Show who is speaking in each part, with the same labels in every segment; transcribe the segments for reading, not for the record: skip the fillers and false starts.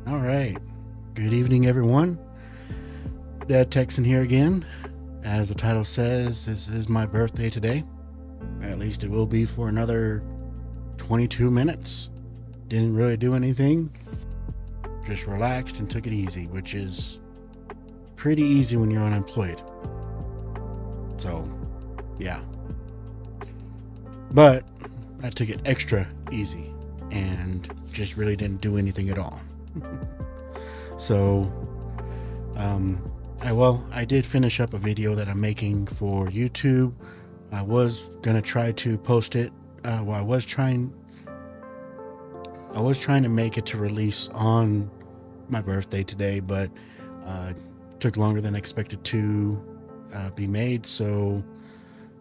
Speaker 1: All right. Good evening, everyone. Dad Texan here again. As the title says, this is my birthday today. At least it will be for another 22 minutes. Didn't really do anything. Just relaxed and took it easy, which is pretty easy when you're unemployed. So, yeah. But I took it extra easy and just really didn't do anything at all. So, I did finish up a video that I'm making for YouTube. I was gonna try to post it. I was trying to make it to release on my birthday today, but took longer than expected to be made. So,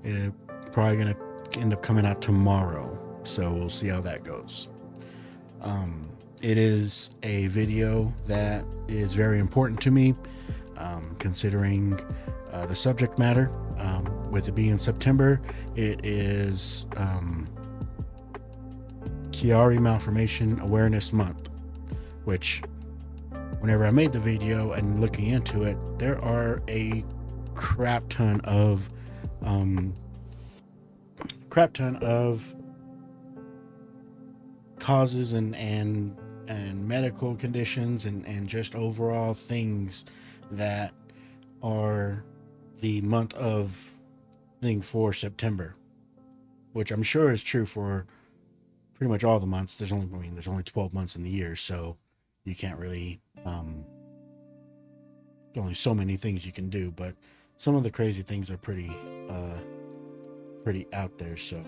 Speaker 1: it probably gonna end up coming out tomorrow. So we'll see how that goes. It is a video that is very important to me, considering the subject matter. With it being September, it is Chiari Malformation Awareness Month, which whenever I made the video and looking into it, there are a crap ton of causes and medical conditions and just overall things that are the month of thing for September, which I'm sure is true for pretty much all the months. There's only 12 months in the year, so you can't really only so many things you can do, but some of the crazy things are pretty out there. So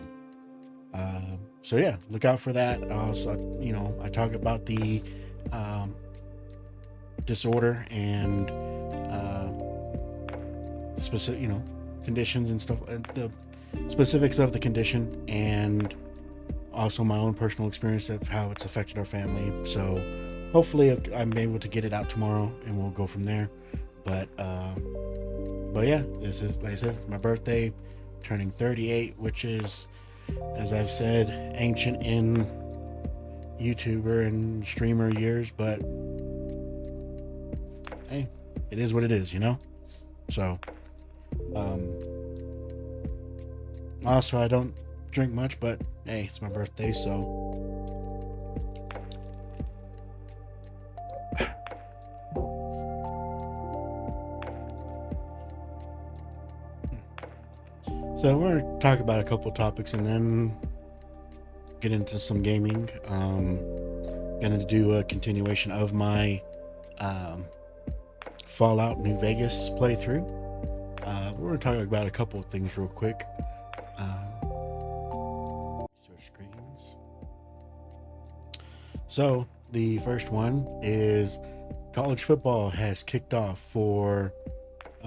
Speaker 1: yeah, look out for that. Also, I talk about the disorder and specific, conditions and stuff, the specifics of the condition, and also my own personal experience of how it's affected our family. So hopefully I'm able to get it out tomorrow, and we'll go from there. But yeah, this is, like I said, my birthday, turning 38, which is, as I've said, ancient in YouTuber and streamer years, but hey, it is what it is, So, also, I don't drink much, but hey, it's my birthday, So we're going to talk about a couple topics and then get into some gaming. Going to do a continuation of my Fallout New Vegas playthrough. We're going to talk about a couple of things real quick. Switch screens. So the first one is college football has kicked off for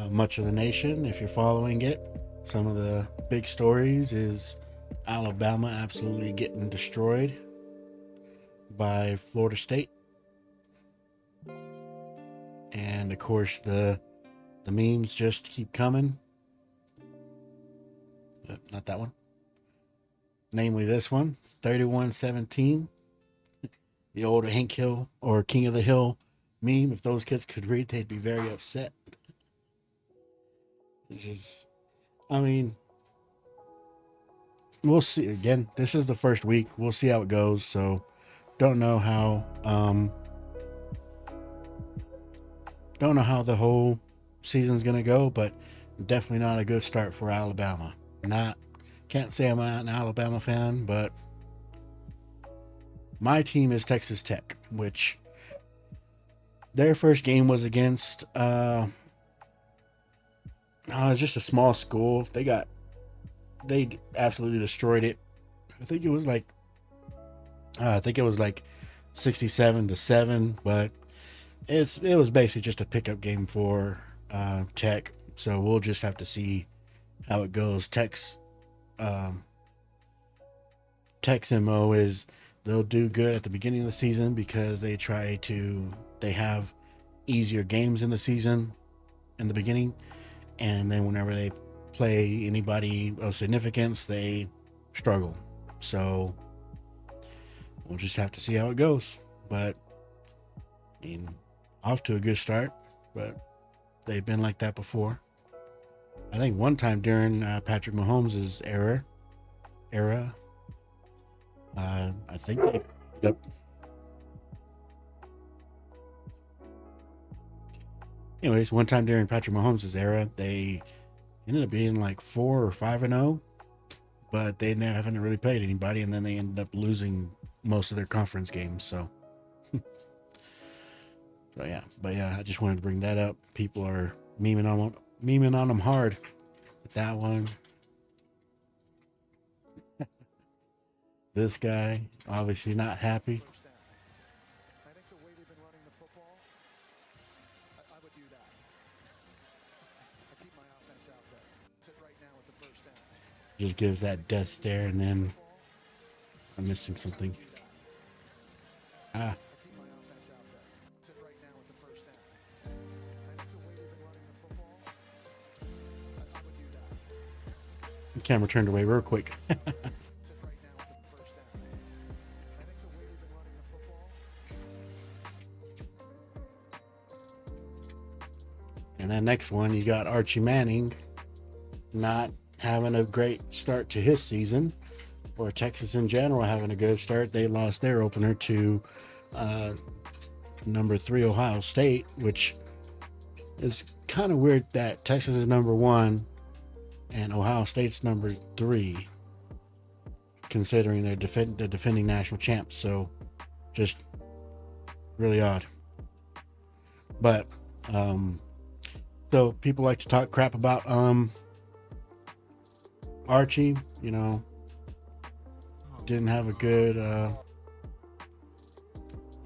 Speaker 1: much of the nation. If you're following it, some of the big stories is Alabama absolutely getting destroyed by Florida State. And of course the memes just keep coming. Not that one. Namely this one, 31-17. The old Hank Hill or King of the Hill meme. If those kids could read, they'd be very upset. It's just, we'll see. Again, this is the first week. We'll see how it goes. So don't know how the whole season's gonna go, but definitely not a good start for Alabama. Can't say I'm an Alabama fan, but my team is Texas Tech, which their first game was against just a small school. They absolutely destroyed it. I think it was like 67-7, but it was basically just a pickup game for Tech. So we'll just have to see how it goes. Tech's MO is they'll do good at the beginning of the season because they have easier games in the season in the beginning, and then whenever they play anybody of significance, they struggle. So we'll just have to see how it goes. But I mean, off to a good start, but they've been like that before. I think one time during Patrick Mahomes' era, I think they ended up. Anyways, one time during Patrick Mahomes' era, they ended up being like 4 or 5-0, but they never haven't really played anybody, and then they ended up losing most of their conference games. So, but yeah, I just wanted to bring that up. People are memeing on them hard with that one. This guy obviously not happy.
Speaker 2: I think the way they've been running the football, I would do that. I keep my offense out there. Sit right now at the first down.
Speaker 1: Just gives that death stare, and then I'm missing something. Ah.
Speaker 2: I keep my offense out there. Sit right now at the first down. I think the way they've been running the football, I would do that.
Speaker 1: The camera turned away real quick.
Speaker 2: Sit right now at the first down. I think the way they've been running the football.
Speaker 1: And then next one, you got Archie Manning not having a great start to his season, or Texas in general having a good start. They lost their opener to number 3 Ohio State, which is kind of weird that Texas is number 1 and Ohio State's number 3, considering they're the defending national champs. So just really odd. But so people like to talk crap about Archie, didn't have a good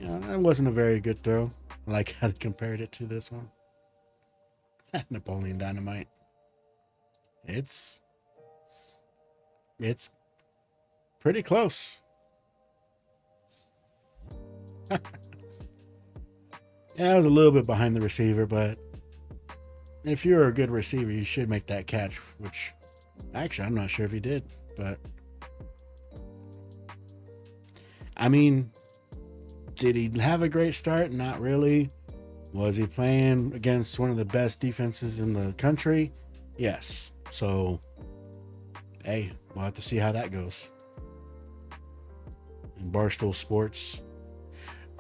Speaker 1: that wasn't a very good throw. I like how they compared it to this one. Napoleon Dynamite. It's pretty close. Yeah, I was a little bit behind the receiver, but if you're a good receiver, you should make that catch, which actually I'm not sure if he did, but I mean, did he have a great start? Not really. Was he playing against one of the best defenses in the country? Yes. So, hey, we'll have to see how that goes. In Barstool Sports,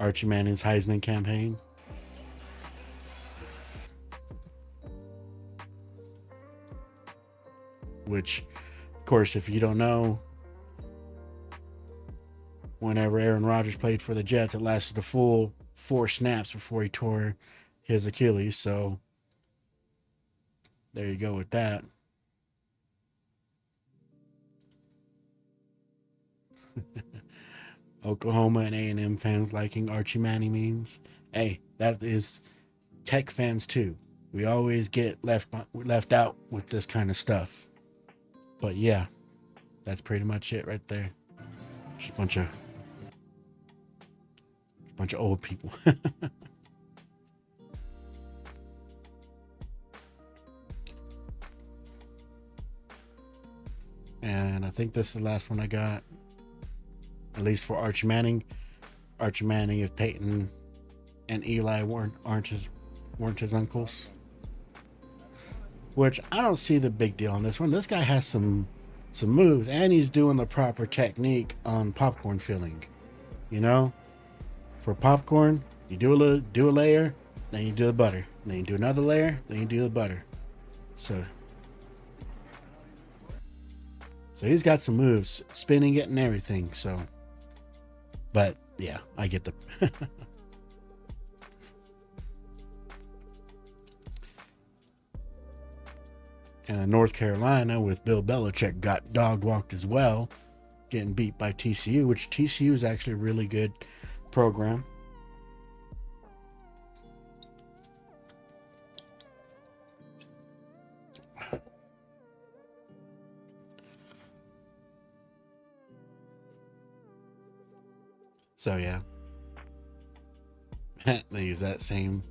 Speaker 1: Archie Manning's Heisman campaign. Which, of course, if you don't know, whenever Aaron Rodgers played for the Jets, it lasted a full 4 snaps before he tore his Achilles. So there you go with that. Oklahoma and A&M fans liking Archie Manning memes. Hey, that is Tech fans too. We always get left out with this kind of stuff. But yeah, that's pretty much it right there. Just a bunch of old people. And I think this is the last one I got, at least for Archie Manning. Archie Manning, if Peyton and Eli weren't his uncles, which I don't see the big deal on this one. This guy has some moves, and he's doing the proper technique on popcorn filling. For popcorn, you do a layer, then you do the butter, then you do another layer, then you do the butter. So he's got some moves, spinning it and everything. So, but yeah, I get the. And then North Carolina with Bill Belichick got dog walked as well, getting beat by TCU, which TCU is actually a really good program. So yeah, they use that same.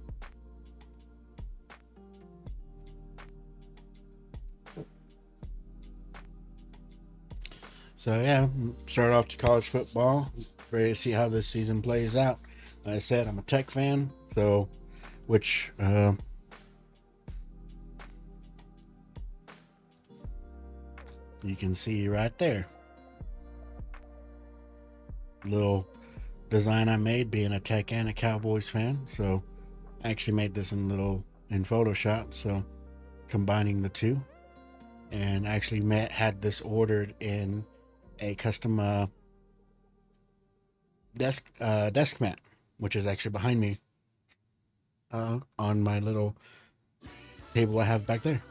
Speaker 1: So yeah, start off to college football. Ready to see how this season plays out. Like I said, I'm a tech fan, so which you can see right there. Little design I made being a tech and a Cowboys fan. So I actually made this in Photoshop. So combining the two, and actually had this ordered in a custom desk mat, which is actually behind me on my little table I have back there.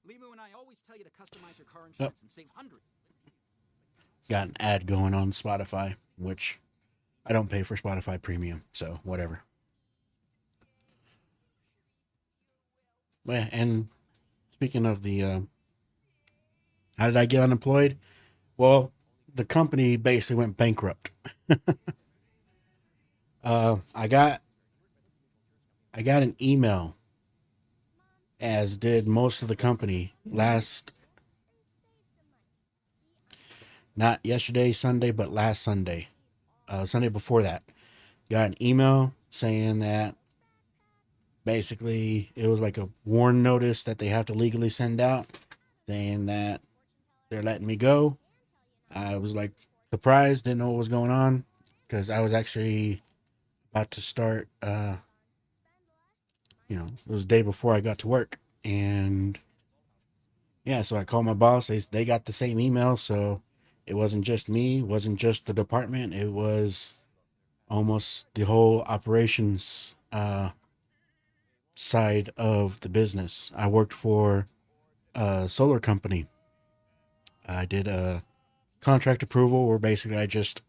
Speaker 3: Limu and I always tell you to customize your car
Speaker 1: Yep.
Speaker 3: insurance and save hundreds.
Speaker 1: Got an ad going on Spotify, which I don't pay for Spotify Premium, so whatever. Yeah, and speaking of the, how did I get unemployed? Well, the company basically went bankrupt. I got an email, as did most of the company not yesterday Sunday, but last Sunday, Sunday before that, got an email saying that basically it was like a warn notice that they have to legally send out, saying that they're letting me go. I was like surprised, didn't know what was going on, because I was actually about to start. It was the day before I got to work, and yeah, so I called my boss. They got the same email, so it wasn't just me, it wasn't just the department, it was almost the whole operations side of the business. I worked for a solar company. I did a contract approval where basically I just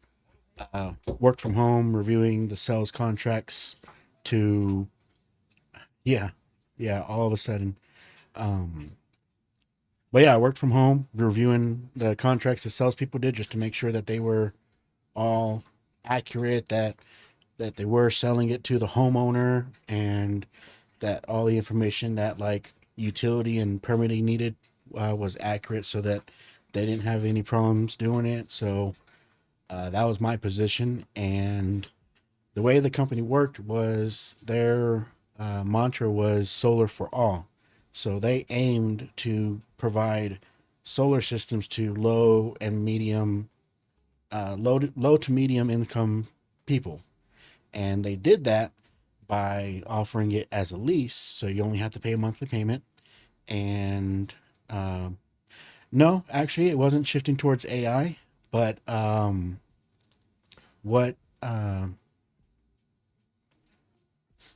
Speaker 1: worked from home, reviewing the sales contracts to, yeah, yeah, all of a sudden. Um, but yeah, I worked from home, reviewing the contracts the salespeople did just to make sure that they were all accurate, that they were selling it to the homeowner, and that all the information that like utility and permitting needed was accurate, so that they didn't have any problems doing it. So that was my position, and the way the company worked was their mantra was solar for all. So they aimed to provide solar systems to low to medium income people, and they did that by offering it as a lease, so you only have to pay a monthly payment. And no, actually, it wasn't shifting towards AI, but what um,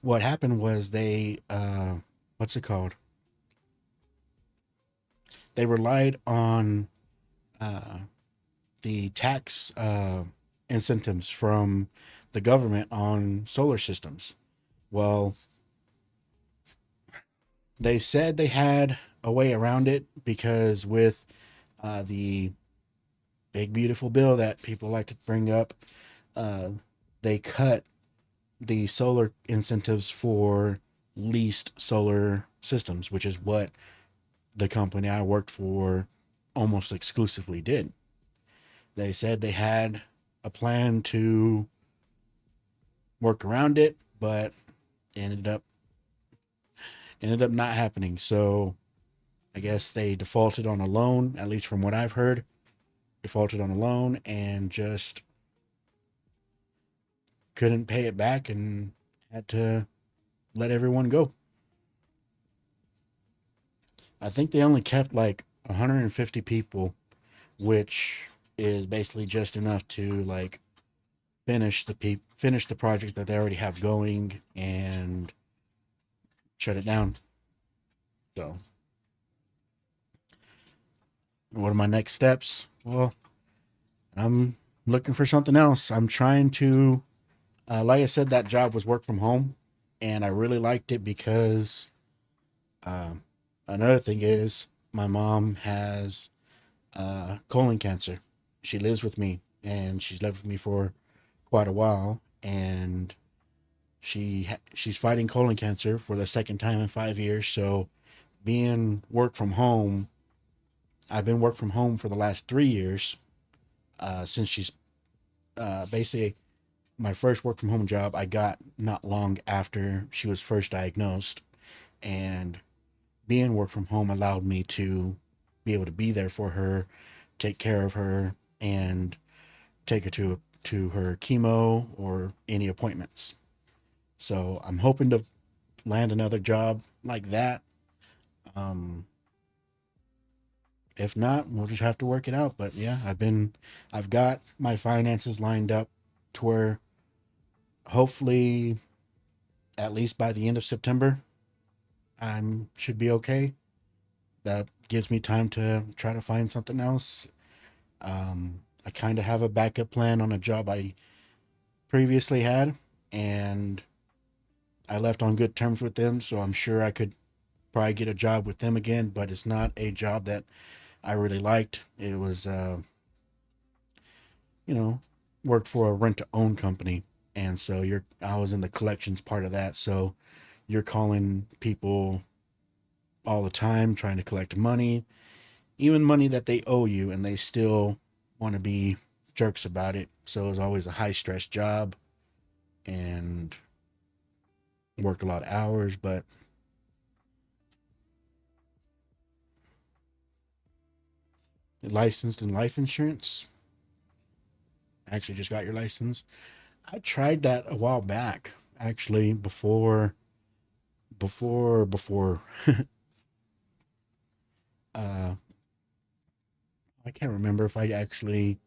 Speaker 1: what happened was they what's it called? They relied on uh, the tax incentives from the government on solar systems. Well, they said they had a way around it, because with the big beautiful bill that people like to bring up, uh, they cut the solar incentives for leased solar systems, which is what the company I worked for almost exclusively did. They said they had a plan to work around it, but ended up not happening. So I guess they defaulted on a loan, at least from what I've heard, defaulted on a loan and just couldn't pay it back and had to let everyone go. I think they only kept like 150 people, which is basically just enough to like finish the project that they already have going and shut it down. So, what are my next steps? Well, I'm looking for something else. I'm trying to, like I said, that job was work from home, and I really liked it because um, another thing is my mom has colon cancer. She lives with me, and she's lived with me for quite a while, and she's fighting colon cancer for the second time in 5 years. So, being work from home, I've been work from home for the last 3 years, since she's basically my first work from home job I got not long after she was first diagnosed, and being work from home allowed me to be able to be there for her, take care of her, and take her to her chemo or any appointments. So I'm hoping to land another job like that. Um, if not, we'll just have to work it out. But yeah, I've got my finances lined up to where hopefully at least by the end of September, I'm should be okay. That gives me time to try to find something else. I kind of have a backup plan on a job I previously had, and I left on good terms with them, so I'm sure I could probably get a job with them again, but it's not a job that I really liked. It was, you know, worked for a rent to own company. And so I was in the collections part of that. So you're calling people all the time, trying to collect money, even money that they owe you, and they still want to be jerks about it. So it was always a high stress job and worked a lot of hours, but licensed in life insurance. Actually, just got your license. I tried that a while back, actually, before uh I can't remember if I actually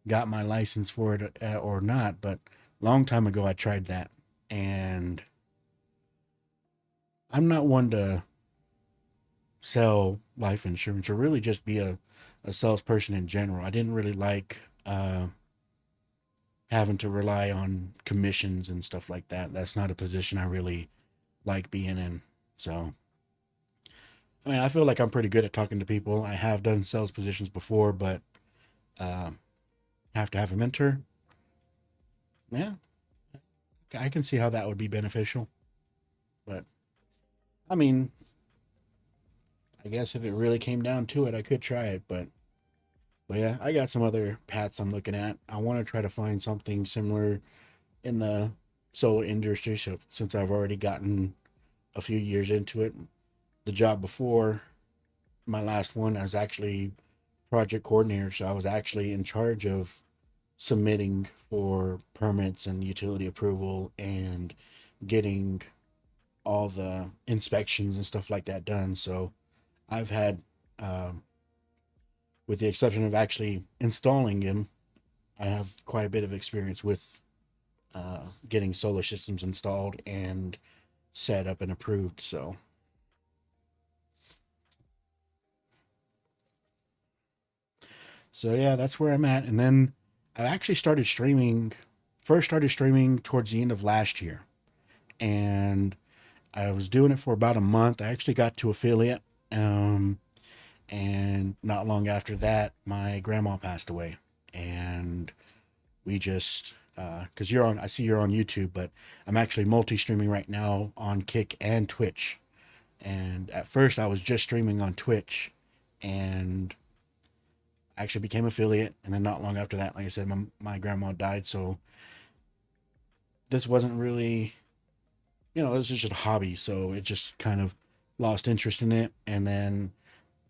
Speaker 1: got my license for it or not, but long time ago I tried that. And I'm not one to sell life insurance or really just be a salesperson in general. I didn't really like having to rely on commissions and stuff like that. That's not a position I really like being in. So, I mean, I feel like I'm pretty good at talking to people. I have done sales positions before, but uh, have to have a mentor. Yeah, I can see how that would be beneficial. But I mean, I guess if it really came down to it, I could try it. But yeah, I got some other paths I'm looking at. I want to try to find something similar in the solar industry. So since I've already gotten a few years into it, the job before my last one, I was actually project coordinator. So I was actually in charge of submitting for permits and utility approval and getting all the inspections and stuff like that done. So I've had, um, with the exception of actually installing them, I have quite a bit of experience with getting solar systems installed and set up and approved. So yeah, that's where I'm at. And then I actually first started streaming towards the end of last year. And I was doing it for about a month. I actually got to affiliate. Um, and not long after that, my grandma passed away. And we just, because I see you're on YouTube, but I'm actually multi streaming right now on Kick and Twitch. And at first, I was just streaming on Twitch, and I actually became affiliate. And then not long after that, like I said, my grandma died. So this wasn't really, this was just a hobby. So it just kind of lost interest in it. And then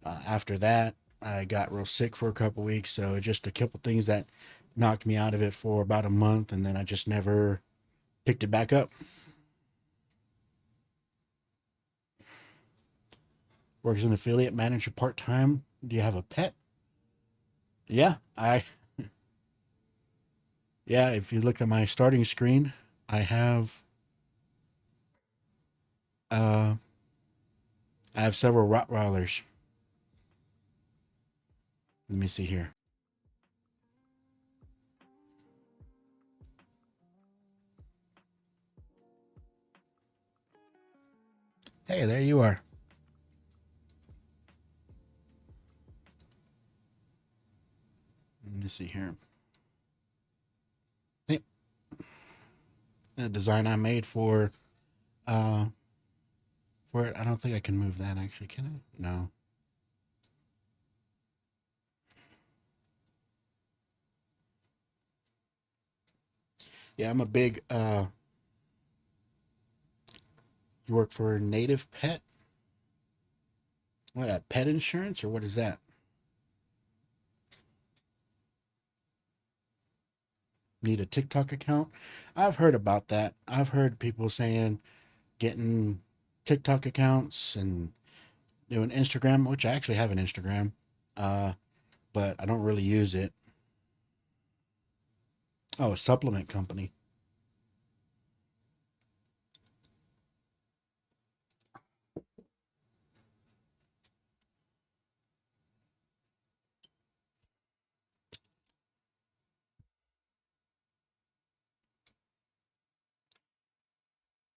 Speaker 1: after that, I got real sick for a couple weeks. So just a couple things that knocked me out of it for about a month. And then I just never picked it back up. Work as an affiliate manager part time. Do you have a pet? Yeah, yeah, if you look at my starting screen, I have uh I have several Rottweilers. Let me see here. Hey, there you are. Let me see here. Hey, the design I made uh for it. I don't think I can move that actually, can I? No. Yeah, I'm a big you work for Native Pet? What, pet insurance or what is that? Need a TikTok account? I've heard about that. I've heard people saying getting TikTok accounts and doing Instagram, which I actually have an Instagram, uh, but I don't really use it. Oh, a supplement company.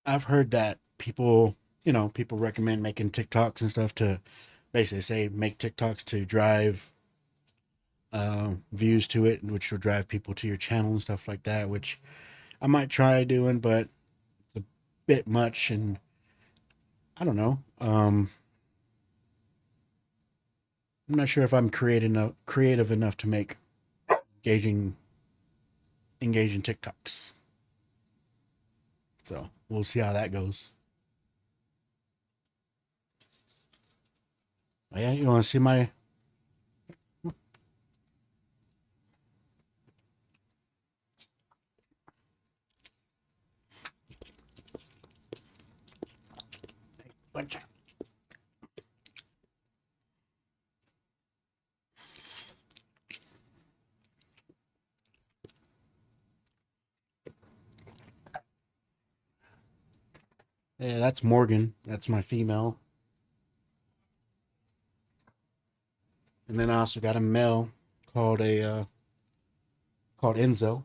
Speaker 1: I've heard that people recommend making TikToks and stuff to basically say make TikToks to drive views to it, which will drive people to your channel and stuff like that, which I might try doing, but it's a bit much, and I don't know. I'm not sure if I'm creative enough to make engaging engaging TikToks. So we'll see how that goes. Oh, yeah, you want to see my? Yeah, that's Morgan. That's my female. And then I also got a male called a called Enzo.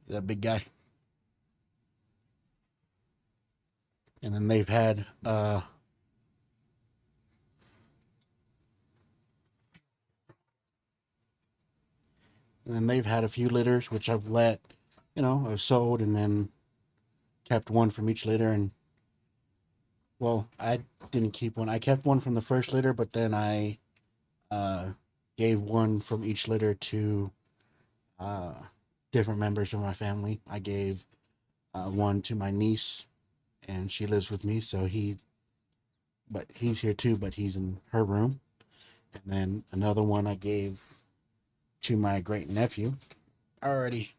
Speaker 1: That big guy. And then they've had a few litters, which I've sold and then kept one from each litter. And well, I didn't keep one. I kept one from the first litter, but then I uh, gave one from each litter to uh, different members of my family. I gave one to my niece, and she lives with me, but he's here too, but he's in her room. And then another one I gave to my great nephew. Already,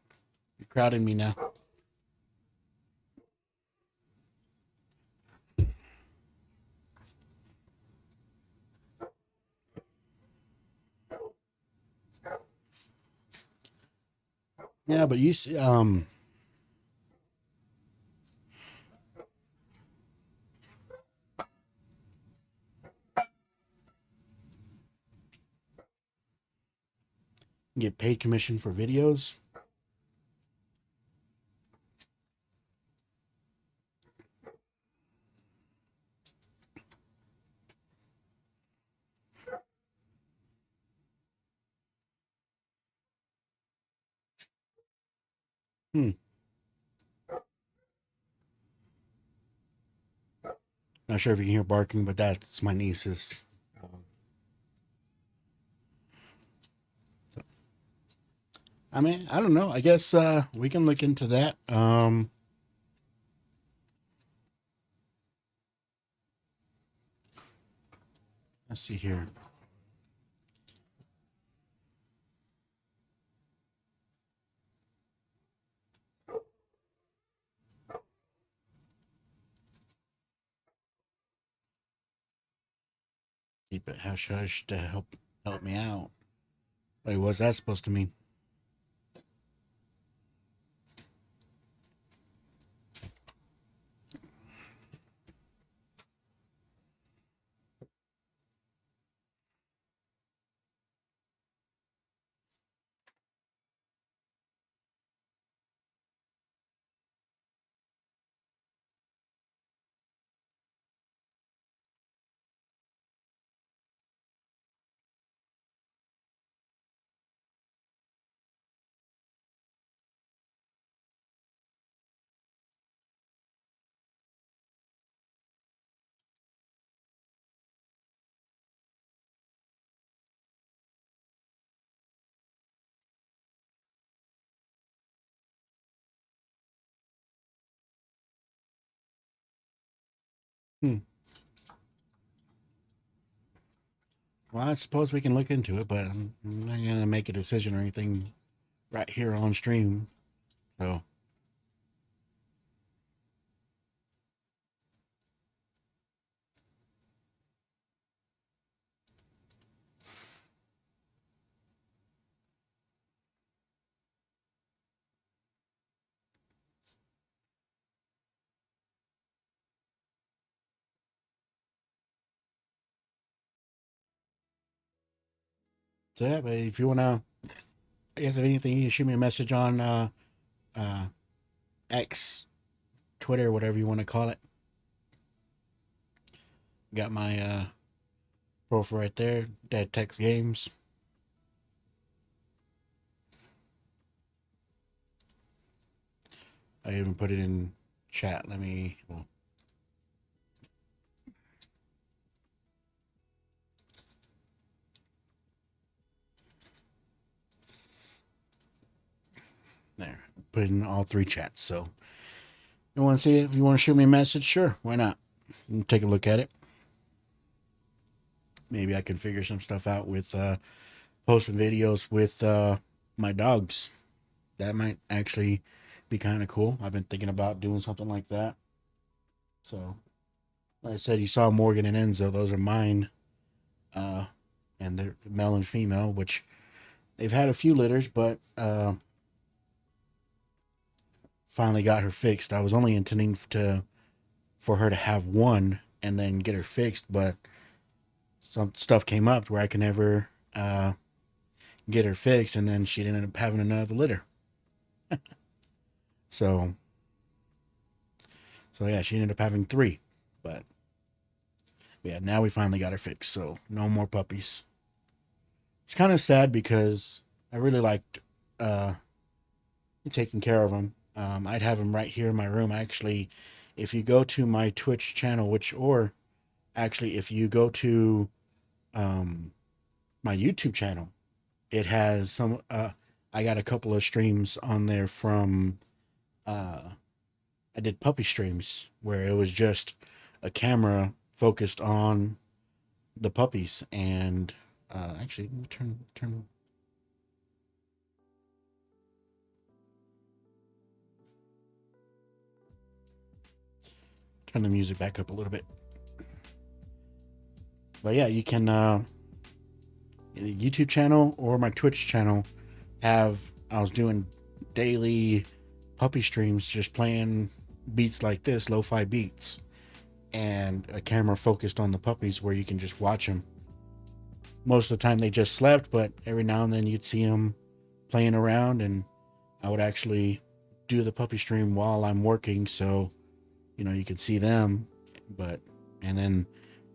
Speaker 1: you're crowding me now. Yeah, but you see, get paid commission for videos. Hmm. Not sure if you can hear barking, but that's my niece's. So, I mean, I don't know. I guess we can look into that. Let's see here. Keep it hush hush to help me out. Wait, what's that supposed to mean? Hmm. Well, I suppose we can look into it, but I'm not gonna make a decision or anything right here on stream. So, so yeah. But if you wanna, I guess if anything, you can shoot me a message on uh, X, Twitter, whatever you want to call it. Got my profile right there, Dead Text Games. I even put it in chat. Let me. Well, there. Put it in all three chats. So you want to see it? If you want to shoot me a message, sure. Why not? Take a look at it. Maybe I can figure some stuff out with posting videos with my dogs. That might actually be kind of cool. I've been thinking about doing something like that. So, like I said, you saw Morgan and Enzo. Those are mine. And they're male and female, which they've had a few litters, but finally got her fixed. I was only intending for her to have one and then get her fixed, but some stuff came up where I could never get her fixed, and then she ended up having another litter. So, so yeah, she ended up having three, but yeah, now we finally got her fixed. So no more puppies. It's kind of sad because I really liked taking care of them. I'd have them right here in my room. Actually, if you go to my Twitch channel, or actually, if you go to my YouTube channel, it has some. I got a couple of streams on there from. I did puppy streams where it was just a camera focused on the puppies, and actually, let me turn the music back up a little bit. But yeah, you can the YouTube channel or my Twitch channel I was doing daily puppy streams, just playing beats like this, lo-fi beats, and a camera focused on the puppies where you can just watch them. Most of the time they just slept, but every now and then you'd see them playing around, and I would actually do the puppy stream while I'm working, so you could see them. But and then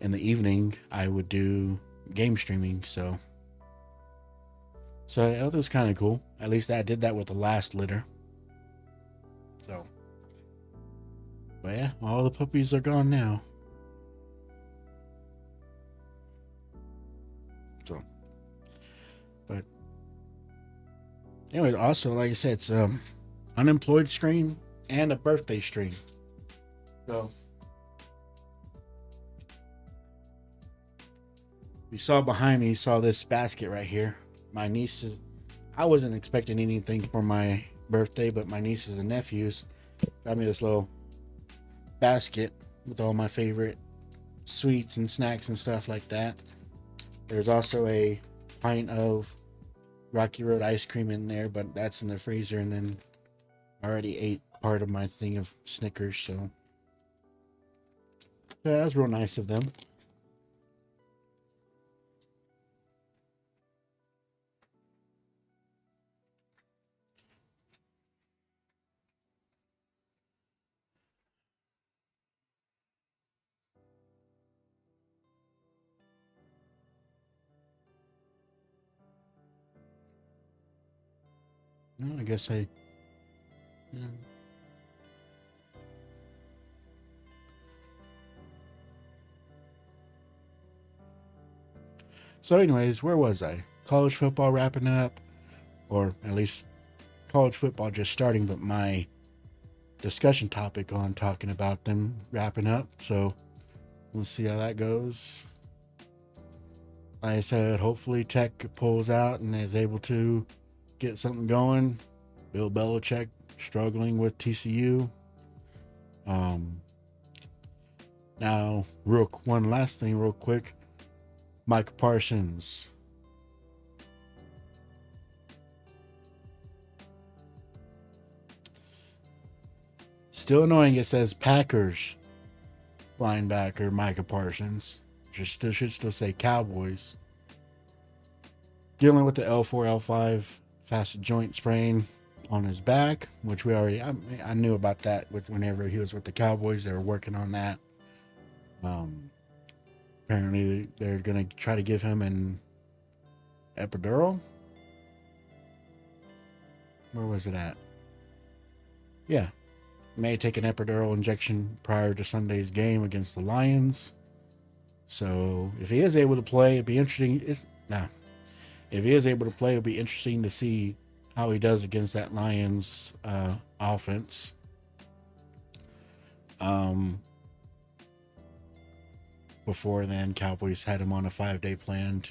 Speaker 1: in the evening I would do game streaming. So it was kind of cool. At least I did that with the last litter. So, but yeah, all the puppies are gone now. So, but anyway, also like I said, it's unemployed stream and a birthday stream. So you saw behind me, you saw this basket right here. My nieces, I wasn't expecting anything for my birthday, but my nieces and nephews got me this little basket with all my favorite sweets and snacks and stuff like that. There's also a pint of Rocky Road ice cream in there, but that's in the freezer, and then I already ate part of my thing of Snickers, so yeah, that was real nice of them. Well, I guess yeah. So anyways, where was I? College football wrapping up, or at least college football just starting, but my discussion topic on talking about them wrapping up. So We'll see how that goes. Like I said, hopefully Tech pulls out and is able to get something going. Bill Belichick struggling with TCU. Now, one last thing real quick. Mike Parsons. Still annoying, it says Packers linebacker Micah Parsons. Should still say Cowboys. Dealing with the L4, L5 facet joint sprain on his back, which I knew about that whenever he was with the Cowboys. They were working on that. Apparently they're going to try to give him an epidural. Where was it at? Yeah. May take an epidural injection prior to Sunday's game against the Lions. So if he is able to play, it'd be interesting. If he is able to play, it'll be interesting to see how he does against that Lions offense. Before then, Cowboys had him on a 5-day plan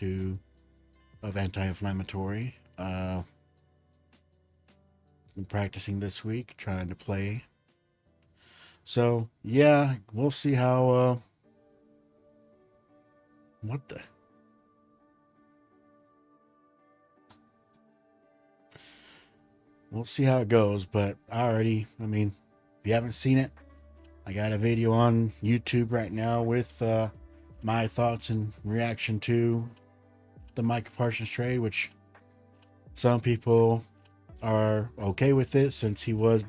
Speaker 1: of anti-inflammatory. Been practicing this week, trying to play. So yeah, we'll see how. What the? We'll see how it goes, but if you haven't seen it, I got a video on YouTube right now with my thoughts and reaction to the Micah Parsons trade, which some people are okay with it since he was,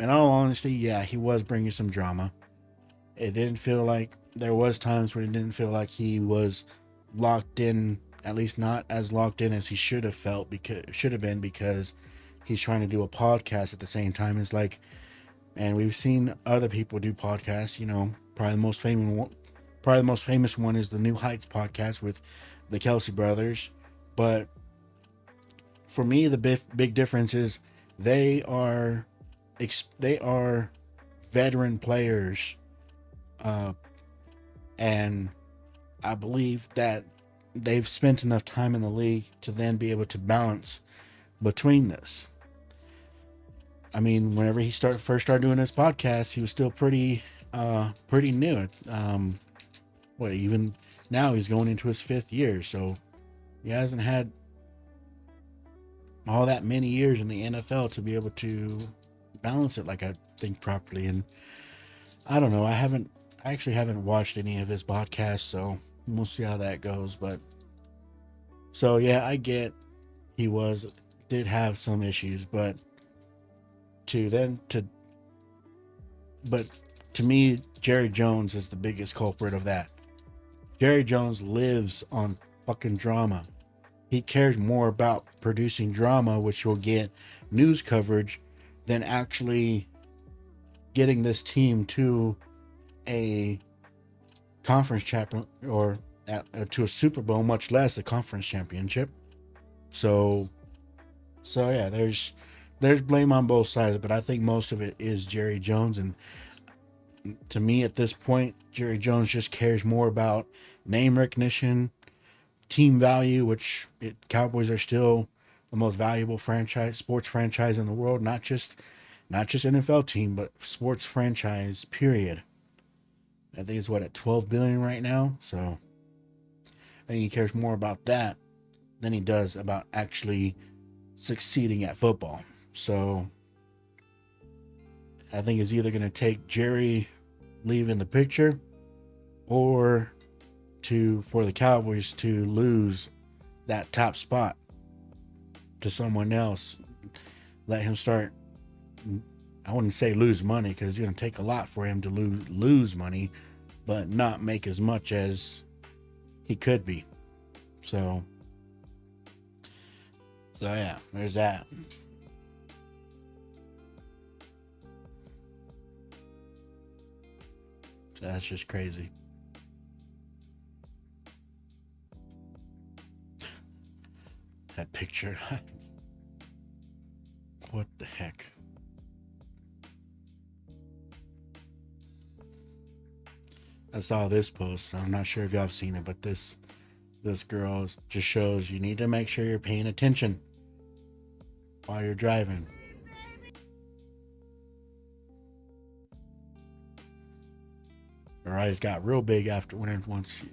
Speaker 1: in all honesty, yeah, he was bringing some drama. It didn't feel like, there was times where it didn't feel like he was locked in, at least not as locked in as he should have been, because he's trying to do a podcast at the same time. It's like, and we've seen other people do podcasts, probably the most famous one is the New Heights podcast with the Kelsey brothers. But for me, the big difference is they are veteran players, and I believe that they've spent enough time in the league to then be able to balance between this. Whenever he first started doing his podcast, he was still pretty new. Even now he's going into his 5th year, so he hasn't had all that many years in the NFL to be able to balance it, like I think, properly. And I don't know. I actually haven't watched any of his podcasts, so we'll see how that goes. But so yeah, I get he did have some issues, but to me, Jerry Jones is the biggest culprit of that. Jerry Jones lives on fucking drama. He cares more about producing drama, which will get news coverage, than actually getting this team to a conference champion or to a Super Bowl, much less a conference championship. So yeah, there's blame on both sides, but I think most of it is Jerry Jones. And to me, at this point, Jerry Jones just cares more about name recognition, team value, which Cowboys are still the most valuable sports franchise in the world, not just NFL team, but sports franchise, period. I think it's at $12 billion right now. So I think he cares more about that than he does about actually succeeding at football. So I think it's either going to take Jerry leaving the picture or for the Cowboys to lose that top spot to someone else. Let him start, I wouldn't say lose money, because it's going to take a lot for him to lose money, but not make as much as he could be. So yeah, there's that. So that's just crazy. That picture. What the heck? I saw this post. I'm not sure if y'all have seen it, but this girl just shows you need to make sure you're paying attention while you're driving. Her eyes got real big after once she,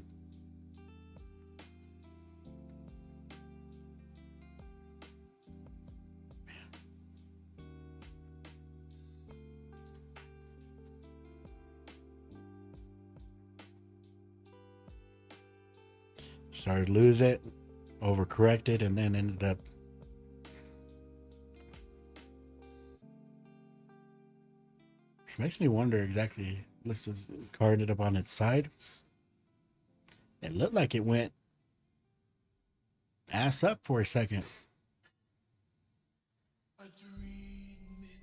Speaker 1: started to lose it, overcorrected, and then ended up which makes me wonder exactly. This car ended up on its side. It looked like it went ass up for a second. I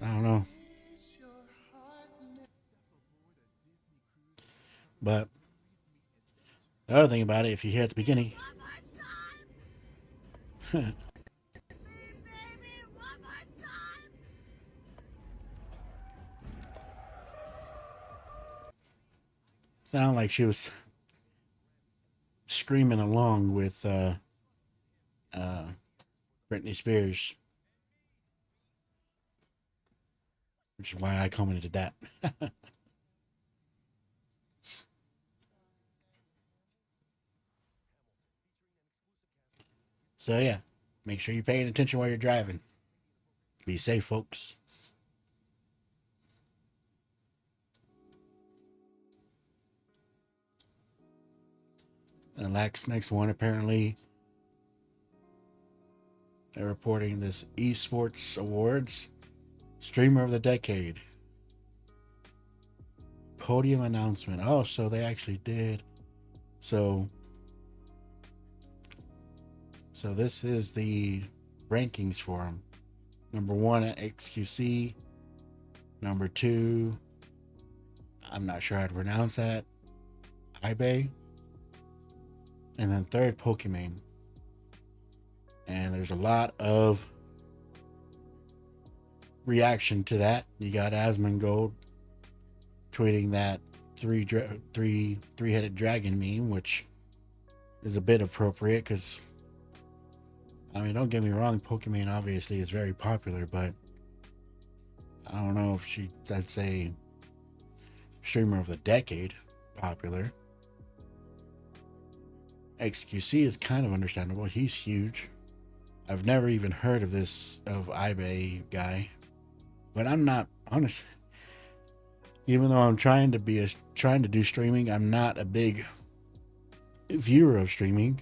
Speaker 1: don't know. But the other thing about it, if you hear at the beginning, sounded like she was screaming along with Britney Spears, which is why I commented that. So yeah, make sure you're paying attention while you're driving. Be safe, folks. And next one, apparently they're reporting this esports awards streamer of the decade podium announcement. Oh, so they actually did. So this is the rankings for them. Number 1 at XQC. Number 2, I'm not sure how to pronounce that, eBay. And then 3rd, Pokimane. And there's a lot of reaction to that. You got Asmongold tweeting that three-headed dragon meme, which is a bit appropriate because, I mean, don't get me wrong, Pokimane obviously is very popular, but I don't know if I'd say streamer of the decade popular. XQC is kind of understandable. He's huge. I've never even heard of eBay guy, but I'm not honest. Even though I'm trying to do streaming, I'm not a big viewer of streaming.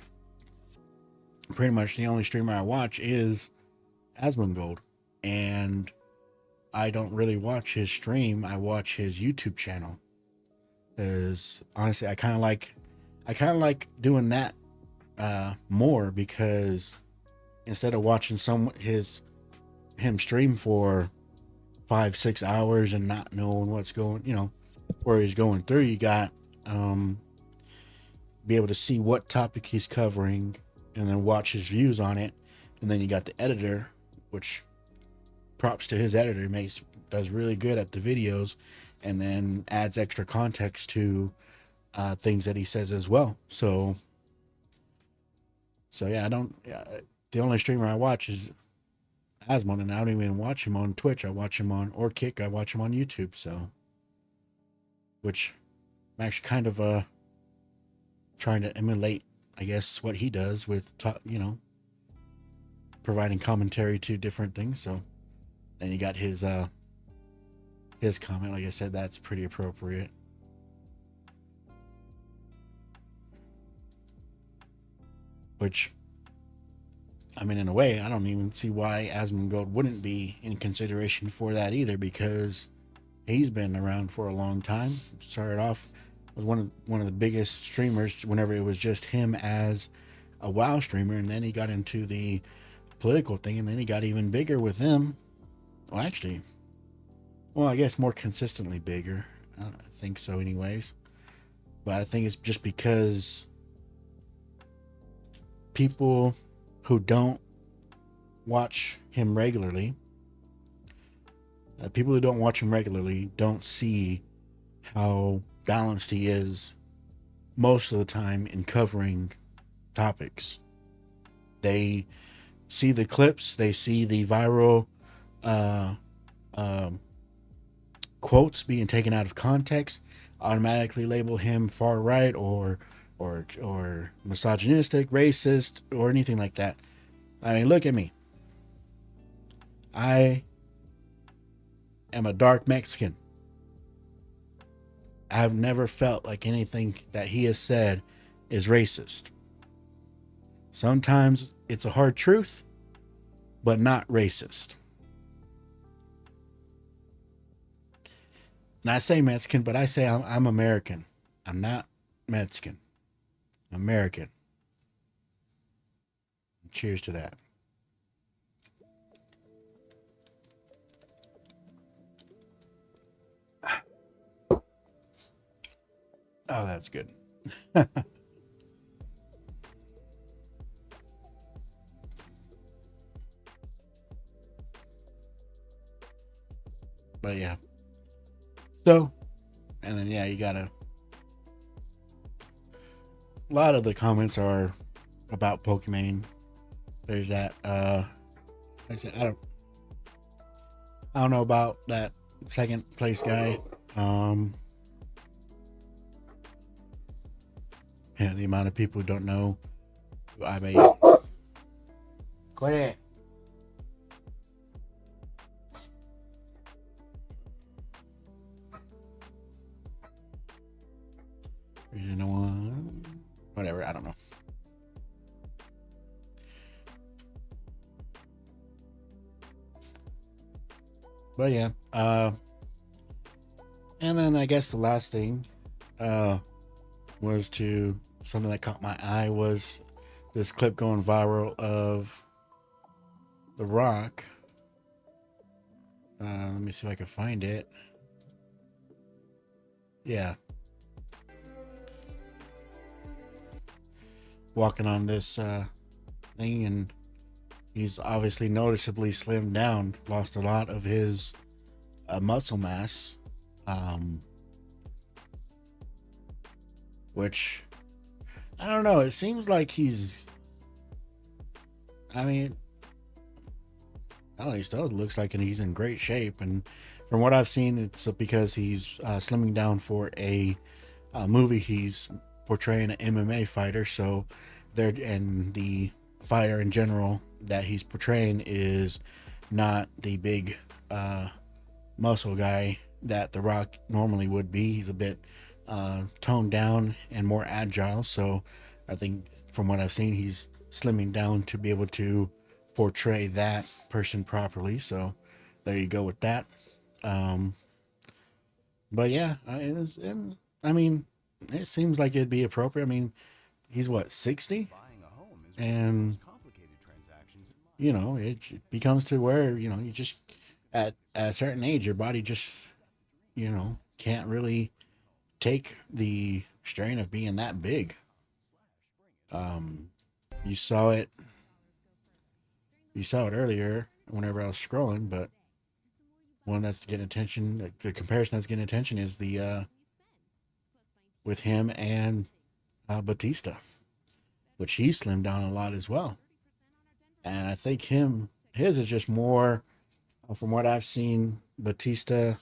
Speaker 1: Pretty much the only streamer I watch is Asmongold, and I don't really watch his stream. I watch his YouTube channel. Because honestly, I kind of like doing that more, because instead of watching him stream for 5-6 hours and not knowing what's going, where he's going through, you got be able to see what topic he's covering and then watch his views on it. And then you got the editor, which props to his editor, does really good at the videos, and then adds extra context to things that he says as well. So yeah, the only streamer I watch is Asmon, and I don't even watch him on Twitch. I watch him or Kick. I watch him on YouTube. So, which I'm actually kind of trying to emulate, I guess, what he does with providing commentary to different things. So then you got his comment. Like I said, that's pretty appropriate. Which, I mean, in a way, I don't even see why Asmongold wouldn't be in consideration for that either, because he's been around for a long time. Started off was one of the biggest streamers whenever it was just him as a WoW streamer, and then he got into the political thing, and then he got even bigger with them. Well, actually, I guess more consistently bigger. I think so, anyways. But I think it's just because people who don't watch him regularly, don't see how balanced he is most of the time in covering topics. They see the clips, they see the viral uh, um, quotes being taken out of context, automatically label him far right or misogynistic, racist, or anything like that. I mean, look at me. I am a dark Mexican. I've never felt like anything that he has said is racist. Sometimes it's a hard truth, but not racist. And I say Mexican, but I say I'm American. I'm not Mexican. American. Cheers to that. Oh, that's good. But yeah. So, and then yeah, you gotta. A lot of the comments are about Pokemon. There's that. I said I don't know about that second place guy. Yeah, the amount of people who don't know who I made. Quit it. You know what? Whatever, I don't know. But yeah, and then I guess the last thing was to something that caught my eye was this clip going viral of The Rock. Let me see if I can find it. Yeah. Walking on this thing, and he's obviously noticeably slimmed down, lost a lot of his muscle mass, which I don't know. It seems like he's. I mean, he still looks like he's in great shape, and from what I've seen, it's because he's slimming down for a movie. He's portraying an MMA fighter, so there, and the fighter in general that he's portraying is not the big muscle guy that The Rock normally would be. He's a bit toned down and more agile, so I think from what I've seen, he's slimming down to be able to portray that person properly. So there you go with that. But yeah, I mean, it seems like it'd be appropriate. I mean, he's what, 60? And you know, it becomes to where, you know, you just at a certain age, your body just, you know, can't really take the strain of being that big. You saw it earlier whenever I was scrolling, but one that's getting attention, the comparison that's getting attention is the with him and Batista, which he slimmed down a lot as well. And I think his is just more, from what I've seen, Batista,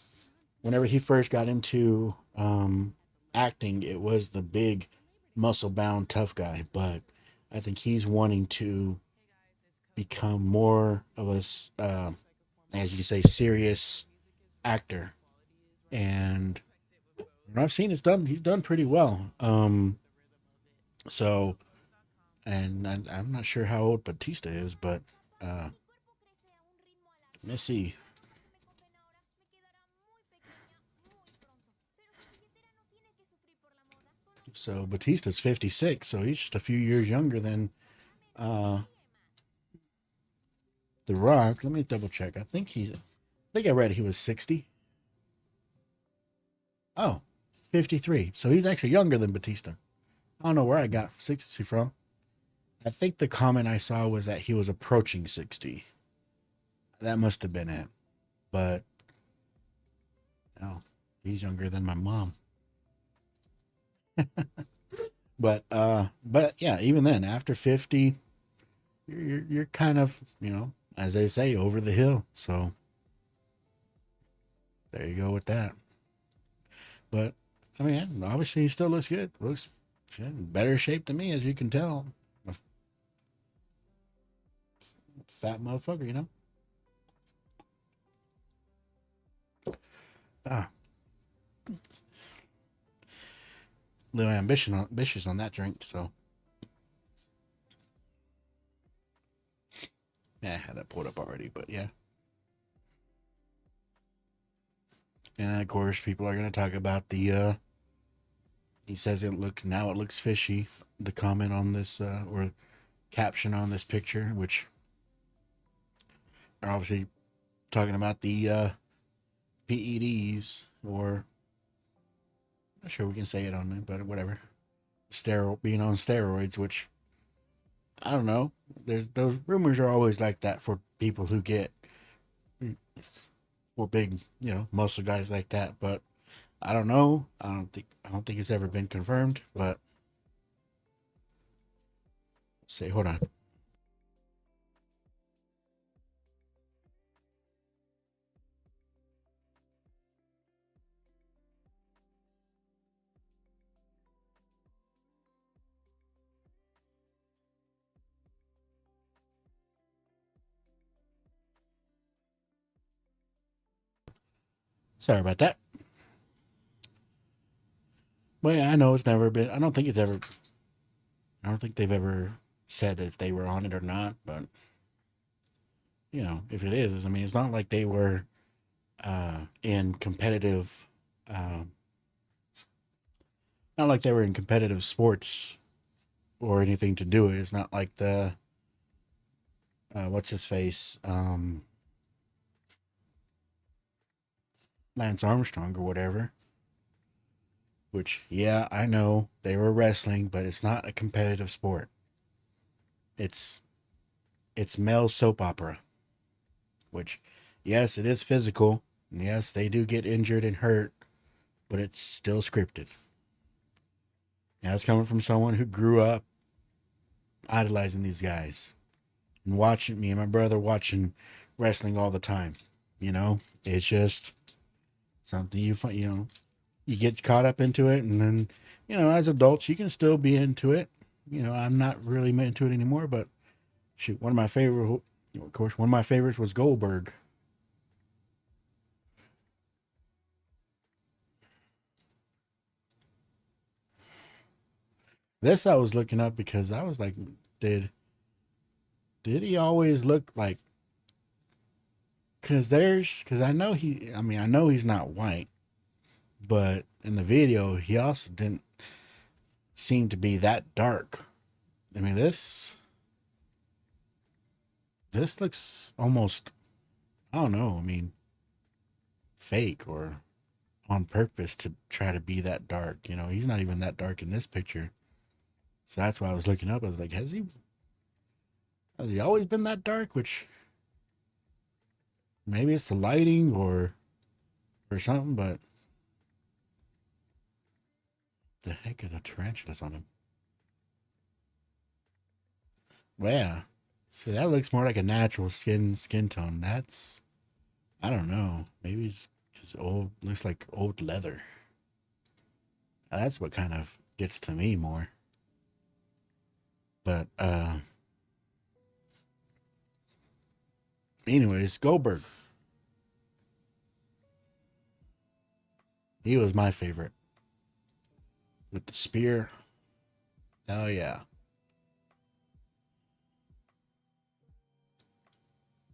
Speaker 1: whenever he first got into acting, it was the big, muscle-bound, tough guy. But I think he's wanting to become more of a, as you say, serious actor. And what I've seen, he's done pretty well. So, and I'm not sure how old Batista is, but let's see. So Batista's 56, so he's just a few years younger than The Rock. Let me double check. I think I read he was 60. Oh, 53. So he's actually younger than Batista. I don't know where I got 60 from. I think the comment I saw was that he was approaching 60. That must have been it. But oh, he's younger than my mom. But yeah, even then, after 50, you're kind of, as they say, over the hill. So there you go with that. But I mean, obviously he still looks good. Looks in better shape than me, as you can tell. A fat motherfucker, Ah, little ambitious on that drink. So yeah, I had that pulled up already, but yeah. And then of course people are gonna talk about the. He says it looks fishy. The comment on this or caption on this picture, which are obviously talking about the PEDs, or I'm not sure we can say it on it, but whatever. Being on steroids, which I don't know. There's those rumors are always like that for people who get for big, muscle guys like that. But I don't know. I don't think it's ever been confirmed. But say, hold on. Sorry about that. But yeah, I know it's never been. I don't think it's ever. I don't think they've ever said if they were on it or not. But if it is, I mean, it's not like they were in competitive. Um, Not like they were in competitive sports or anything to do it. It's not like the what's his face, Lance Armstrong or whatever. Which, yeah, I know they were wrestling, but it's not a competitive sport. It's male soap opera. Which, yes, it is physical. And yes, they do get injured and hurt, but it's still scripted. Yeah, it's coming from someone who grew up idolizing these guys and watching me and my brother watching wrestling all the time. It's just something you get caught up into it, and then as adults you can still be into it. I'm not really into it anymore, but shoot, of course, one of my favorites was Goldberg. This I was looking up because I was like, did he always look like? Because I know he's not white, but in the video he also didn't seem to be that dark. I mean, this looks almost, I don't know, I mean, fake or on purpose to try to be that dark. He's not even that dark in this picture. So that's why I was looking up. I was like, has he always been that dark? Which maybe it's the lighting or something, but the heck are the tarantulas on him? Well, yeah. So that looks more like a natural skin tone. That's, I don't know. Maybe it's because old looks like old leather. That's what kind of gets to me more. But anyways, Goldberg. He was my favorite. With the spear. Oh yeah.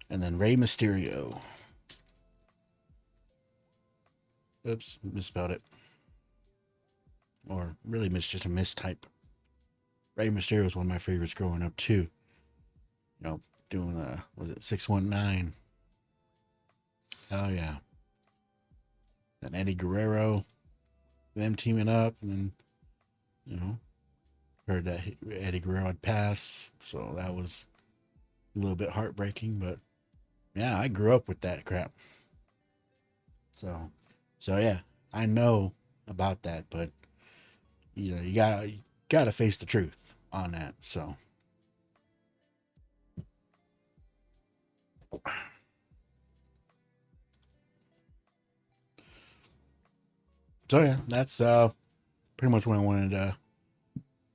Speaker 1: And then Rey Mysterio. Oops, misspelled it. Or really just a mistype. Rey Mysterio was one of my favorites growing up too. Doing was it 619? Oh yeah. And Eddie Guerrero, them teaming up, and then heard that Eddie Guerrero had passed, so that was a little bit heartbreaking. But yeah, I grew up with that crap. So yeah, I know about that, but you got got to face the truth on that. So yeah, that's pretty much what I wanted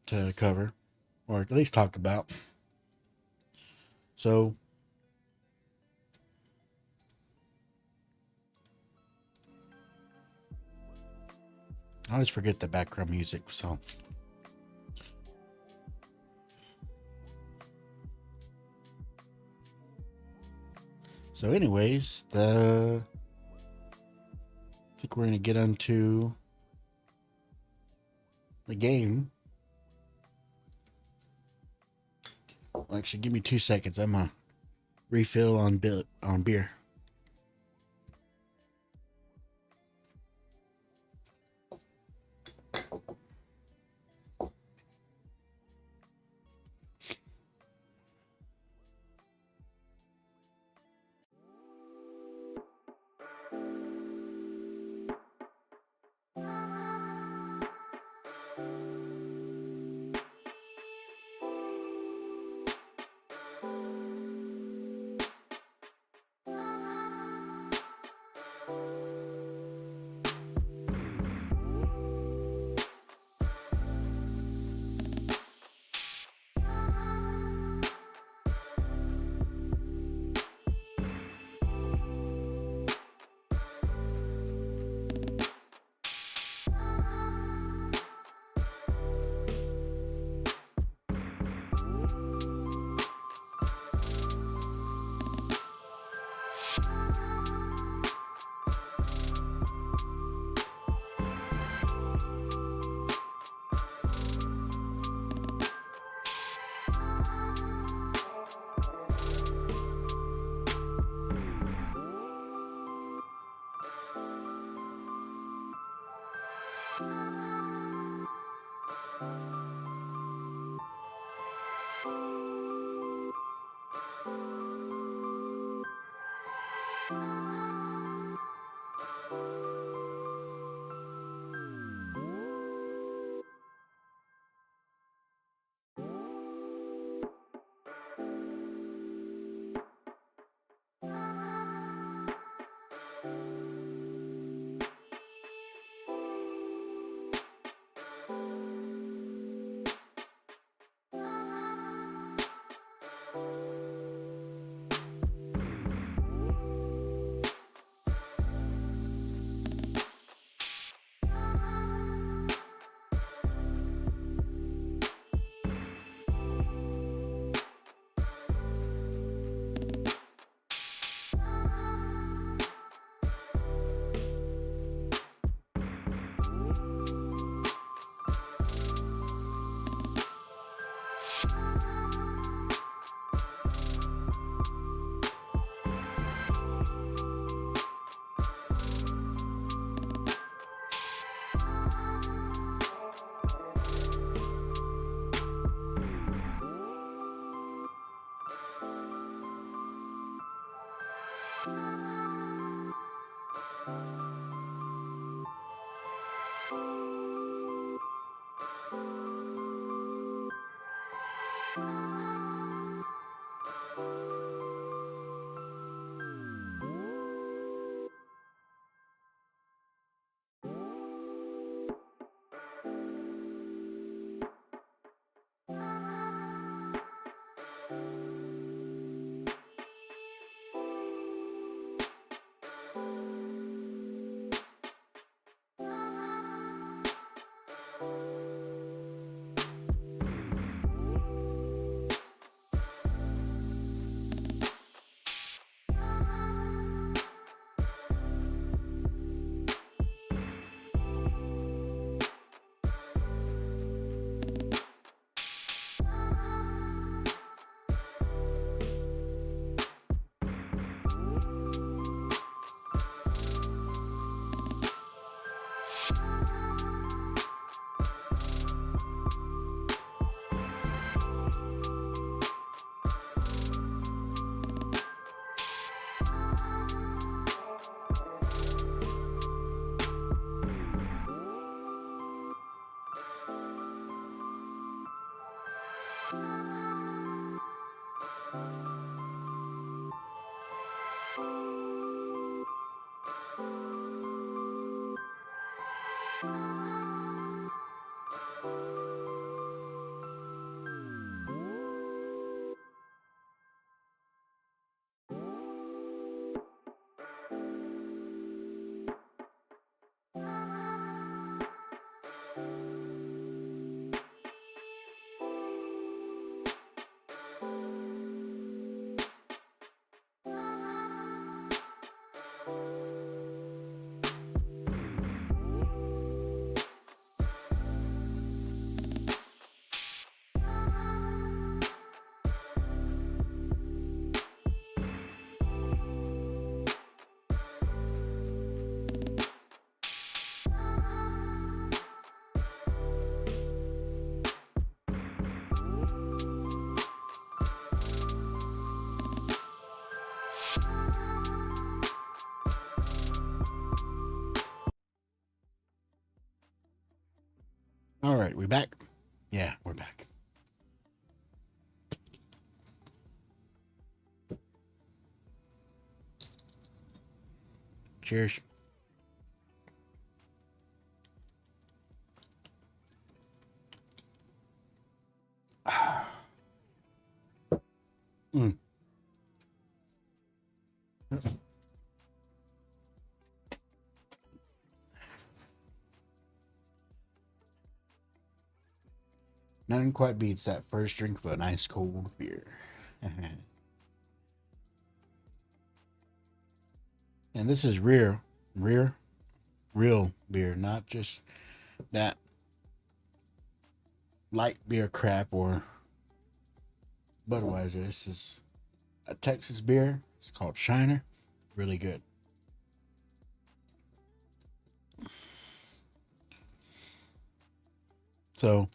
Speaker 1: to cover, or at least talk about. So I always forget the background music. So anyways, I think we're gonna get onto the game. Actually, give me 2 seconds. I'm gonna refill on beer. All right, we back? Yeah, we're back. Cheers. Mm. Nothing quite beats that first drink of a nice cold beer. And this is real beer, not just that light beer crap or Budweiser. This is a Texas beer. It's called Shiner. Really good. So,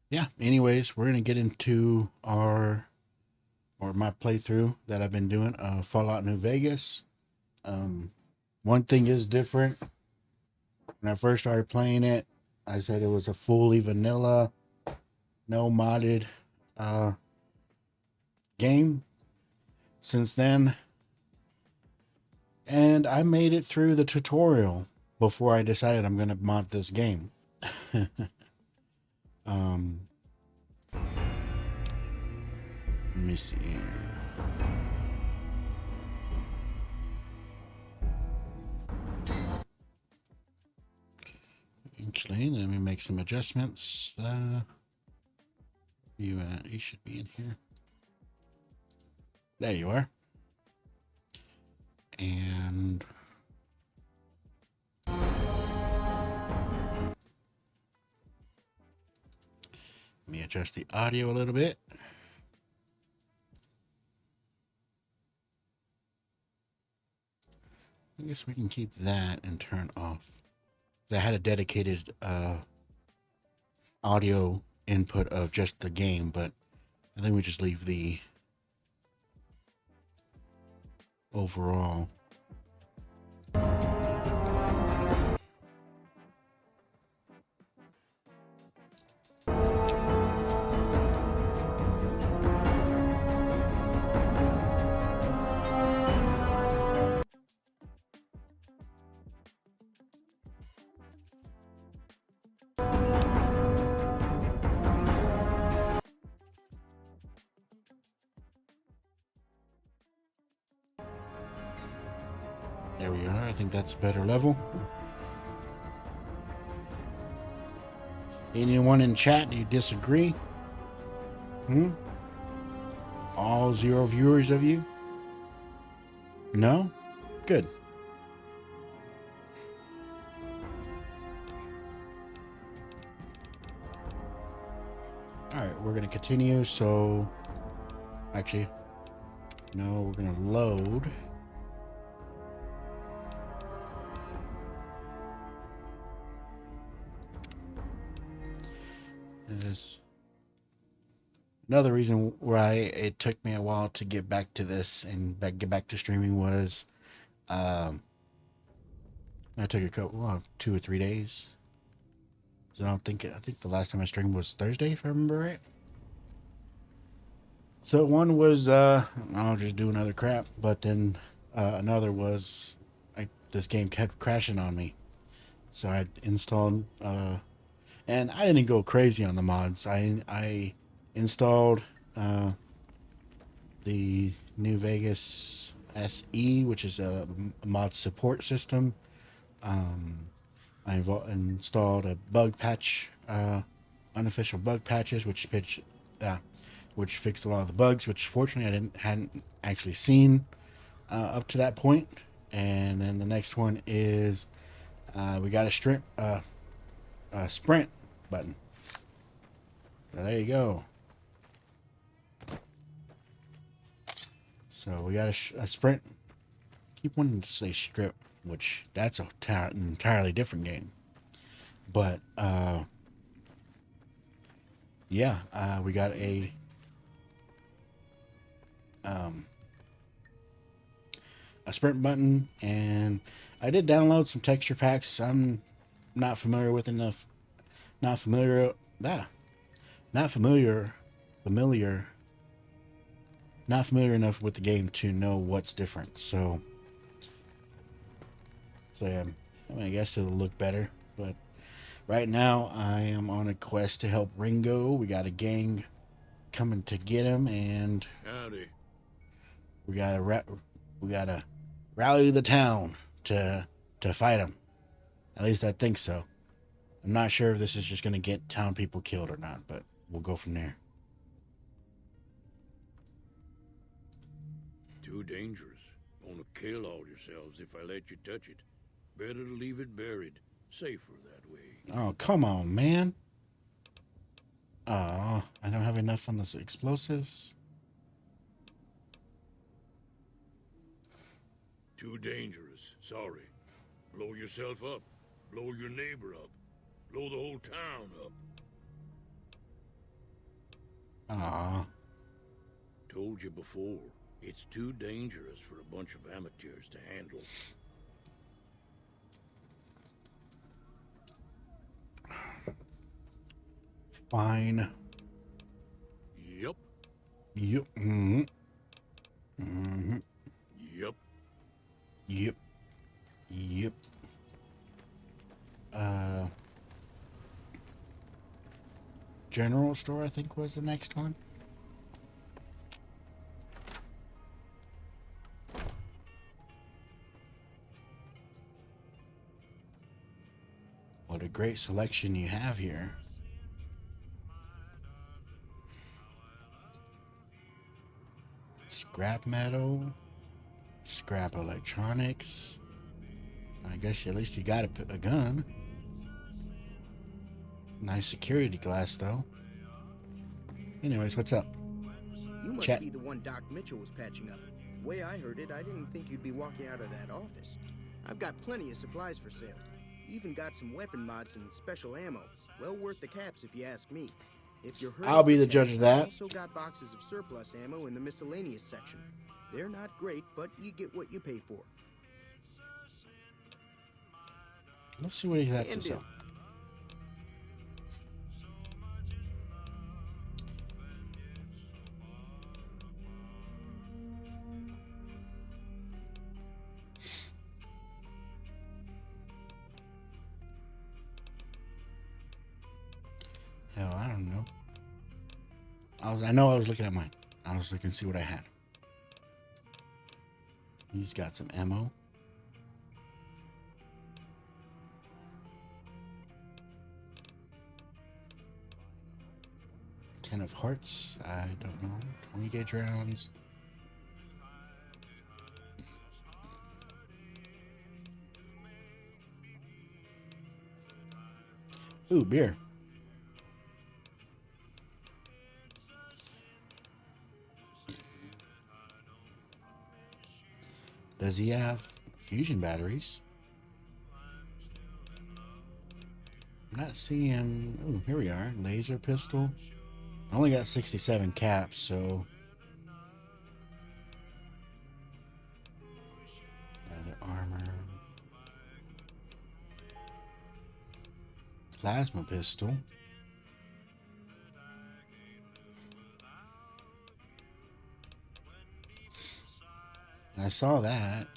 Speaker 1: yeah. Anyways, we're gonna get into my playthrough that I've been doing. Fallout New Vegas. One thing is different. When I first started playing it, I said it was a fully vanilla, no modded game. Since then, and I made it through the tutorial before I decided I'm gonna mod this game. Let me see. Actually, let me make some adjustments. You should be in here. There you are. And let me adjust the audio a little bit. I guess we can keep that and turn off. I had a dedicated audio input of just the game, but I think we just leave the overall. There we are. I think that's a better level. Anyone in chat, do you disagree? All 0 viewers of you? No? Good. Alright, we're going to continue. So, actually, no, we're going to load. Is another reason why it took me a while to get back to this and get back to streaming was I took a couple 2 or 3 days. So I think the last time I streamed was Thursday, if I remember right. So one was I'll just do another crap, but then another was this game kept crashing on me. So I installed, and I didn't go crazy on the mods. I installed the New Vegas SE, which is a mod support system. Um, installed a bug patch, unofficial bug patches, which fixed a lot of the bugs, which fortunately hadn't actually seen up to that point. And then the next one is we got a sprint button. So there you go. So we got a sprint. Keep wanting to say strip, which that's an entirely different game. But yeah, we got um, a sprint button, and I did download some texture packs. I'm not familiar with enough. Not familiar. Ah, not familiar. Familiar. Not familiar enough with the game to know what's different. So yeah, I mean, I guess it'll look better. But right now, I am on a quest to help Ringo. We got a gang coming to get him, and
Speaker 4: Howdy.
Speaker 1: we gotta rally the town to fight him. At least I think so. I'm not sure if this is just gonna get town people killed or not, but we'll go from there.
Speaker 4: Too dangerous. Gonna kill all yourselves if I let you touch it. Better to leave it buried. Safer that way.
Speaker 1: Oh, come on, man. Oh, I don't have enough on the explosives.
Speaker 4: Too dangerous. Sorry. Blow yourself up. Blow your neighbor up. Blow the whole town up.
Speaker 1: Aw.
Speaker 4: Told you before. It's too dangerous for a bunch of amateurs to handle.
Speaker 1: Fine.
Speaker 4: Yup.
Speaker 1: Yep. Mm-hmm. Mm-hmm.
Speaker 4: Yup.
Speaker 1: Yep. Yep. General store, I think, was the next one. What a great selection you have here. Scrap metal, scrap electronics. I guess at least you got a gun. Nice security glass, though. Anyways, what's up?
Speaker 5: You must
Speaker 1: Chat.
Speaker 5: be the one Doc Mitchell was patching up. The way I heard it, I didn't think you'd be walking out of that office. I've got plenty of supplies for sale. Even got some weapon mods and special ammo. Well worth the caps if you ask me. If you're hurting
Speaker 1: I'll be
Speaker 5: for
Speaker 1: the
Speaker 5: cash,
Speaker 1: judge of that.
Speaker 5: I also got boxes of surplus ammo in the miscellaneous section. They're not great, but you get what you pay for.
Speaker 1: Let's see what he has to
Speaker 5: And
Speaker 1: sell. Hell, I don't know. I know I was looking at mine. I was looking to see what I had. He's got some ammo. Ten of hearts. I don't know. 20 gauge rounds. Ooh, beer. Does he have fusion batteries? I'm not seeing. Ooh, here we are. Laser pistol. I only got 67 caps, so. Leather armor. Plasma pistol. I saw that.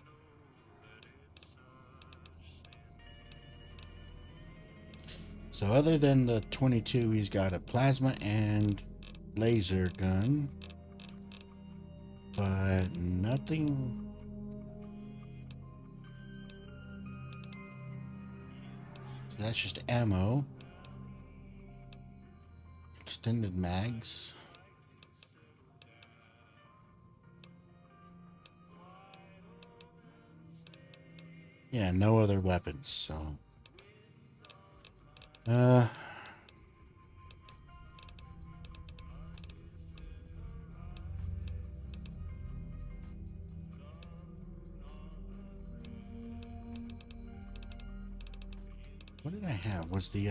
Speaker 1: So other than the 22, he's got a plasma and laser gun, but nothing. So that's just ammo. Extended mags. Yeah, no other weapons, so what did I have? Was the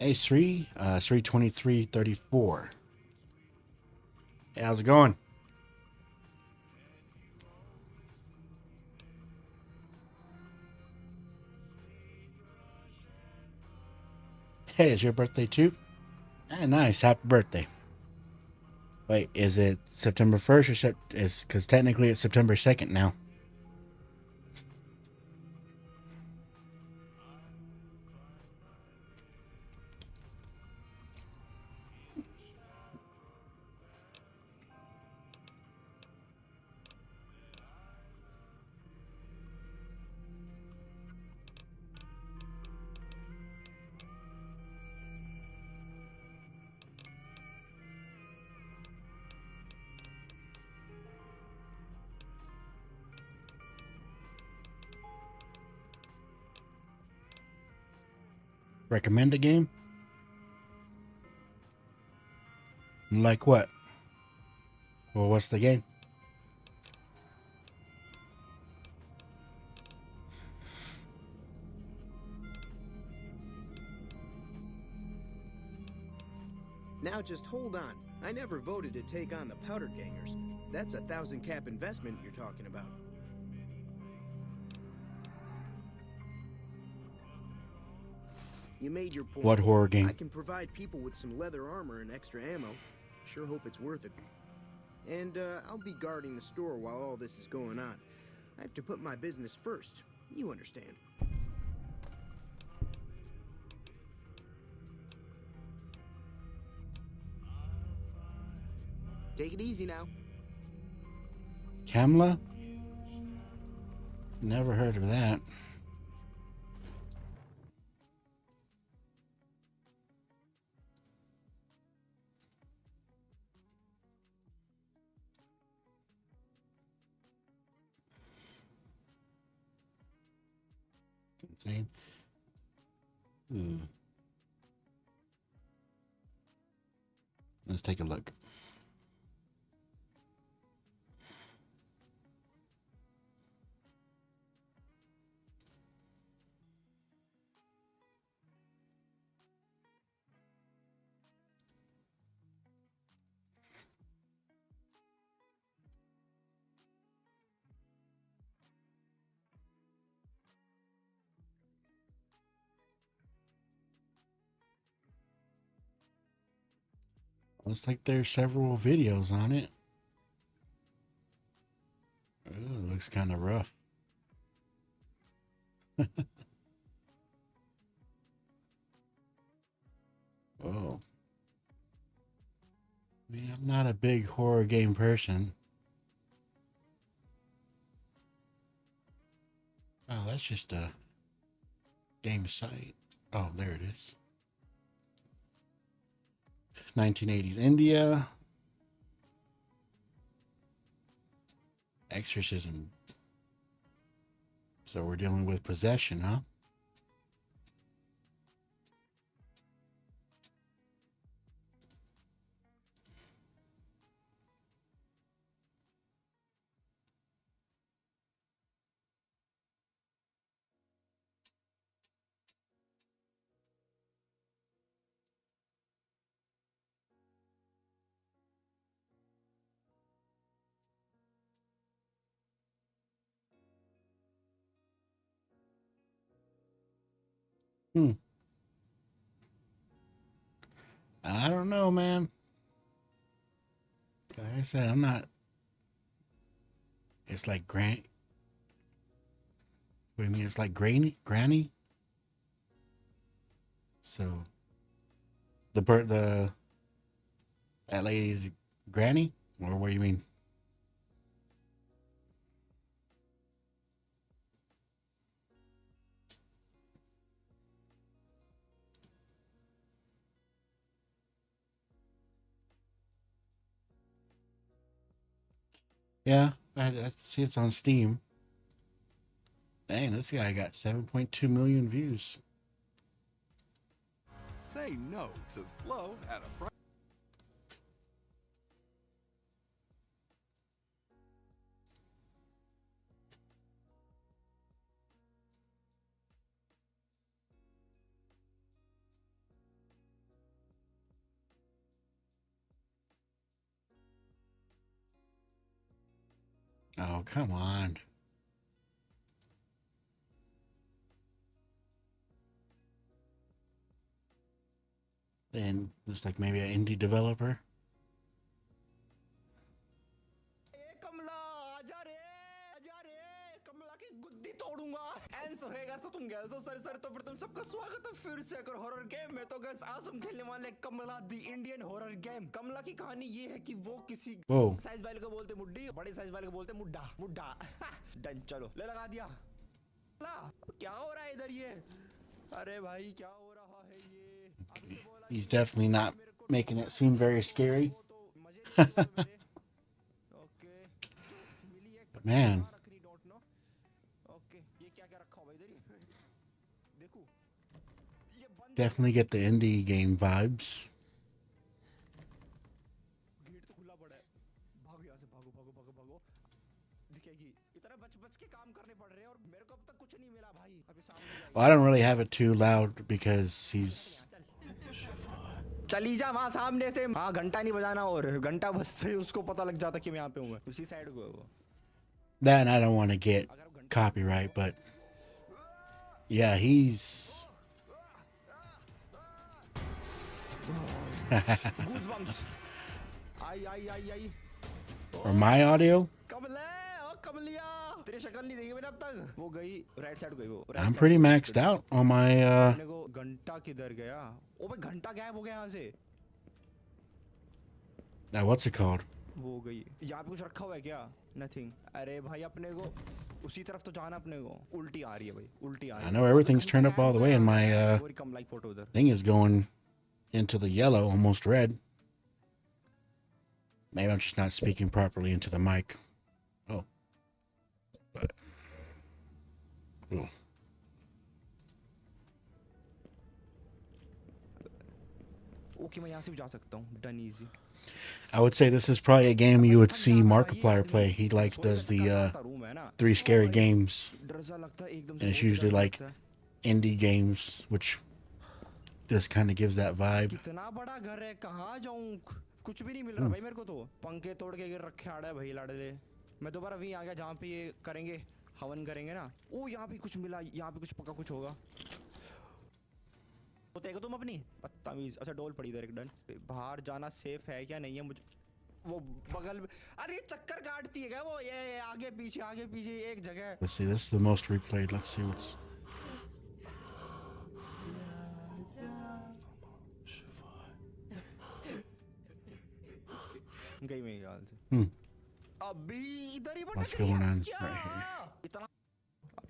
Speaker 1: A3 32334. Hey, how's it going? Hey, it's your birthday too? Ah, nice. Happy birthday. Wait, is it September 1st or is because technically it's September 2nd now. Recommend a game? Like what? Well, what's the game?
Speaker 5: Now just hold on. I never voted to take on the Powder Gangers. That's a 1,000 cap investment you're talking about. You made your point.
Speaker 1: What horror game?
Speaker 5: I can provide people with some leather armor and extra ammo. Sure hope it's worth it. And I'll be guarding the store while all this is going on. I have to put my business first. You understand. Take it easy now.
Speaker 1: Kamla? Never heard of that. Insane. Let's take a look. Looks like there's several videos on it. Oh, looks kind of rough. Oh. Yeah, I'm not a big horror game person. Oh, that's just a game site. Oh, there it is. 1980s India. Exorcism. So we're dealing with possession, huh? Hmm. I don't know, man. Like I said, I'm not. It's like Grant. What do you mean? It's like granny. So that lady's granny, or what do you mean? Yeah, I see it's on Steam. Dang, this guy got 7.2 million views.
Speaker 6: Say no to slow at a price.
Speaker 1: Oh, come on. Then looks like maybe an indie developer.
Speaker 7: तो तुम गए तो sir sir तो फिर तुम सबका स्वागत है फिर से एक हॉरर गेम में। तो गाइस आज हम खेलने वाले कमला द इंडियन हॉरर गेम। कमला की कहानी ये है कि वो किसी साइज वाले को बोलते मुड्डी, बड़े साइज वाले को बोलते मुड्ढा मुड्ढा। डन, चलो ले लगा दिया। क्या हो रहा है इधर ये? अरे भाई क्या हो रहा है ये?
Speaker 1: He's definitely not making it seem very scary. But man, definitely get the indie game vibes. Well, I don't really have it too loud because he's...
Speaker 7: चली जा वहाँ सामने से। हाँ, घंटा नहीं बजाना, और घंटा बजते ही उसको पता लग जाता कि मैं यहाँ पे हूँ। उसी साइड को है वो।
Speaker 1: That and I don't want to get copyright, but yeah, he's...
Speaker 7: Goosebumps. I I I I.
Speaker 1: Or my audio?
Speaker 7: कमलिया, तेरी शक्ल नहीं देखी मैंने अब तक। वो गई राइट साइड गई वो।
Speaker 1: I'm pretty maxed out on my
Speaker 7: घंटा किधर गया? ओ भाई घंटा गायब हो गया यहाँ से।
Speaker 1: Now what's it called?
Speaker 7: वो गई। यहाँ पे कुछ रखा हुआ है क्या? Nothing. अरे भाई अपने को उसी तरफ तो जाना, अपने को उल्टी आ रही है भाई, उल्टी आ रही है।
Speaker 1: I know everything's turned up all the way and my thing is going into the yellow, almost red. Maybe I'm just not speaking properly into the mic. Oh. But... Ooh.
Speaker 7: Okay, मैं यहाँ से भी जा सकता हूँ। Done easy.
Speaker 1: I would say this is probably a game you would see Markiplier play. He does the 3 scary games, and it's usually like indie games, which this kind of gives that vibe.
Speaker 7: कितना बड़ा घर है, कहाँ जाऊँ? कुछ भी नहीं मिल रहा भाई मेरे को तो। पंखे तोड़ के गिर रखे आड़ा है भाई लाड़े। मैं दोबारा वहीं आ गया जहाँ पे ये करेंगे, हवन करेंगे ना। ओ यहाँ पे कुछ मिला, यहाँ पे कुछ पक्का कुछ होगा। तो देखो तुम अपनी बदतमीज। अच्छा डोल पड़ी इधर एक। डन। बाहर जाना सेफ है क्या नहीं है? मुझे वो बगल में, अरे चक्कर काटती है क्या वो? ये आगे पीछे एक जगह।
Speaker 1: Let's see, this is the most replayed. Let's see what's...
Speaker 7: गई मेरे ख्याल से। अभी इधर ही
Speaker 1: What's going on right here?
Speaker 7: इतना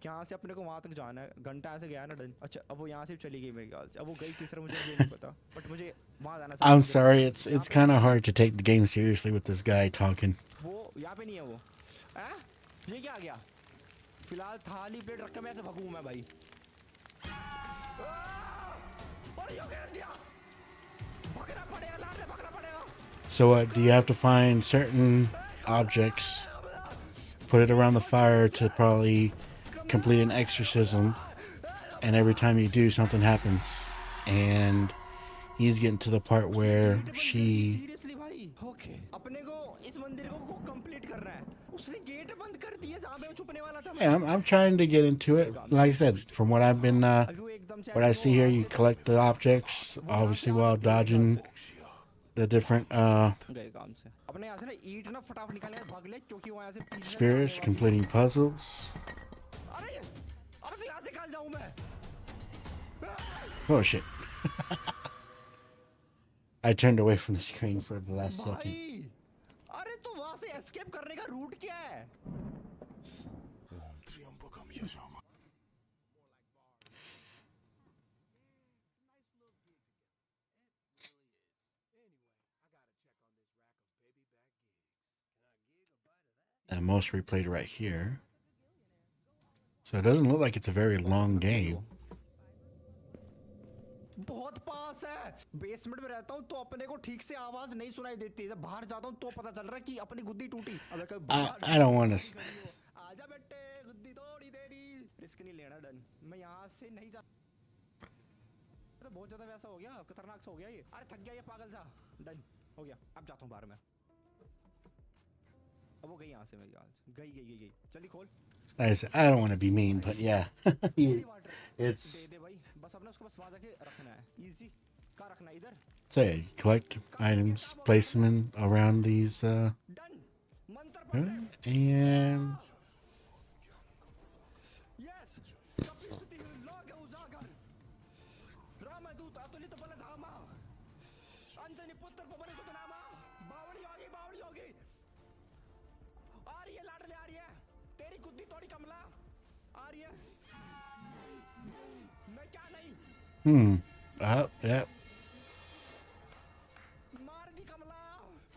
Speaker 7: यहाँ से अपने को वहां तक जाना है। घंटा ऐसे गया ना। डन। अच्छा अब वो यहाँ से चली गई मेरे ख्याल से। अब वो गई किस तरह मुझे ये नहीं पता, बट मुझे वहां जाना।
Speaker 1: I'm sorry, it's kind of hard to take the game seriously with this guy talking.
Speaker 7: वो यहाँ पे नहीं है वो। हैं? ये क्या आ गया? फिलहाल थाली प्लेट रख के मैं ऐसे भगूं मैं भाई। अरे ये गिर दिया। भगना पड़ेगा लाने, भगना पड़ेगा।
Speaker 1: So do you have to find certain objects, put it around the fire to probably complete an exorcism, and every time you do, something happens, and he's getting to the part where she...
Speaker 7: Seriously भाई? Okay. अपने को इस मंदिर को complete करना है। उसने gate बंद कर दिया जहाँ पे मैं छुपने वाला था।
Speaker 1: Yeah, I'm trying to get into it. Like I said, from what I've been, what I see here, you collect the objects, obviously while dodging the different spirits, completing puzzles.
Speaker 7: जाऊं मैं?
Speaker 1: Oh shit. I turned away from the screen for the last second.
Speaker 7: भाई, अरे तो वहां से escape करने का root क्या है?
Speaker 1: And most replayed right here. So it doesn't look like it's a very long game.
Speaker 7: बहुत पास है। बेसमेंट में रहता हूँ तो अपने को ठीक से आवाज नहीं सुनाई देती। जब बाहर जाता हूँ तो पता चल रहा है कि अपनी गुद्दी टूटी। अबे
Speaker 1: I don't want to.
Speaker 7: आजा बेटे, गुद्दी तोड़ी तेरी। रिस्क नहीं लेना डन। मैं यहाँ से नहीं जा। तो बहुत ज्यादा वैसा हो गया, खतरनाक सा हो गया ये। अरे थक गया ये पागल सा। डन हो गया। अब जाता हूँ बाहर में। अब वो गई यहाँ से मेरी आवाज। गई। जल्दी खोल।
Speaker 1: I don't want to be mean, but yeah, it's.
Speaker 7: दे भाई, बस अपने उसको बस वहाँ जाके रखना है। इजी। कहाँ रखना है? इधर।
Speaker 1: Say, collect items, place them around these,
Speaker 7: done. मंत्र पढ़ते।
Speaker 1: and
Speaker 7: Yes. कपिस्ति लॉग उजागर। रामदूत अतुलित बलधामा। अंजनी पुत्र पवन सुतनामा। बावड़ी होगी। आ रही है लाडले, आ रही है। तेरी गुद्दी तोड़ी कमला। आ रही है। मैं क्या नहीं।
Speaker 1: yeah.
Speaker 7: मार दी कमला।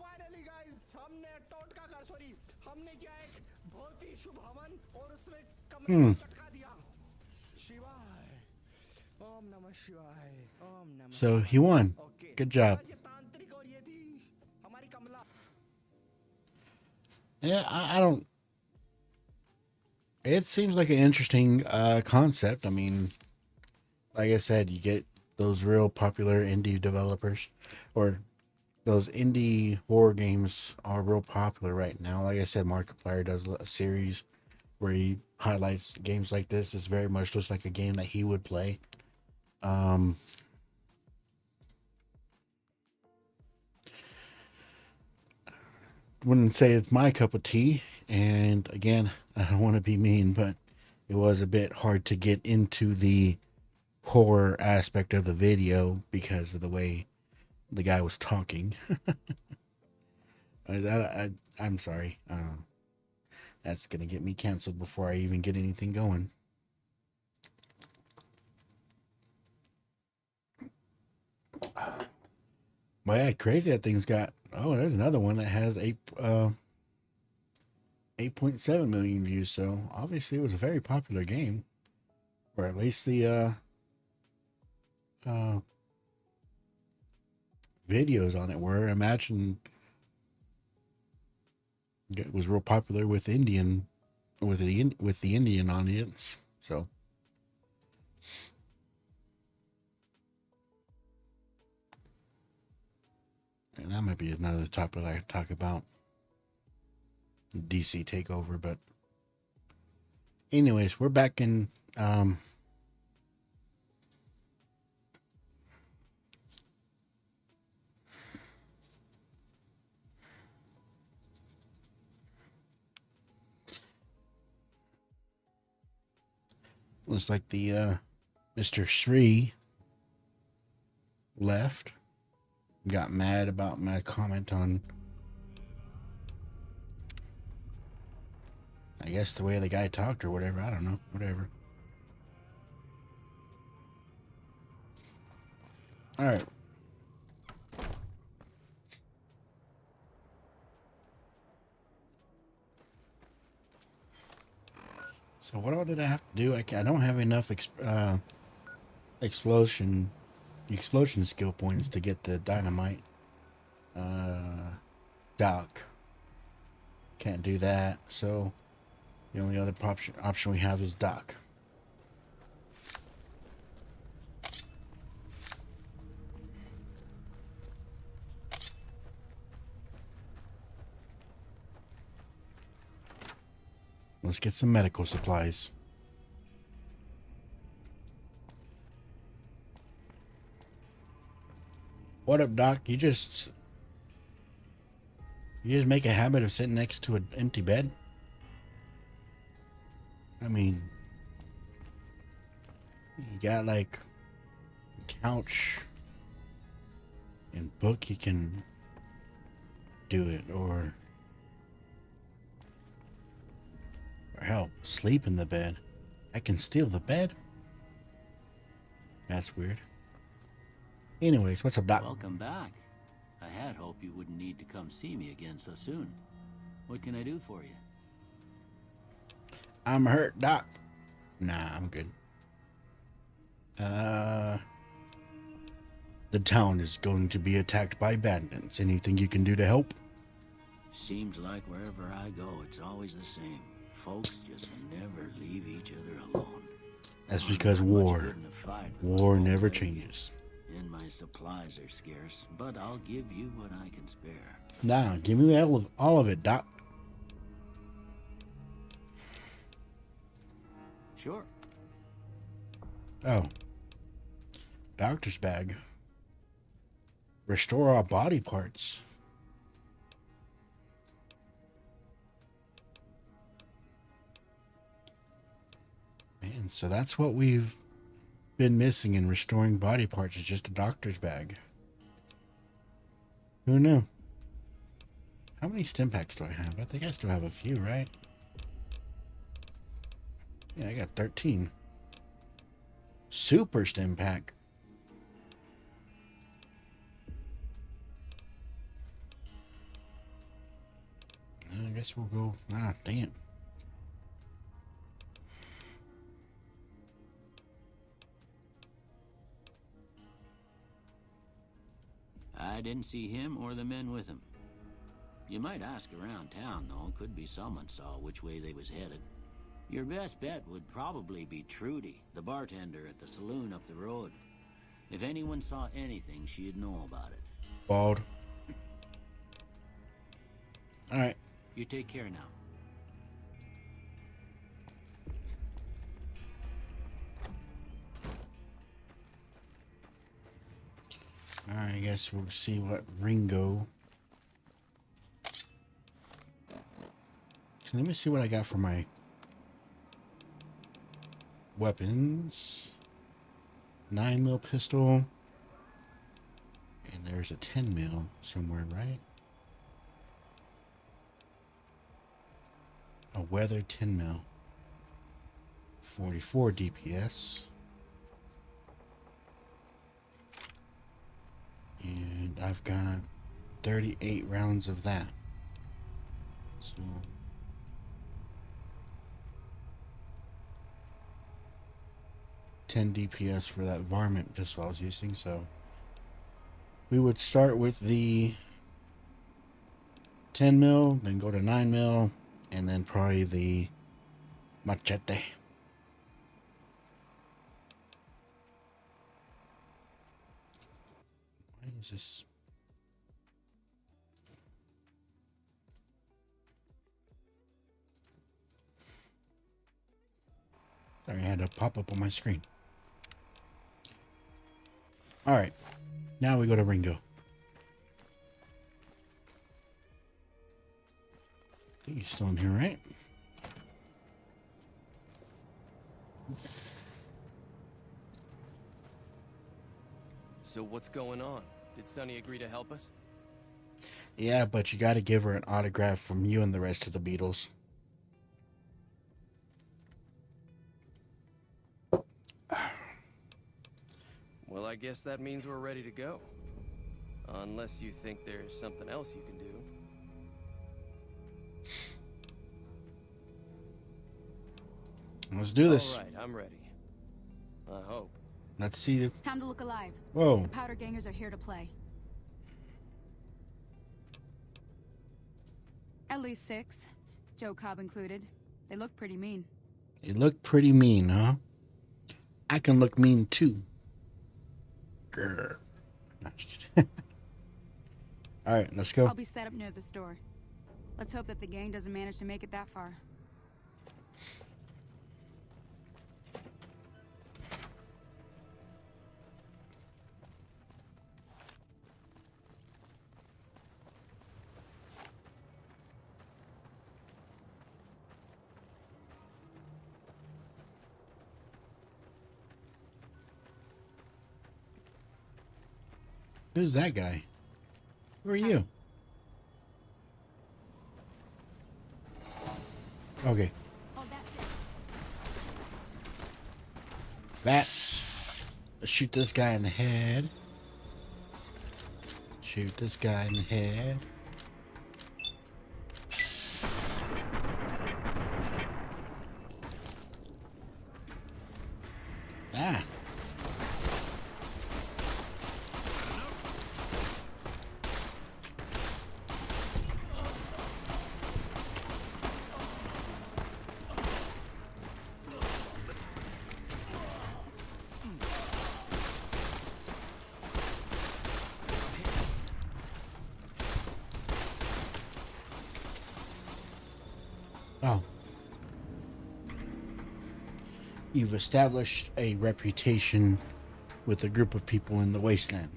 Speaker 7: फाइनली गाइस, हमने टोटका कर, सॉरी, हमने क्या एक बहुत ही शुभ हवन और उसमें कमरे को चटका दिया। शिवाय, ओम नमः शिवाय, ओम नमः।
Speaker 1: So he won.
Speaker 7: Okay,
Speaker 1: Good job.
Speaker 7: ये तांत्रिक और ये थी हमारी कमला।
Speaker 1: Yeah, I don't. It seems like an interesting concept. I mean, like I said, you get those real popular indie developers, or those indie horror games are real popular right now. Like I said, Markiplier does a series where he highlights games like this. It's very much just like a game that he would play. Wouldn't say it's my cup of tea. And again, I don't want to be mean, but it was a bit hard to get into the horror aspect of the video because of the way the guy was talking. I'm sorry. That's going to get me canceled before I even get anything going. But yeah, crazy that thing's got. Oh, there's another one that has 8.7 million views. So obviously it was a very popular game, or at least the videos on it were. I imagine it was real popular with the Indian audience. So. And that might be another topic I talk about. DC takeover, but anyways, we're back in looks like the Mr. Shree left. Got mad about my comment on, I guess, the way the guy talked or whatever. I don't know. Whatever. All right. So what all did I have to do? I don't have enough explosion skill points to get the dynamite dock. Can't do that, so the only other option we have is dock. Let's get some medical supplies. What up, Doc? You just make a habit of sitting next to an empty bed? I mean, You got like a couch and book, you can do it, or hell, sleep in the bed. I can steal the bed? That's weird. Anyways, what's up, Doc?
Speaker 8: Welcome back. I had hoped you wouldn't need to come see me again so soon. What can I do for you?
Speaker 1: I'm hurt, Doc. Nah, I'm good. The town is going to be attacked by bandits. Anything you can do to help?
Speaker 8: Seems like wherever I go, it's always the same. Folks just never leave each other alone.
Speaker 1: That's because war never changes.
Speaker 8: And my supplies are scarce, but I'll give you what I can spare.
Speaker 1: Nah, give me all of it, Doc.
Speaker 8: Sure.
Speaker 1: Oh. Doctor's bag. Restore our body parts. Man, so that's what we've been missing in restoring body parts, is just a doctor's bag. Who knew? How many stim packs do I have? I think I still have a few, right? Yeah, I got 13. Super stim pack. I guess we'll go. Ah, damn.
Speaker 8: I didn't see him or the men with him. You might ask around town, though. Could be someone saw which way they was headed. Your best bet would probably be Trudy, the bartender at the saloon up the road. If anyone saw anything, she'd know about it.
Speaker 1: Bald. All right.
Speaker 8: You take care now.
Speaker 1: All right, I guess we'll see what Ringo. Let me see what I got for my weapons. 9mm pistol. And there's a 10mm somewhere, right? A weathered 10mm. 44 DPS. And I've got 38 rounds of that. So 10 DPS for that varmint pistol I was using, so we would start with the 10mm, then go to 9mm, and then probably the machete. Why is this? Sorry, I had to pop up on my screen. All right, now we go to Ringo. I think he's still in here, right?
Speaker 9: So what's going on? Did Sonny agree to help us?
Speaker 1: Yeah, but you got to give her an autograph from you and the rest of the Beatles.
Speaker 9: Well, I guess that means we're ready to go. Unless you think there's something else you can do.
Speaker 1: Let's do this.
Speaker 9: All right, I'm ready. I hope.
Speaker 1: Let's see.
Speaker 10: Time to look alive.
Speaker 1: Whoa.
Speaker 10: The powder gangers are here to play. At least 6, Joe Cobb included. They look pretty mean.
Speaker 1: They look pretty mean, huh? I can look mean too. Grr. All right, let's go.
Speaker 10: I'll be set up near the store. Let's hope that the gang doesn't manage to make it that far.
Speaker 1: Who's that guy? Who are you? Okay.
Speaker 10: Oh, that's it.
Speaker 1: Let's shoot this guy in the head. Shoot this guy in the head. Ah. Oh. You've established a reputation with a group of people in the wasteland.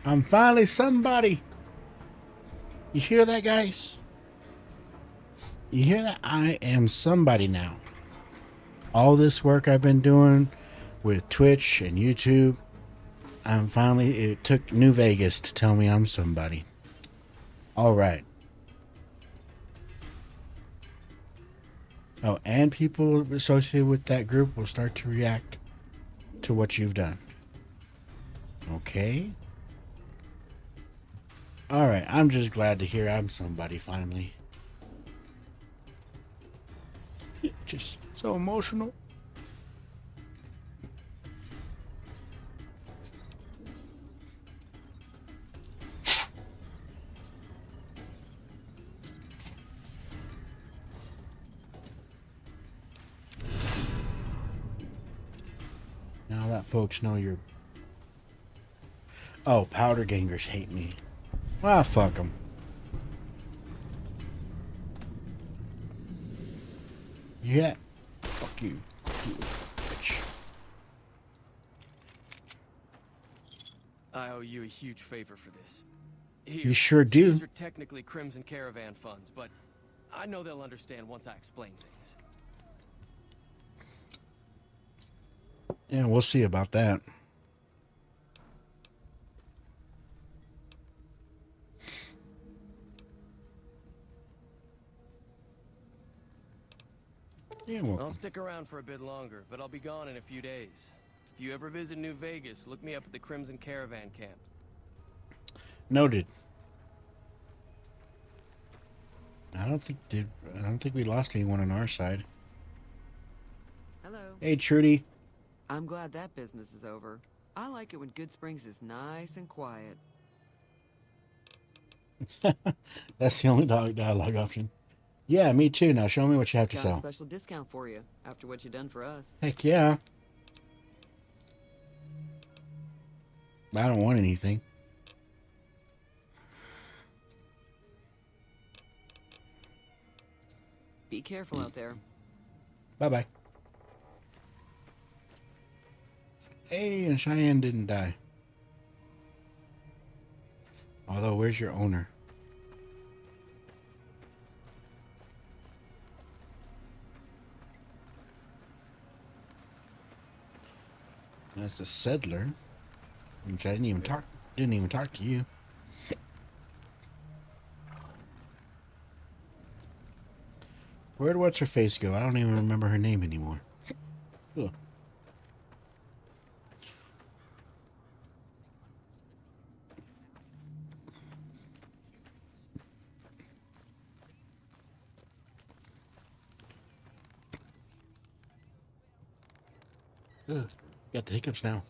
Speaker 1: I'm finally somebody. You hear that, guys? You hear that? I am somebody now. All this work I've been doing with Twitch and YouTube, it took New Vegas to tell me I'm somebody. All right. Oh, and people associated with that group will start to react to what you've done. Okay. All right. I'm just glad to hear I'm somebody finally. Just so emotional. Now that folks know you're... Oh, powder gangers hate me. Well, fuck them. Yeah. Fuck you. You bitch.
Speaker 9: I owe you a huge favor for this. Here,
Speaker 1: You sure do.
Speaker 9: these are technically Crimson Caravan funds, but I know they'll understand once I explain things.
Speaker 1: Yeah, we'll see about that. Yeah, well,
Speaker 9: I'll stick around for a bit longer, but I'll be gone in a few days. If you ever visit New Vegas, look me up at the Crimson Caravan camp.
Speaker 1: noted. I don't think we lost anyone on our side.
Speaker 11: Hello.
Speaker 1: Hey, Trudy.
Speaker 11: I'm glad that business is over. I like it when Good Springs is nice and quiet.
Speaker 1: That's the only dialogue option. Yeah, me too. Now show me what you have to
Speaker 11: Got a
Speaker 1: sell.
Speaker 11: special discount for you after what you done for us.
Speaker 1: Heck yeah. I don't want anything.
Speaker 11: Be careful out there.
Speaker 1: Bye-bye. Hey, and Cheyenne didn't die. Although, where's your owner? That's a settler. Which I didn't even talk to you. Where'd what's her face go? I don't even remember her name anymore. Ugh. Ugh. Got the hiccups now.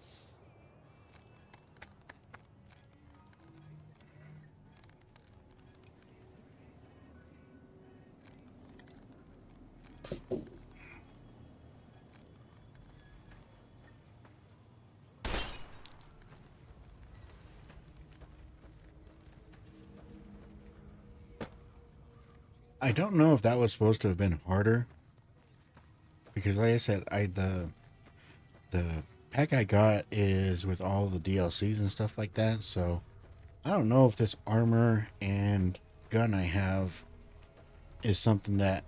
Speaker 1: I don't know if that was supposed to have been harder, because like I said, the pack I got is with all the DLCs and stuff like that, so I don't know if this armor and gun I have is something that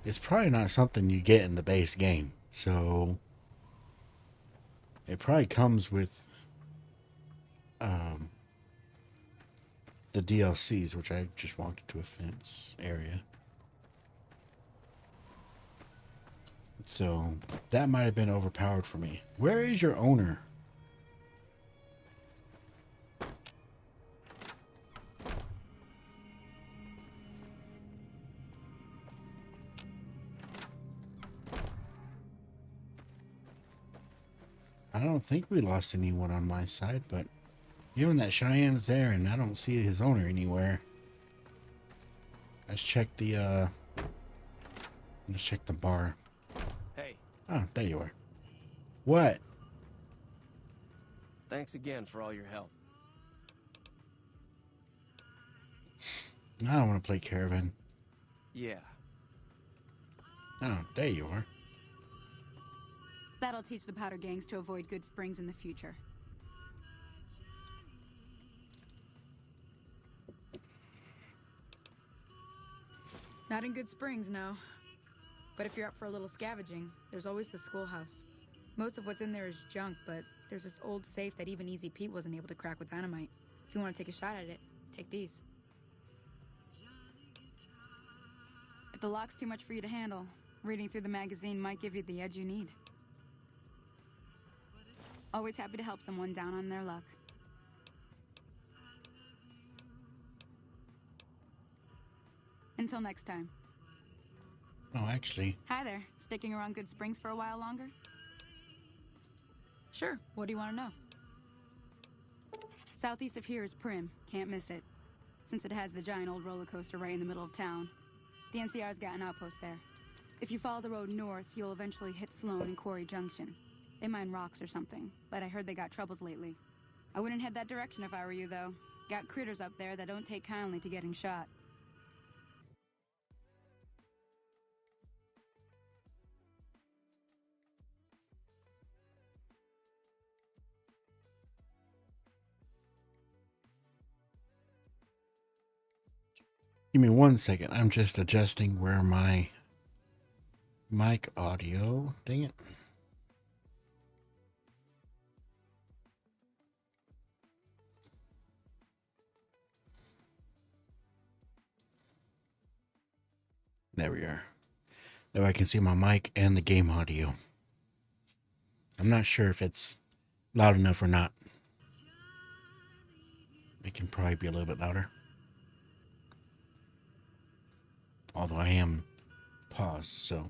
Speaker 1: it's probably not something you get in the base game. So It probably comes with the DLCs, which I just walked into a fence area. So that might have been overpowered for me. Where is your owner? I don't think we lost anyone on my side, but given that Cheyenne's there and I don't see his owner anywhere. Let's check the bar.
Speaker 9: Hey.
Speaker 1: Oh, there you are. What?
Speaker 9: Thanks again for all your help.
Speaker 1: I don't want to play Caravan.
Speaker 9: Yeah.
Speaker 1: Oh, there you are.
Speaker 10: That'll teach the powder gangs to avoid Good Springs in the future. Not in Good Springs, no. But if you're up for a little scavenging, there's always the schoolhouse. Most of what's in there is junk, but there's this old safe that even Easy Pete wasn't able to crack with dynamite. If you want to take a shot at it, take these. If the lock's too much for you to handle, reading through the magazine might give you the edge you need. Always happy to help someone down on their luck. Until next time.
Speaker 1: Oh, actually.
Speaker 10: Hi there. Sticking around Good Springs for a while longer? Sure. What do you want to know? Southeast of here is Prim. Can't miss it. Since it has the giant old roller coaster right in the middle of town. The NCR's got an outpost there. If you follow the road north, you'll eventually hit Sloan and Quarry Junction. They mine rocks or something, but I heard they got troubles lately. I wouldn't head that direction if I were you, though. Got critters up there that don't take kindly to getting shot.
Speaker 1: Give me 1 second. I'm just adjusting where my mic audio. Dang it. There we are. That way I can see my mic and the game audio. I'm not sure if it's loud enough or not. It can probably be a little bit louder. Although I am paused, so.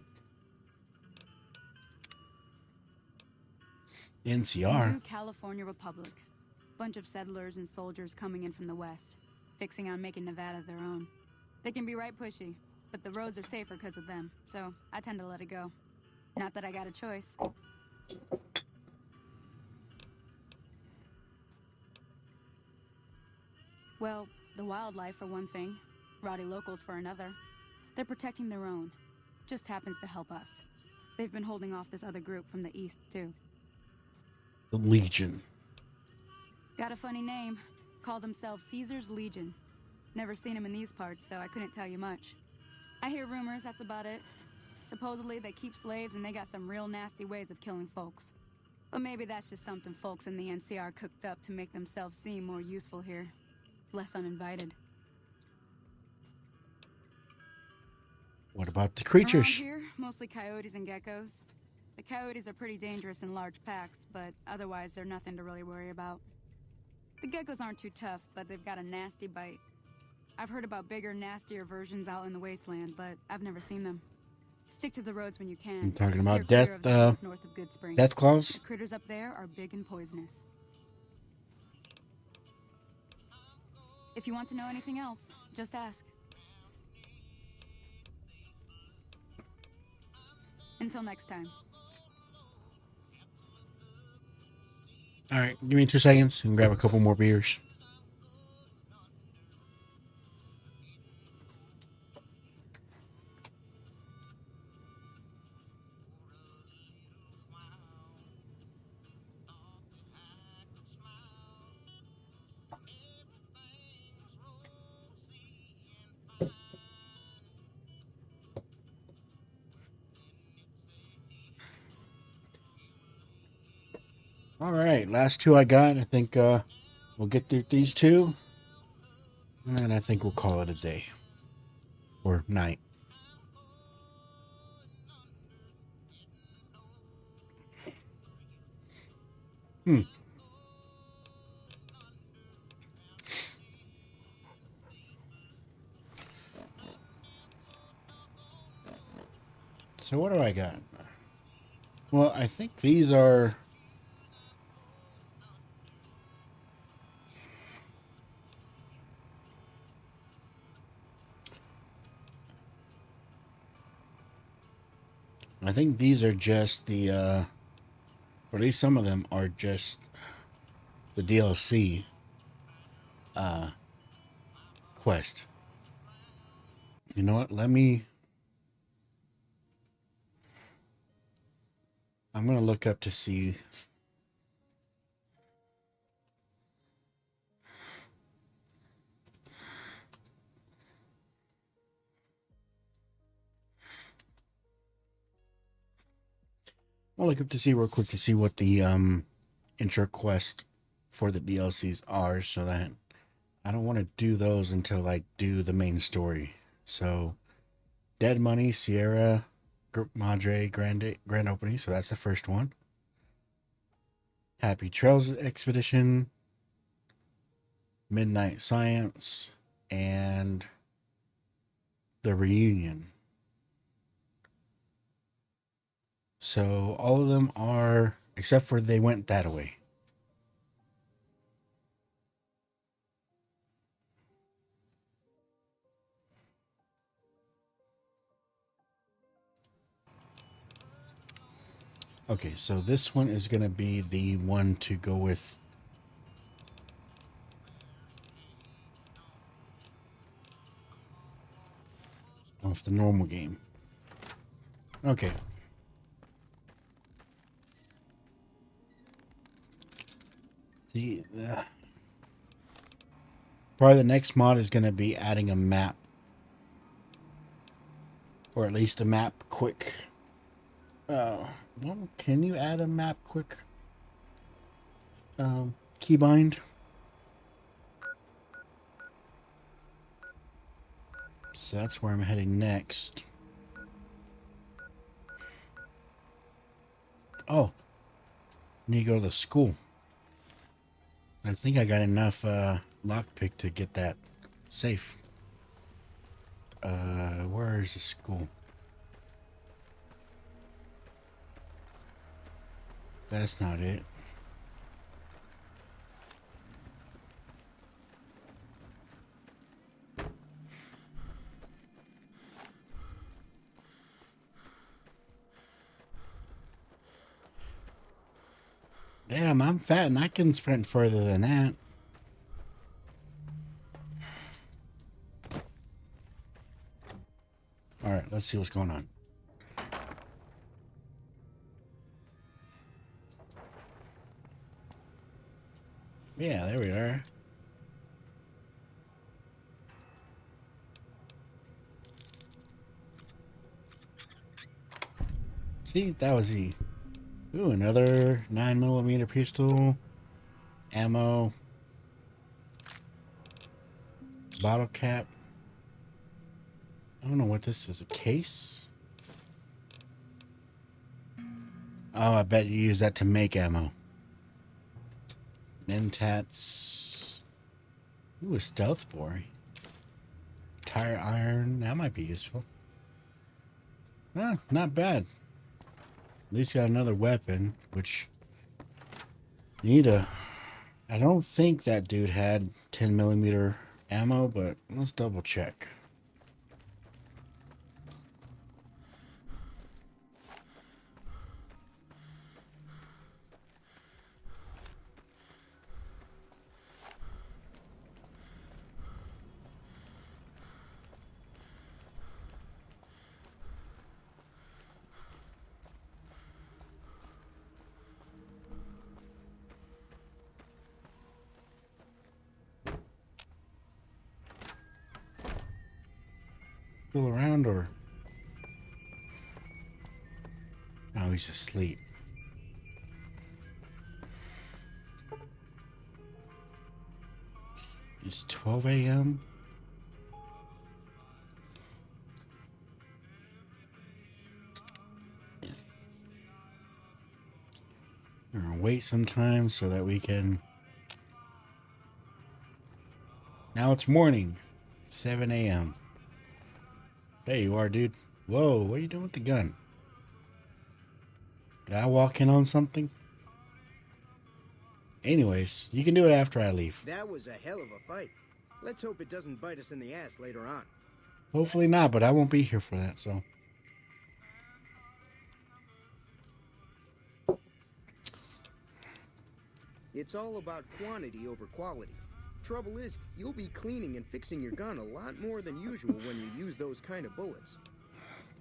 Speaker 1: NCR.
Speaker 10: New California Republic. Bunch of settlers and soldiers coming in from the west. Fixing on making Nevada their own. They can be right pushy, but the roads are safer because of them, so I tend to let it go. Not that I got a choice. Well, the wildlife for one thing, rowdy locals for another. They're protecting their own. Just happens to help us. They've been holding off this other group from the east, too.
Speaker 1: The Legion.
Speaker 10: Got a funny name. Call themselves Caesar's Legion. Never seen them in these parts, so I couldn't tell you much. I hear rumors, that's about it. Supposedly they keep slaves and they got some real nasty ways of killing folks. But maybe that's just something folks in the NCR cooked up to make themselves seem more useful here. Less uninvited.
Speaker 1: What about the creatures?
Speaker 10: Around here, mostly coyotes and geckos. The coyotes are pretty dangerous in large packs, but otherwise they're nothing to really worry about. The geckos aren't too tough, but they've got a nasty bite. I've heard about bigger, nastier versions out in the wasteland, but I've never seen them. Stick to the roads when you can.
Speaker 1: I'm talking
Speaker 10: Steer
Speaker 1: about
Speaker 10: clear
Speaker 1: death,
Speaker 10: of the hills north of Good Springs.
Speaker 1: death claws.
Speaker 10: The critters up there are big and poisonous. If you want to know anything else, just ask. Until next time.
Speaker 1: All right, give me 2 seconds and grab a couple more beers. All right, last two I got. I think we'll get through these two, and then I think we'll call it a day or night. So what do I got? Well, I think these are... I think these are just the, or at least some of them are just the DLC quest. You know what? I'm going to look up to see. I'll look up to see real quick to see what the intro quest for the DLCs are, so that I don't want to do those until I do the main story. So, Dead Money, Sierra Madre Grand Opening, so that's the first one. Happy Trails Expedition, Midnight Science, and the Reunion. So all of them are, except for they went that way. Okay, so this one is going to be the one to go with off the normal game. Okay. Probably the next mod is going to be adding a map. Or at least a map quick. Well, can you add a map quick keybind? So that's where I'm heading next. Oh, need to go to the school. I think I got enough lockpick to get that safe. Where is the school? That's not it. Damn, I'm fat and I can sprint further than that. Alright, let's see what's going on. Yeah, there we are. See, that was the... Ooh, another 9mm pistol. Ammo. Bottle cap. I don't know what this is. A case? Oh, I bet you use that to make ammo. Mentats. Ooh, a stealth bore. Tire iron. That might be useful. Well, not bad. At least got another weapon, which... Need a... I don't think that dude had 10mm ammo, but let's double check. Still around, or... Oh, he's asleep. It's 12 a.m. We're gonna wait some time so that we can. Now it's morning, 7 a.m. There you are, dude. Whoa, what are you doing with the gun? Did I walk in on something? Anyways, you can do it after I leave.
Speaker 5: That was a hell of a fight. Let's hope it doesn't bite us in the ass later on.
Speaker 1: Hopefully not, but I won't be here for that, so.
Speaker 5: It's all about quantity over quality. Trouble is, you'll be cleaning and fixing your gun a lot more than usual when you use those kind of bullets.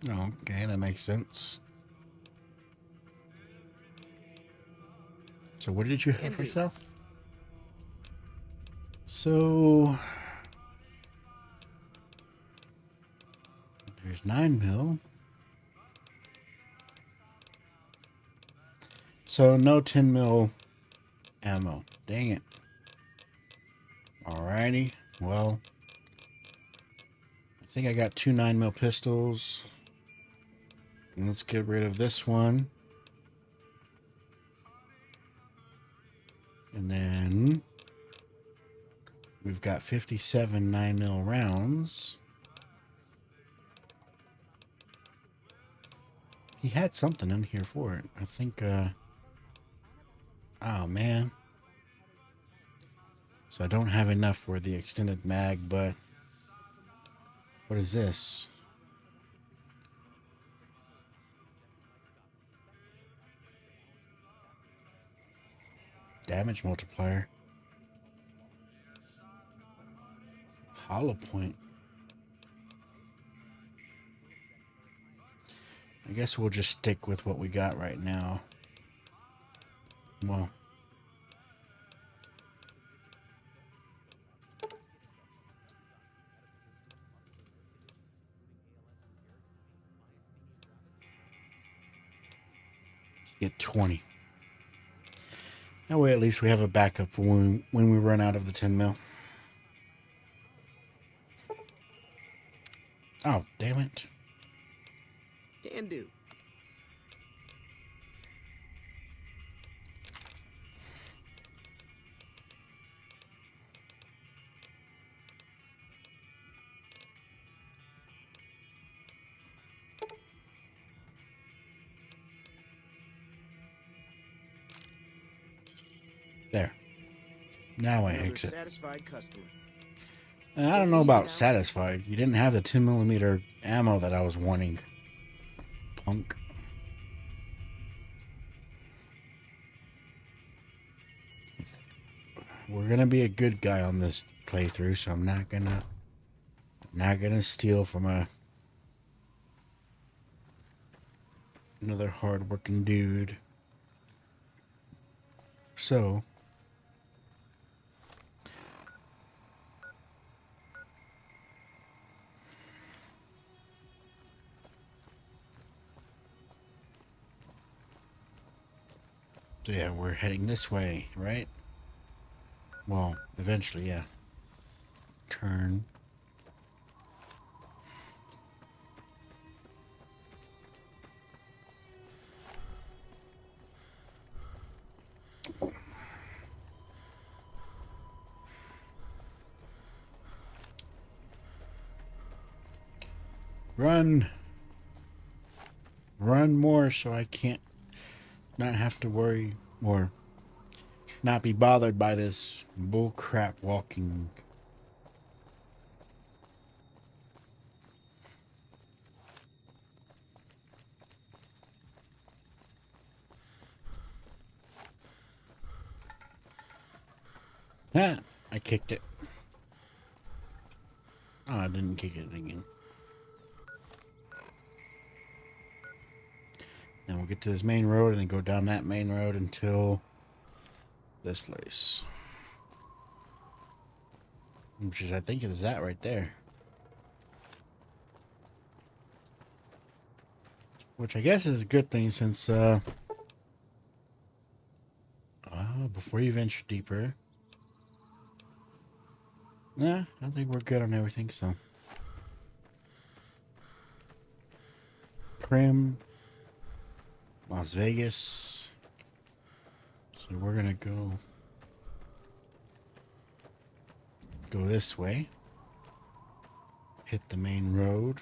Speaker 1: Okay, that makes sense. So what did you have for yourself? So there's 9mm. So no 10mm ammo. Dang it. Alrighty. Well, I think I got 2 9mm pistols. And let's get rid of this one. And then we've got 57 9mm rounds. He had something in here for it. I think, oh man. So I don't have enough for the extended mag, but what is this? Damage multiplier. Hollow point. I guess we'll just stick with what we got right now. Well. Get 20. That way at least we have a backup for when we run out of the 10mm. Oh, damn it.
Speaker 5: Can do.
Speaker 1: There. Now I
Speaker 5: Another
Speaker 1: exit.
Speaker 5: satisfied customer.
Speaker 1: I don't know about satisfied. You didn't have the 10mm ammo that I was wanting. Punk. We're gonna be a good guy on this playthrough, so I'm not gonna steal from another hard-working dude. So yeah, we're heading this way, right? Well, eventually, yeah. Turn. Run. Run more so I can't not have to worry or not be bothered by this bullcrap walking. Ah, I kicked it. Oh, I didn't kick it again. Then we'll get to this main road and then go down that main road until this place. Which is, I think, is that right there. Which I guess is a good thing since, before you venture deeper, Nah, I think we're good on everything, so. Prim, Las Vegas. So we're gonna go this way. Hit the main road.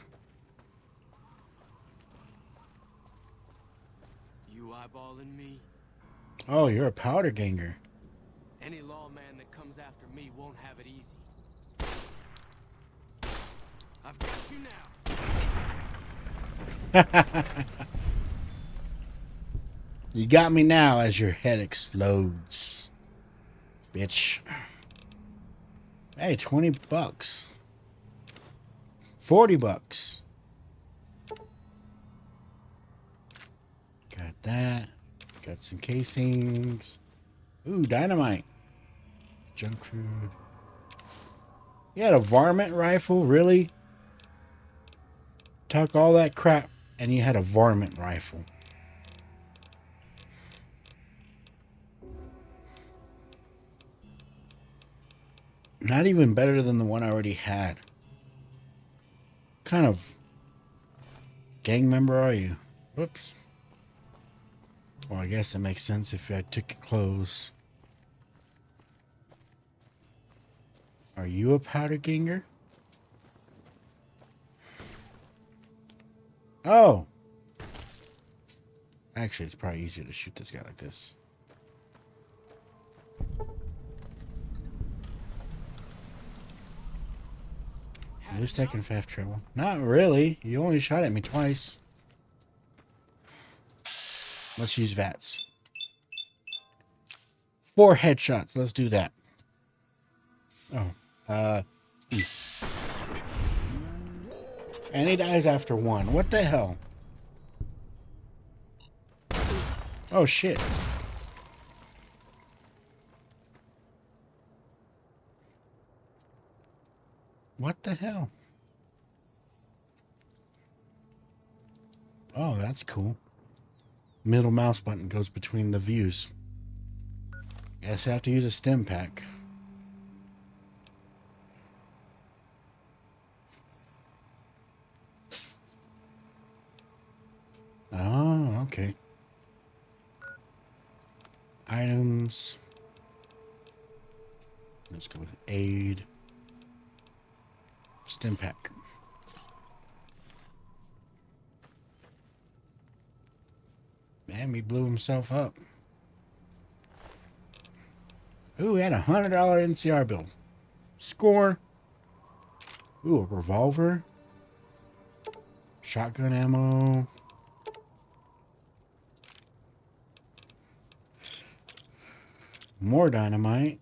Speaker 9: You eyeballing me?
Speaker 1: Oh, you're a powder ganger.
Speaker 9: Any lawman that comes after me won't have it easy. I've got you now.
Speaker 1: You got me now as your head explodes. Bitch. Hey, $20. $40. Got that. Got some casings. Ooh, dynamite. Junk food. You had a varmint rifle? Really? Talk all that crap and you had a varmint rifle. Not even better than the one I already had. What kind of gang member are you? Whoops. Well, I guess it makes sense if I took your clothes. Are you a powder ganger? Oh. Actually, it's probably easier to shoot this guy like this. At least I can fast travel. Not really. You only shot at me twice. Let's use VATS. 4 headshots. Let's do that. Oh. And he dies after 1. What the hell? Oh, shit. What the hell? Oh, that's cool. Middle mouse button goes between the views. Guess I have to use a stim pack. Oh, okay. Items. Let's go with aid. Stim pack. Man, he blew himself up. Ooh, he had a $100 NCR bill. Score. Ooh, a revolver. Shotgun ammo. More dynamite.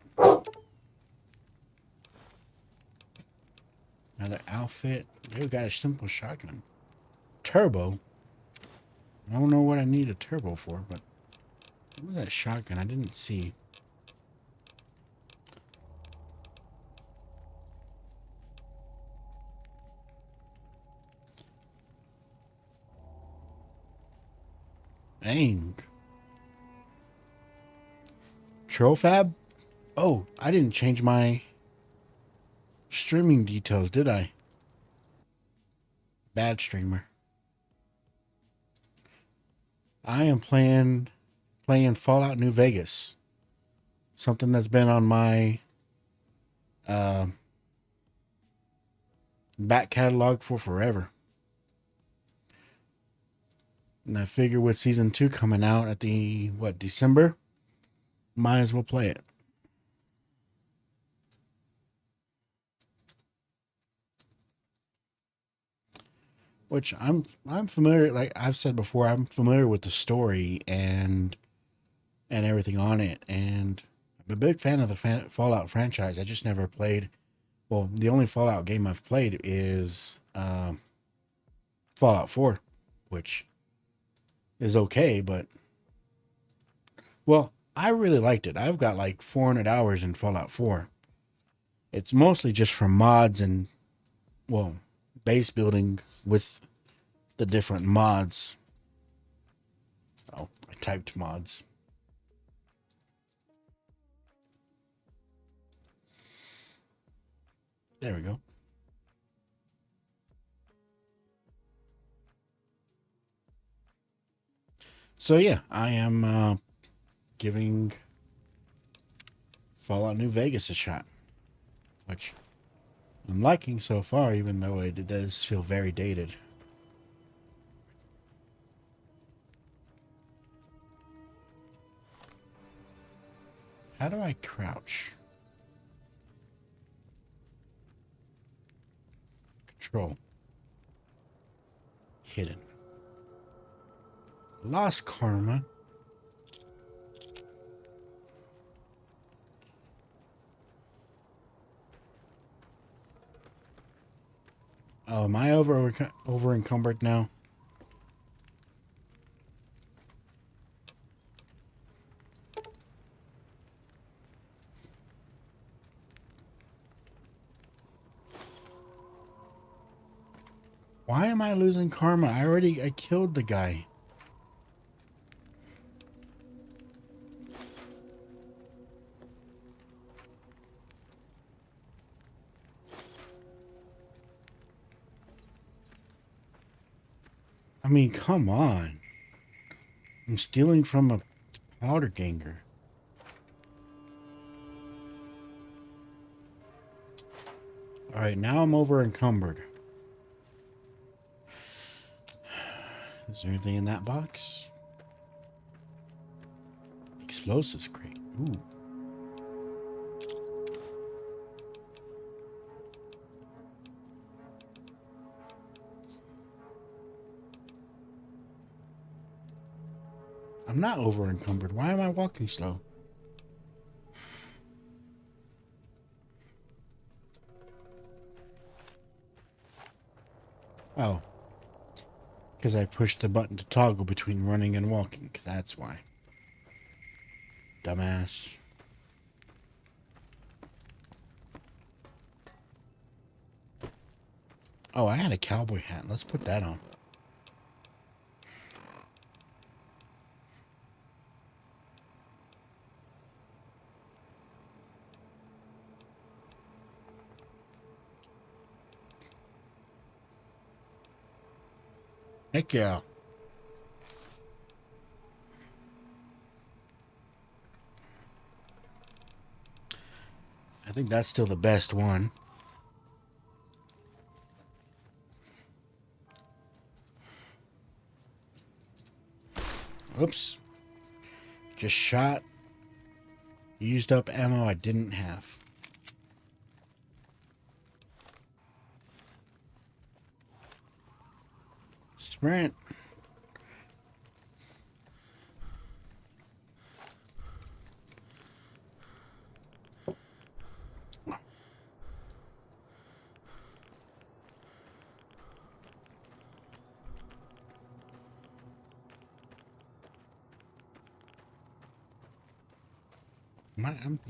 Speaker 1: Another outfit. They got a simple shotgun. Turbo. I don't know what I need a turbo for, but what was that shotgun? I didn't see. Dang. Trofab? Oh, I didn't change my streaming details, did I? Bad streamer. I am playing Fallout New Vegas. Something that's been on my back catalog for forever. And I figure with season 2 coming out at the December, might as well play it. Which I'm familiar, like I've said before, I'm familiar with the story and everything on it, and I'm a big fan of the Fallout franchise. I just never played. Well, the only Fallout game I've played is Fallout 4, which is okay, but well, I really liked it. I've got like 400 hours in Fallout 4. It's mostly just from mods and base building with the different mods. Oh, I typed mods. There we go. So yeah, I am giving Fallout New Vegas a shot, which I'm liking so far, even though it does feel very dated. How do I crouch? Control. Hidden. Lost karma. Oh, am I over encumbered now? Why am I losing karma? I killed the guy. I mean, come on. I'm stealing from a powder ganger. Alright, now I'm over encumbered. Is there anything in that box? Explosives crate. Ooh. I'm not over encumbered. Why am I walking slow? Oh. Because I pushed the button to toggle between running and walking. That's why. Dumbass. Oh, I had a cowboy hat. Let's put that on. Heck yeah. I think that's still the best one. Oops. Just shot. Used up ammo I didn't have. Sprint.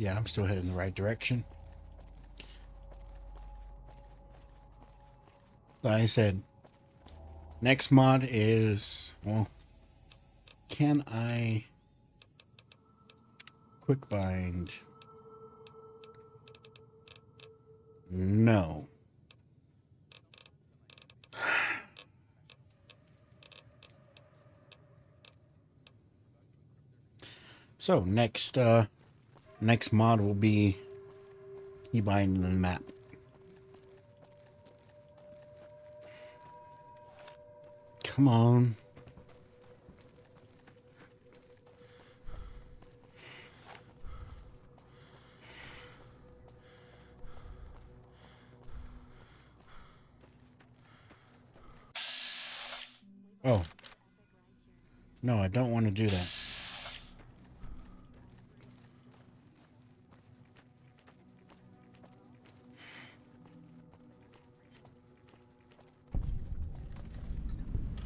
Speaker 1: I'm still heading in the right direction. Like I said, next mod is, well, can I quick bind? No. So next mod will be keybinding the map. Come on. Oh. No, I don't want to do that.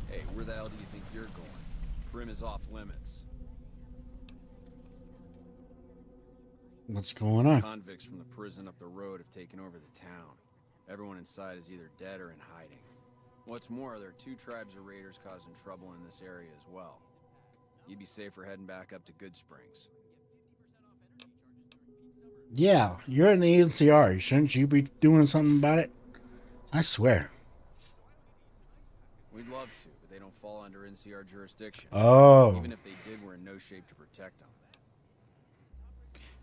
Speaker 12: Hey, where the hell do you think you're going? Prim is off limits.
Speaker 1: What's going on?
Speaker 12: Convicts from the prison up the road have taken over the town. Everyone inside is either dead or in hiding. What's more, there are 2 tribes of raiders causing trouble in this area as well. You'd be safer heading back up to Good Springs.
Speaker 1: Yeah, you're in the NCR. Shouldn't you be doing something about it? I swear.
Speaker 12: We'd love to, but they don't fall under NCR jurisdiction.
Speaker 1: Oh.
Speaker 12: Even if they did, we're in no shape to protect them.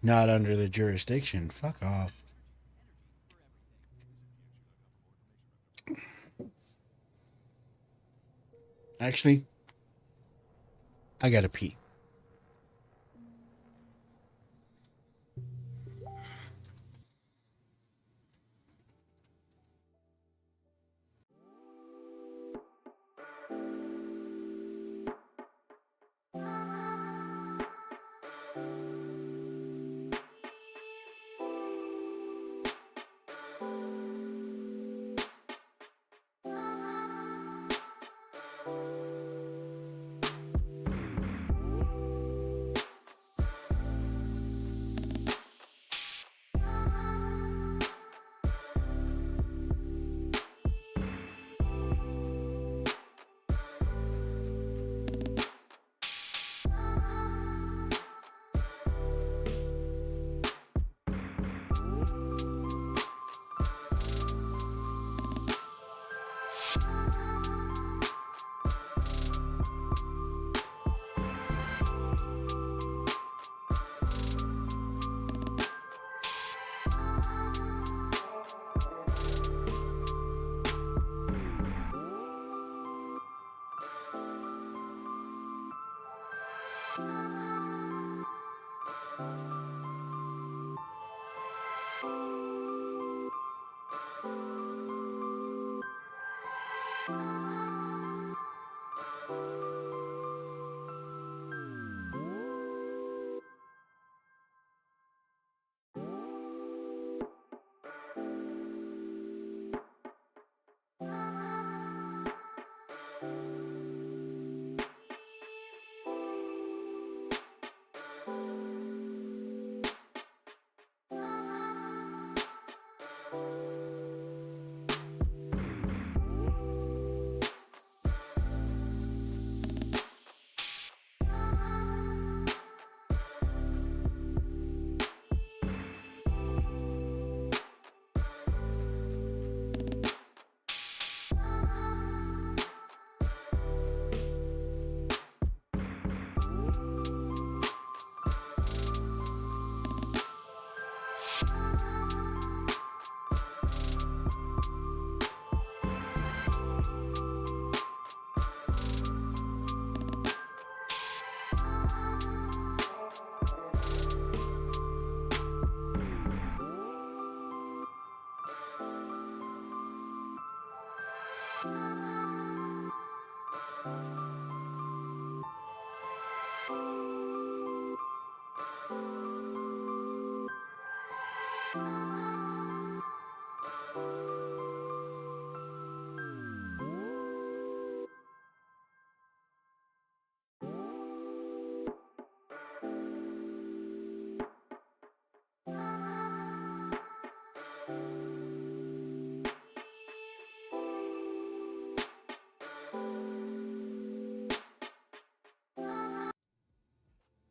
Speaker 1: Not under the jurisdiction. Fuck off. Actually, I gotta pee.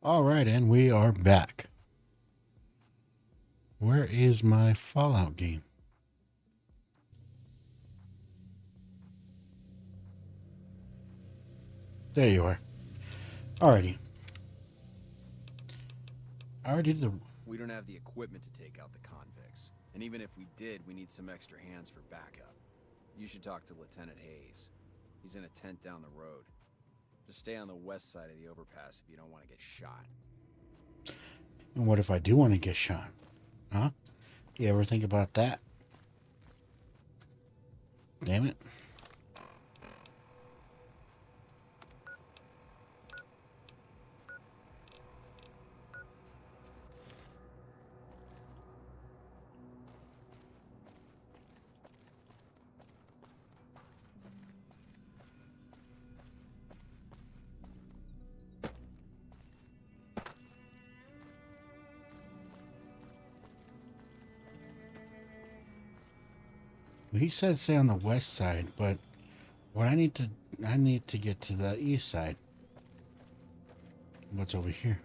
Speaker 1: All right, and we are back. Where is my Fallout game? There you are. Alrighty. I already did the...
Speaker 12: We don't have the equipment to take out the convicts. And even if we did, we need some extra hands for backup. You should talk to Lieutenant Hayes. He's in a tent down the road. Just stay on the west side of the overpass if you don't want to get shot.
Speaker 1: And what if I do want to get shot? Huh? You ever think about that? Damn it. He said stay on the west side, but what I need to get to the east side. What's over here?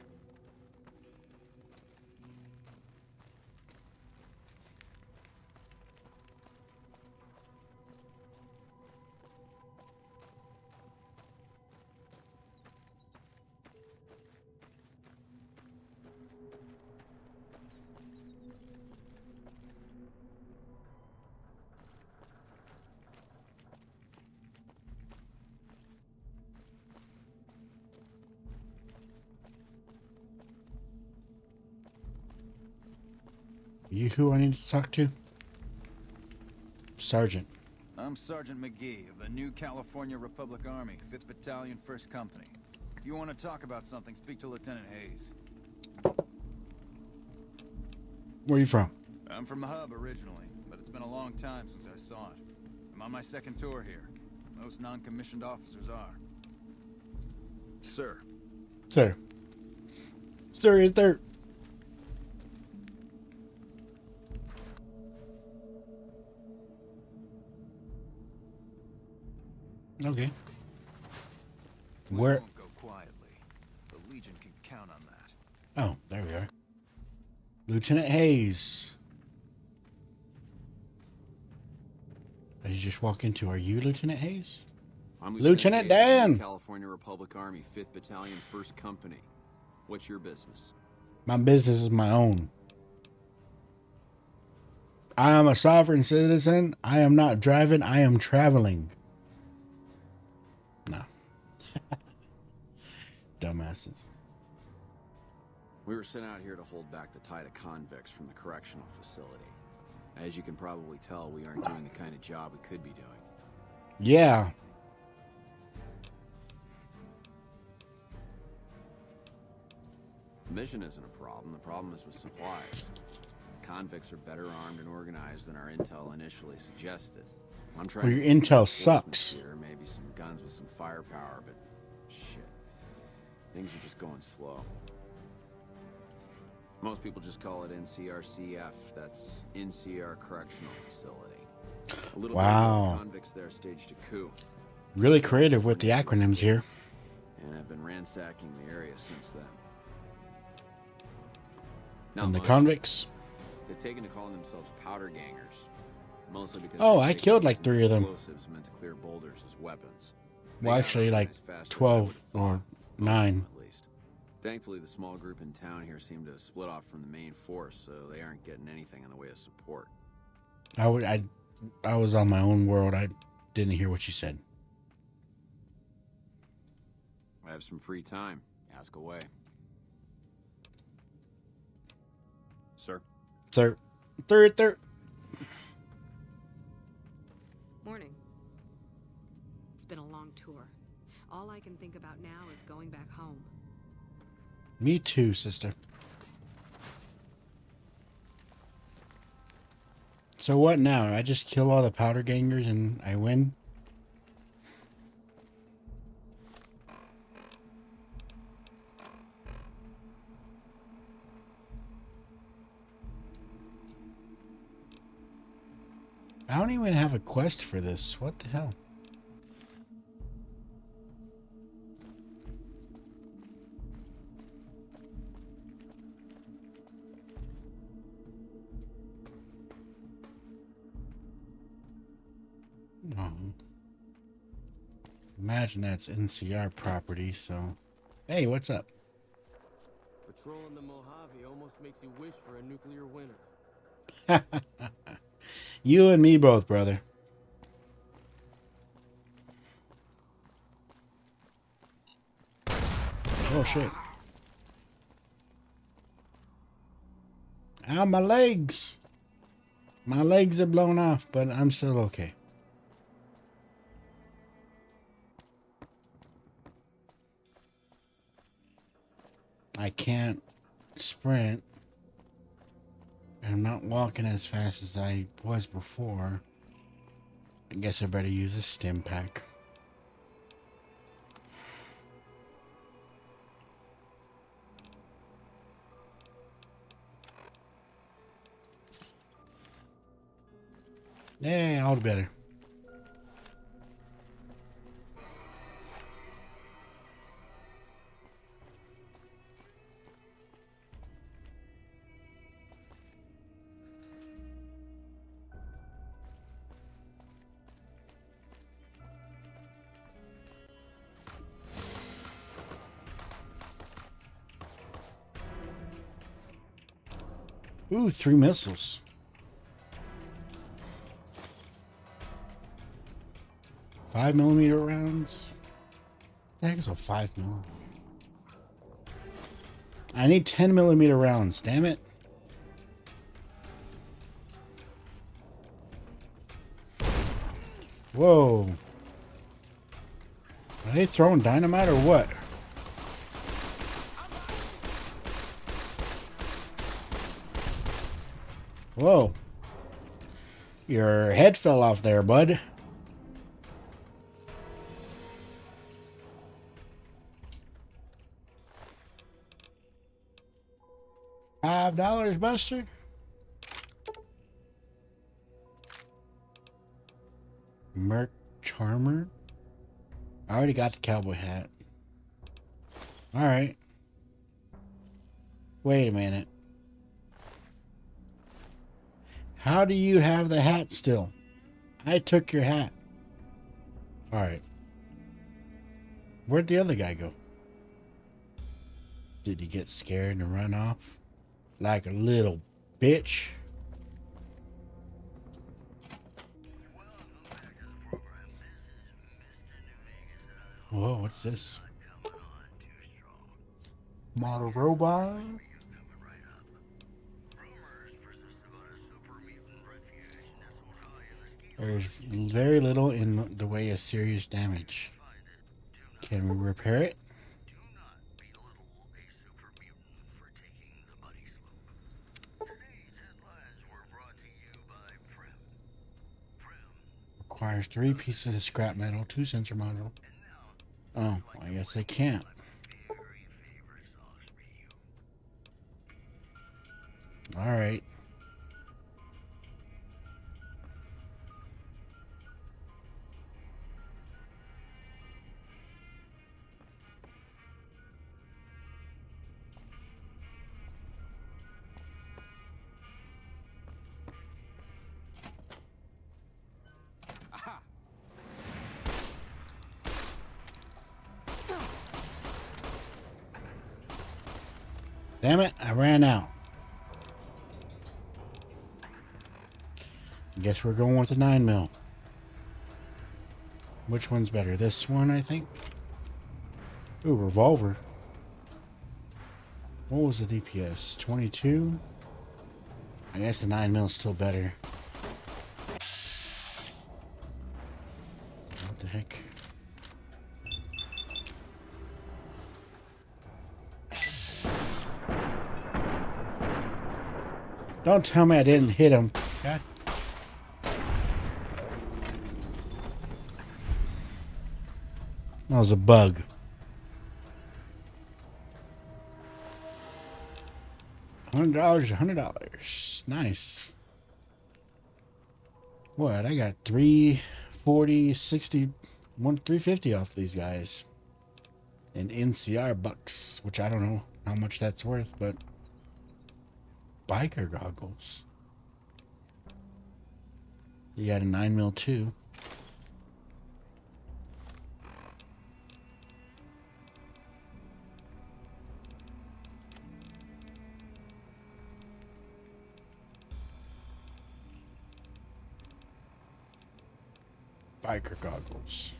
Speaker 1: You who I need to talk to? Sergeant.
Speaker 13: I'm Sergeant McGee of the New California Republic Army, 5th Battalion, 1st Company. If you want to talk about something, speak to Lieutenant Hayes.
Speaker 1: Where are you from?
Speaker 13: I'm from the hub originally, but it's been a long time since I saw it. I'm on my second tour here. Most non-commissioned officers are. Sir.
Speaker 1: Sir. Sir is there. Okay. Where?
Speaker 13: We won't go quietly. The Legion can count on that.
Speaker 1: Oh, there we are. Lieutenant Hayes. Did you just walk into? Are you Lieutenant Hayes?
Speaker 12: I'm
Speaker 1: Lieutenant
Speaker 12: Hayes,
Speaker 1: Dan.
Speaker 12: California Republic Army, 5th Battalion, 1st Company. What's your business?
Speaker 1: My business is my own. I am a sovereign citizen. I am not driving. I am traveling. No. Dumbasses.
Speaker 12: We were sent out here to hold back the tide of convicts from the correctional facility. As you can probably tell, we aren't doing the kind of job we could be doing.
Speaker 1: Yeah.
Speaker 12: The mission isn't a problem. The problem is with supplies. Convicts are better armed and organized than our intel initially suggested. I'm trying
Speaker 1: Well,
Speaker 12: to
Speaker 1: your
Speaker 12: get some
Speaker 1: intel
Speaker 12: reinforcements
Speaker 1: sucks.
Speaker 12: Here, maybe some guns with some firepower, but shit. Things are just going slow. Most people just call it NCRCF. That's NCR Correctional Facility. A little
Speaker 1: Wow.
Speaker 12: bit of convicts there staged a coup.
Speaker 1: Really creative with the acronyms here.
Speaker 12: And I've been ransacking the area since then. Not
Speaker 1: And the
Speaker 12: much.
Speaker 1: convicts?
Speaker 12: They've taken to calling themselves powder gangers. Mostly because
Speaker 1: Oh,
Speaker 12: they're
Speaker 1: I
Speaker 12: taking
Speaker 1: killed like 3 of them.
Speaker 12: explosives meant to clear boulders as weapons.
Speaker 1: Well,
Speaker 12: They got
Speaker 1: actually, like
Speaker 12: organized faster than I
Speaker 1: 12
Speaker 12: would've thought.
Speaker 1: or 9.
Speaker 12: At least. Thankfully, the small group in town here seem to have split off from the main force, so they aren't getting anything in the way of support.
Speaker 1: I was on my own world. I didn't hear what you said.
Speaker 12: I have some free time. Ask away. Sir?
Speaker 1: Sir. Third.
Speaker 14: Morning. It's been a long tour. All I can think about now is going back home.
Speaker 1: Me too, sister. So what now? I just kill all the powder gangers and I win? I don't even have a quest for this. What the hell? Oh. Imagine that's NCR property, so... Hey, what's up?
Speaker 15: Patrolling the Mojave almost makes you wish for a nuclear winter.
Speaker 1: You and me both, brother. Oh, shit. Ow, my legs. My legs are blown off, but I'm still okay. I can't sprint. And I'm not walking as fast as I was before. I guess I better use a stim pack. Yeah, all the better. Ooh, 3 missiles. 5mm rounds. The heck is a 5mm? I need 10mm rounds. Damn it! Whoa. Are they throwing dynamite or what? Whoa. Your head fell off there, bud. $5, Buster. Merc Charmer. I already got the cowboy hat. Alright. Wait a minute. How do you have the hat still? I took your hat. Alright. Where'd the other guy go? Did he get scared and run off? Like a little bitch? Whoa, what's this? Model robot? There's very little in the way of serious damage. Can we repair it? Requires 3 pieces of scrap metal, 2 sensor module. Oh, I guess I can't. Alright. Damn it, I ran out. Guess we're going with the 9mm. Which one's better? This one, I think. Ooh, revolver. What was the DPS? 22? I guess the 9mm is still better. What the heck? Don't tell me I didn't hit him. God. That was a bug. $100, $100. Nice. What? I got 340, 60, 350 off these guys. And NCR bucks, which I don't know how much that's worth, but biker goggles. You got a 9mm too. Biker goggles.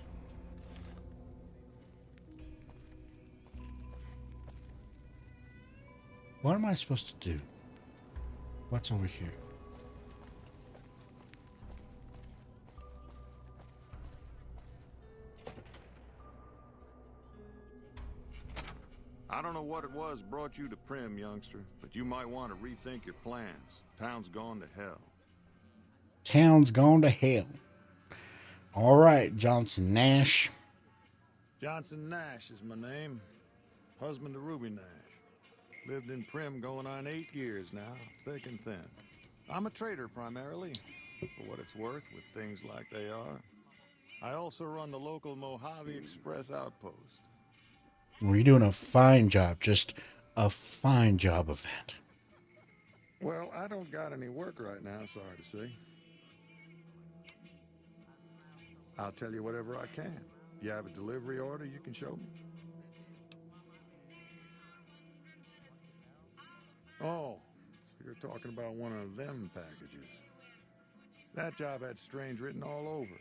Speaker 1: What am I supposed to do? What's over here?
Speaker 16: I don't know what it was brought you to Prim, youngster, but you might want to rethink your plans. Town's gone to hell.
Speaker 1: Town's gone to hell. All right, Johnson Nash.
Speaker 16: Johnson Nash is my name. Husband to Ruby Nash. Lived in Prim going on 8 years now, thick and thin. I'm a trader primarily, for what it's worth with things like they are. I also run the local Mojave Express outpost.
Speaker 1: Well, you're doing a fine job, just a fine job of that.
Speaker 16: Well, I don't got any work right now, sorry to say. I'll tell you whatever I can. You have a delivery order you can show me? Oh, so you're talking about one of them packages. That job had strange written all over it,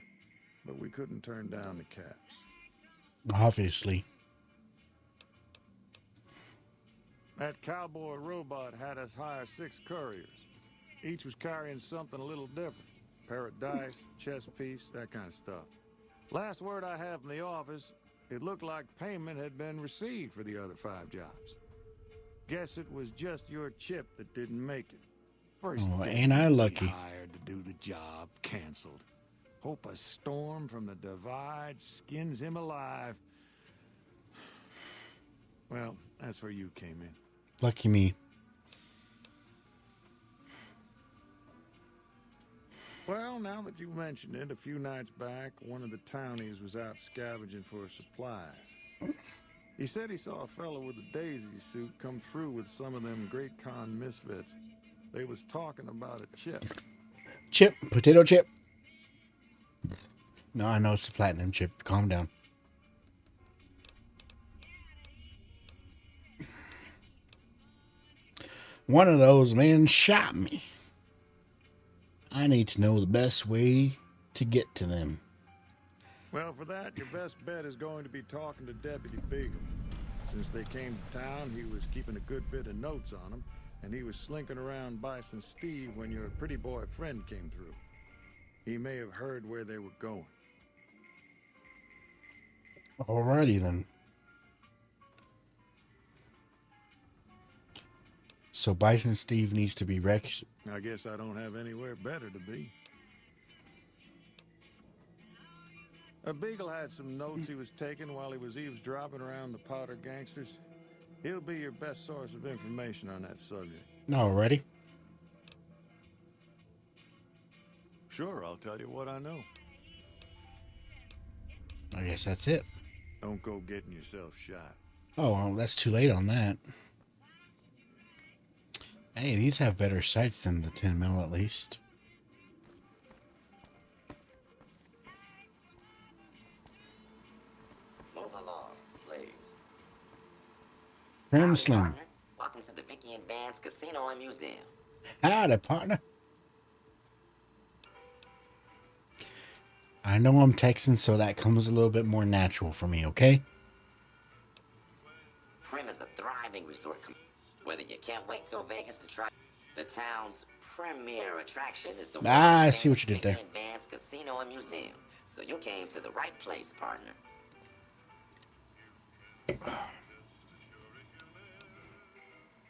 Speaker 16: but we couldn't turn down the caps.
Speaker 1: Obviously.
Speaker 16: That cowboy robot had us hire 6 couriers. Each was carrying something a little different. pair of dice, chess piece, that kind of stuff. Last word I have from the office, it looked like payment had been received for the other 5 jobs. Guess it was just your chip that didn't make it. First
Speaker 1: Oh,
Speaker 16: day
Speaker 1: ain't I
Speaker 16: he
Speaker 1: lucky?
Speaker 16: hired to do the job, canceled. Hope a storm from the divide skins him alive. Well, that's where you came in.
Speaker 1: Lucky me.
Speaker 16: Well, now that you mention it, a few nights back, one of the townies was out scavenging for supplies. He said he saw a fellow with a daisy suit come through with some of them Great Con misfits. They was talking about a chip.
Speaker 1: Chip, potato chip. No, I know it's a platinum chip. Calm down. One of those men shot me. I need to know the best way to get to them.
Speaker 16: Well, for that, your best bet is going to be talking to Deputy Beagle. Since they came to town, he was keeping a good bit of notes on them, and he was slinking around Bison Steve when your pretty boy friend came through. He may have heard where they were going.
Speaker 1: Alrighty then. So Bison Steve needs to be wrecked.
Speaker 16: I guess I don't have anywhere better to be. Beagle had some notes he was taking while he was eavesdropping around the Powder gangsters. He'll be your best source of information on that subject.
Speaker 1: Alrighty.
Speaker 16: Sure, I'll tell you what I know.
Speaker 1: I guess that's it.
Speaker 16: Don't go getting yourself shot.
Speaker 1: Oh, well, that's too late on that. Hey, these have better sights than the 10 mil at least.
Speaker 17: Move along, please.
Speaker 1: Prim
Speaker 17: Howdy,
Speaker 1: Slim.
Speaker 17: partner. Welcome to the Vicky and Vance Casino and Museum.
Speaker 1: Howdy, partner. I know I'm Texan, so that comes a little bit more natural for me, okay?
Speaker 17: Prim is a thriving resort. Whether you can't wait till Vegas to try the town's premier attraction is the
Speaker 1: I see what you did there.
Speaker 17: Vicky and Vance Casino and Museum. So you came to the right place, partner.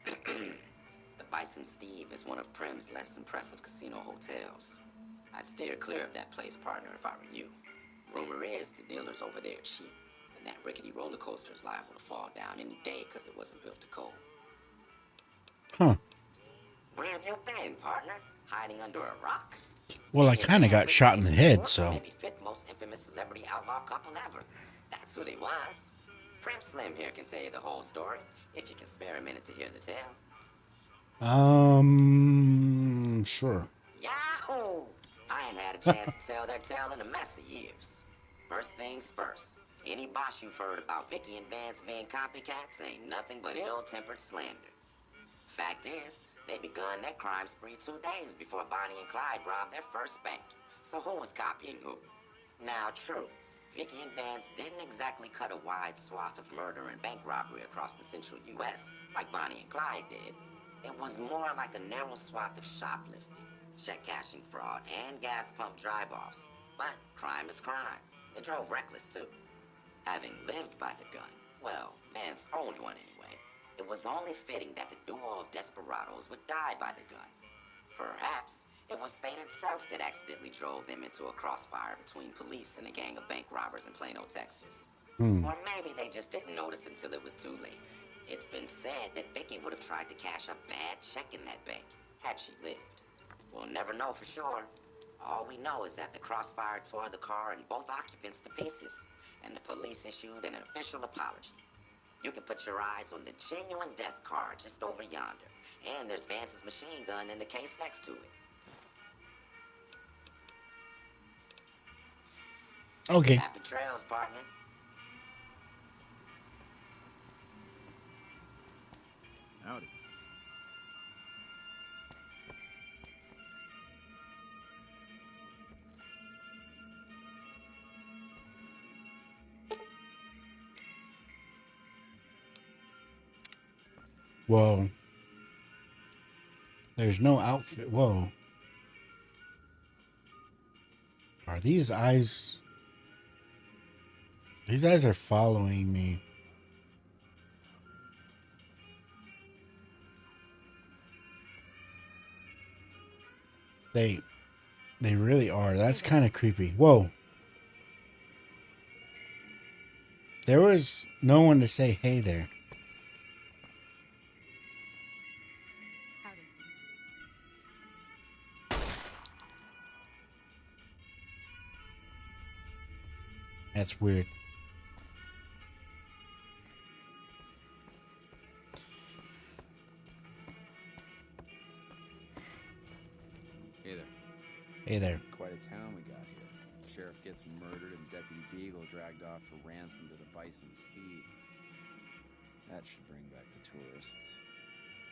Speaker 17: The Bison Steve is one of Prim's less impressive casino hotels. I'd steer clear of that place, partner, if I were you. Rumor is the dealers over there are cheap, and that rickety roller coaster is liable to fall down any day because it wasn't built to cold.
Speaker 1: Huh.
Speaker 17: Where have you been, partner? Hiding under a rock?
Speaker 1: Well, I kind of got shot in the head, so.
Speaker 17: Maybe fifth most infamous celebrity outlaw couple ever. That's who they was. Prim Slim here can tell you the whole story, if you can spare a minute to hear the tale.
Speaker 1: Sure.
Speaker 17: Yahoo! I ain't had a chance to tell their tale in a mess of years. First things first, any boss you've heard about Vicky and Vance being copycats ain't nothing but ill-tempered slander. Fact is, they begun their crime spree 2 days before Bonnie and Clyde robbed their first bank. So who was copying who? Now, true, Vicky and Vance didn't exactly cut a wide swath of murder and bank robbery across the central U.S. like Bonnie and Clyde did. It was more like a narrow swath of shoplifting, check cashing fraud, and gas pump drive-offs. But crime is crime. They drove reckless, too. Having lived by the gun, well, Vance owned one anyway, it was only fitting that the duo of desperados would die by the gun. Perhaps it was fate itself that accidentally drove them into a crossfire between police and a gang of bank robbers in Plano, Texas. Or maybe they just didn't notice until it was too late. It's been said that Vicky would have tried to cash a bad check in that bank, had she lived. We'll never know for sure. All we know is that the crossfire tore the car and both occupants to pieces, and the police issued an official apology. You can put your eyes on the genuine death car just over yonder, and there's Vance's machine gun in the case next to it.
Speaker 1: Okay.
Speaker 17: Happy trails, partner.
Speaker 12: Howdy.
Speaker 1: Whoa. There's no outfit. Whoa. Are these eyes? These eyes are following me. They really are. That's kind of creepy. Whoa. There was no one to say hey there. That's weird.
Speaker 12: Hey there.
Speaker 1: Hey there.
Speaker 12: Quite a town we got here. Sheriff gets murdered and Deputy Beagle dragged off for ransom to the Bison Steed. That should bring back the tourists.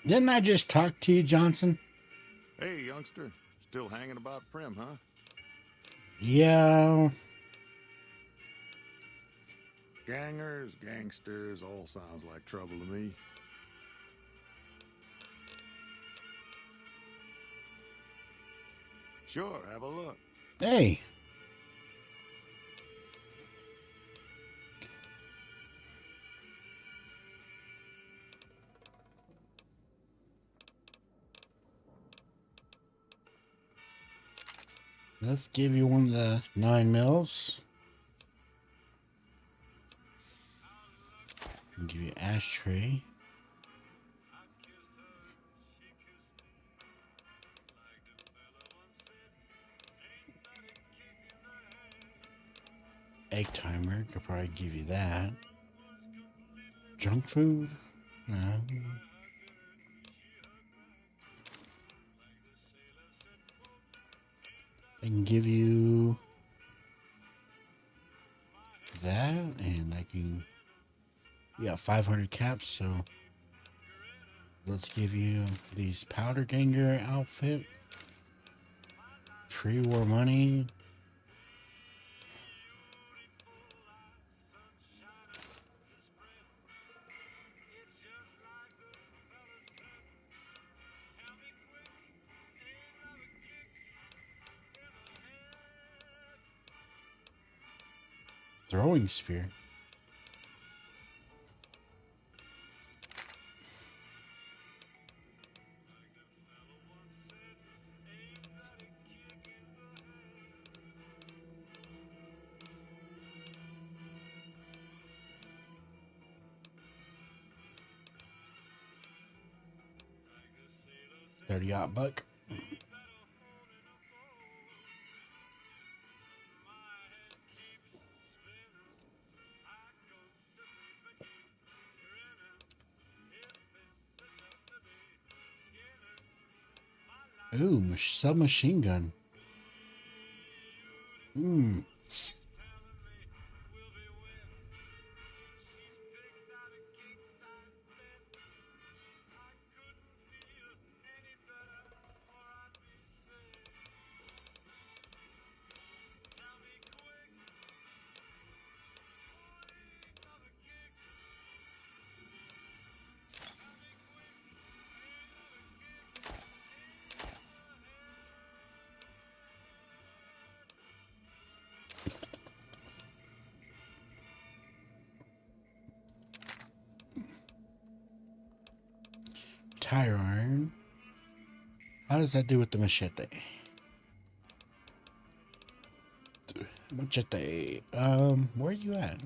Speaker 1: Didn't I just talk to you, Johnson?
Speaker 16: Hey, youngster. Still hanging about Prim, huh?
Speaker 1: Yeah.
Speaker 16: Gangers, gangsters, all sounds like trouble to me. Sure, have a look.
Speaker 1: Hey. Let's give you one of the 9 mils. I'll give you an ashtray. Egg timer, could probably give you that. Junk food? No. I can give you that, and I can, yeah, 500 caps, so let's give you these powder ganger outfit. Pre-war money. Throwing spear. $30 buck. Ooh, submachine gun. Tire iron. How does that do with the machete? Machete. Where are you at?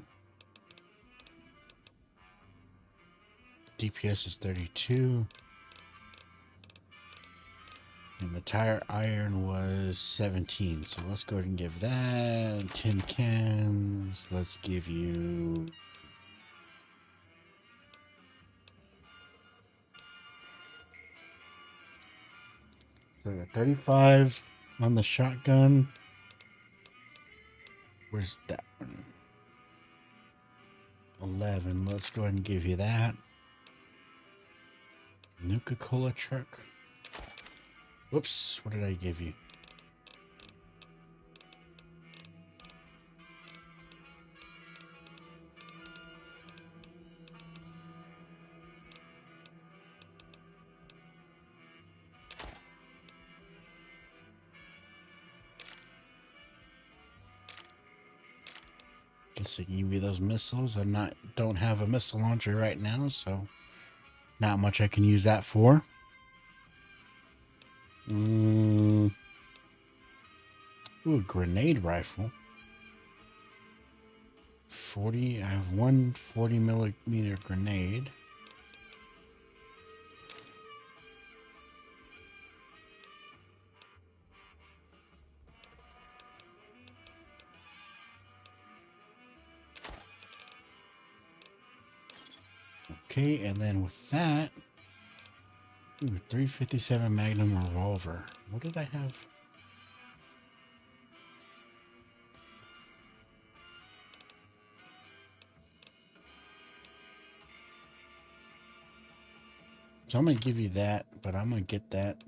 Speaker 1: DPS is 32. And the tire iron was 17. So let's go ahead and give that 10 cans. Let's give you so I got 35 on the shotgun. Where's that one? 11. Let's go ahead and give you that. Nuka-Cola truck. Whoops, what did I give you? Guess I can give you those missiles. Don't have a missile launcher right now, so not much I can use that for. Ooh, grenade rifle. 40. I have one 40mm grenade. Okay, and then with that, 357 Magnum revolver. What did I have? So I'm going to give you that, but I'm going to get that.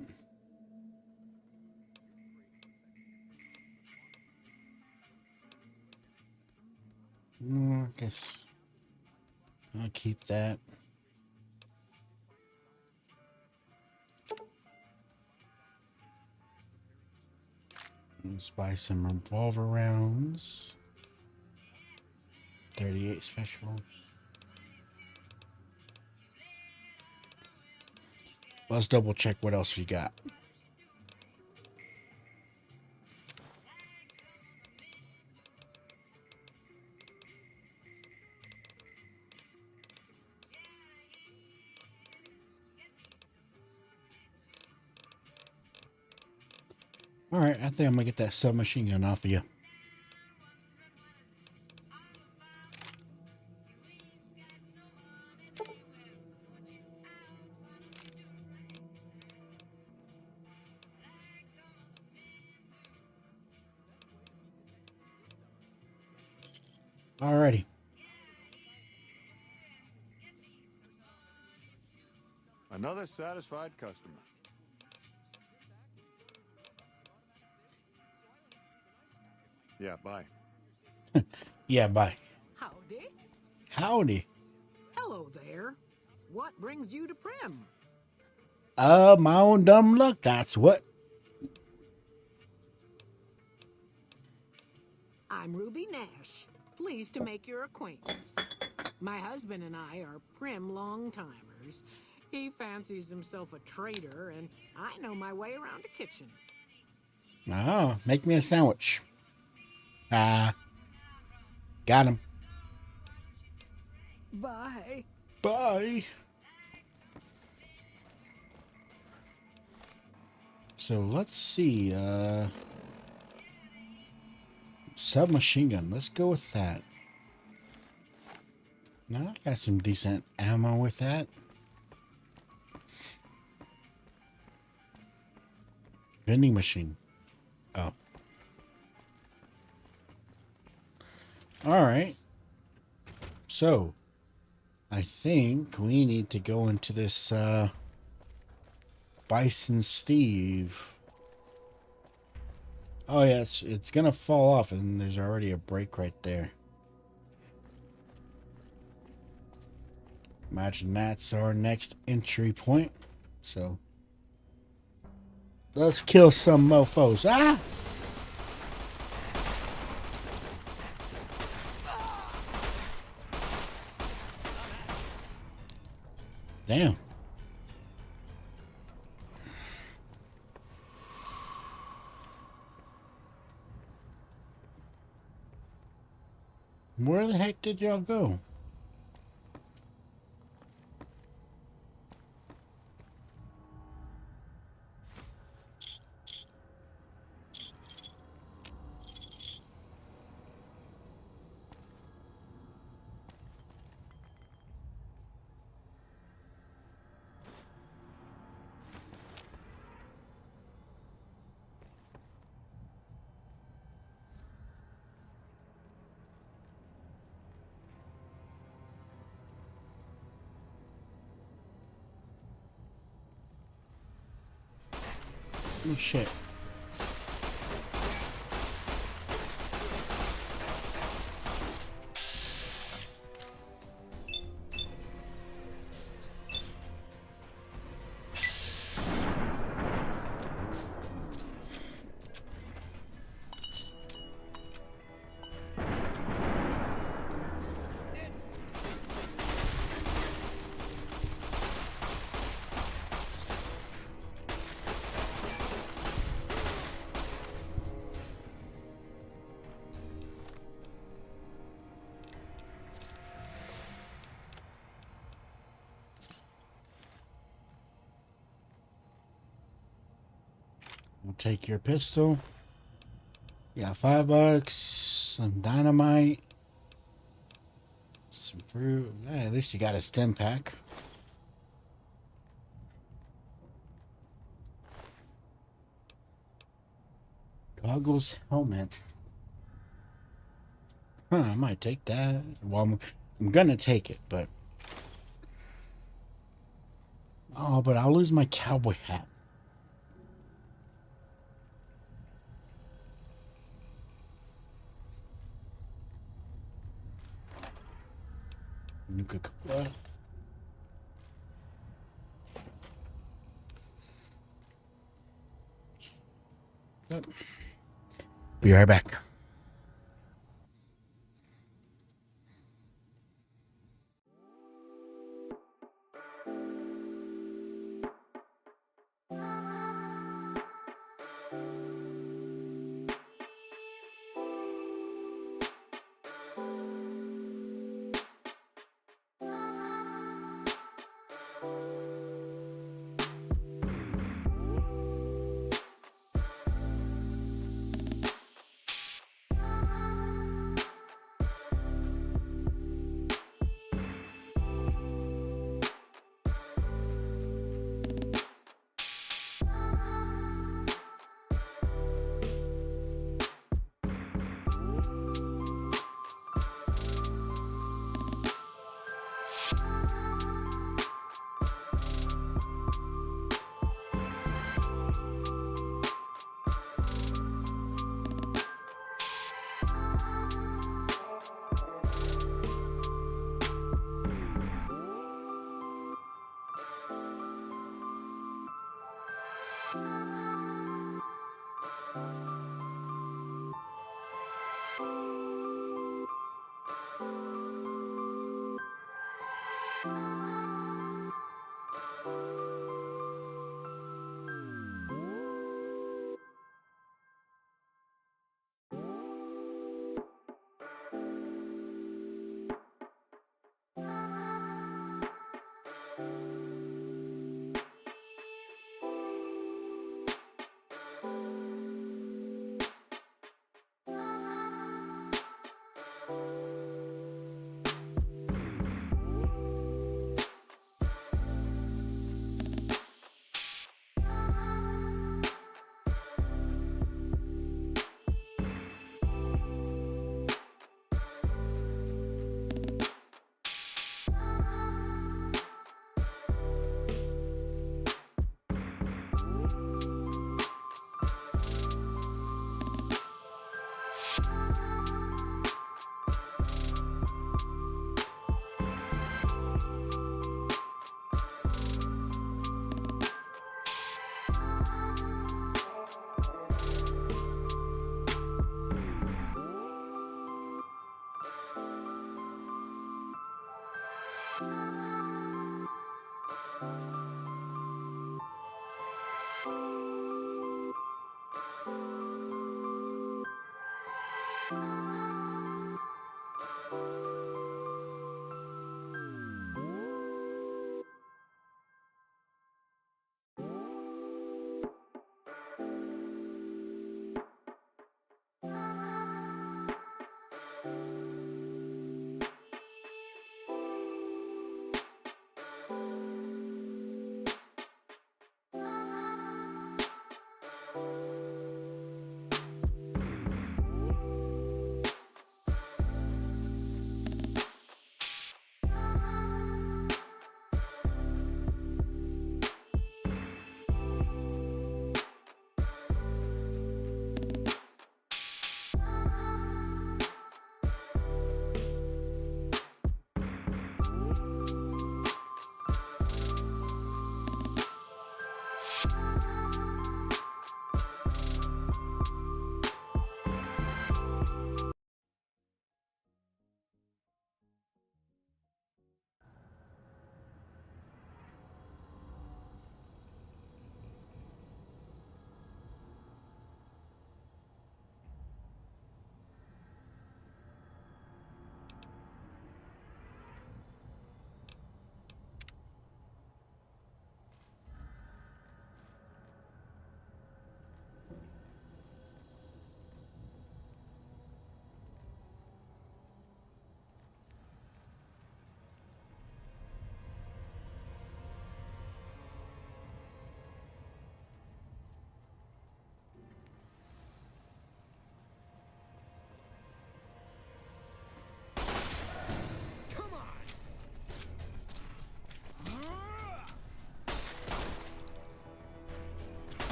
Speaker 1: I guess I'll keep that. Let's buy some revolver rounds. 38 special. Let's double check what else you got. Alright, I think I'm gonna get that submachine gun off of you. Alrighty.
Speaker 16: Another satisfied customer. Yeah, bye.
Speaker 1: Yeah, bye.
Speaker 18: Howdy.
Speaker 1: Howdy.
Speaker 18: Hello there. What brings you to Prim?
Speaker 1: My own dumb luck, that's what.
Speaker 18: I'm Ruby Nash. Pleased to make your acquaintance. My husband and I are Prim long-timers. He fancies himself a trader, and I know my way around a kitchen.
Speaker 1: Oh, make me a sandwich. Got him.
Speaker 18: Bye.
Speaker 1: Bye. So let's see. Submachine gun. Let's go with that. Now I got some decent ammo with that. Vending machine. Oh. Alright. So, I think we need to go into this, Bison Steve. Oh, yeah, it's gonna fall off, and there's already a break right there. Imagine that's our next entry point. So, let's kill some mofos. Ah! Damn. Where the heck did y'all go? Oh, shit. take your pistol. You got $5, some dynamite, some fruit. Yeah, at least you got a stim pack. Goggles, helmet. Huh, I might take that. Well, I'm gonna take it, but... Oh, but I'll lose my cowboy hat. Nuka-Cola. Be right back.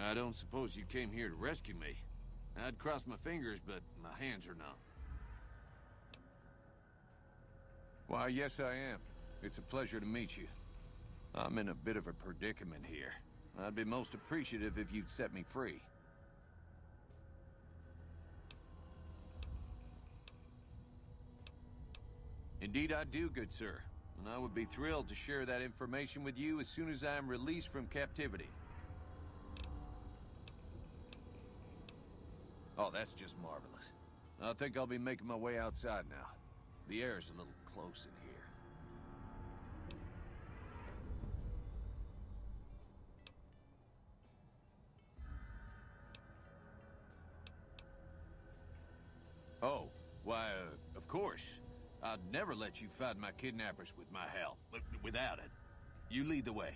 Speaker 4: I don't suppose you came here to rescue me. I'd cross my fingers, but my hands are numb.
Speaker 19: Why, yes I am. It's a pleasure to meet you. I'm in a bit of a predicament here. I'd be most appreciative if you'd set me free. Indeed I do, good sir. And I would be thrilled to share that information with you as soon as I am released from captivity. Oh, that's just marvelous. I think I'll be making my way outside now. The air's a little close in here. Oh, why, of course. I'd never let you find my kidnappers with my help, but without it. You lead the way.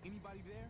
Speaker 6: Anybody there?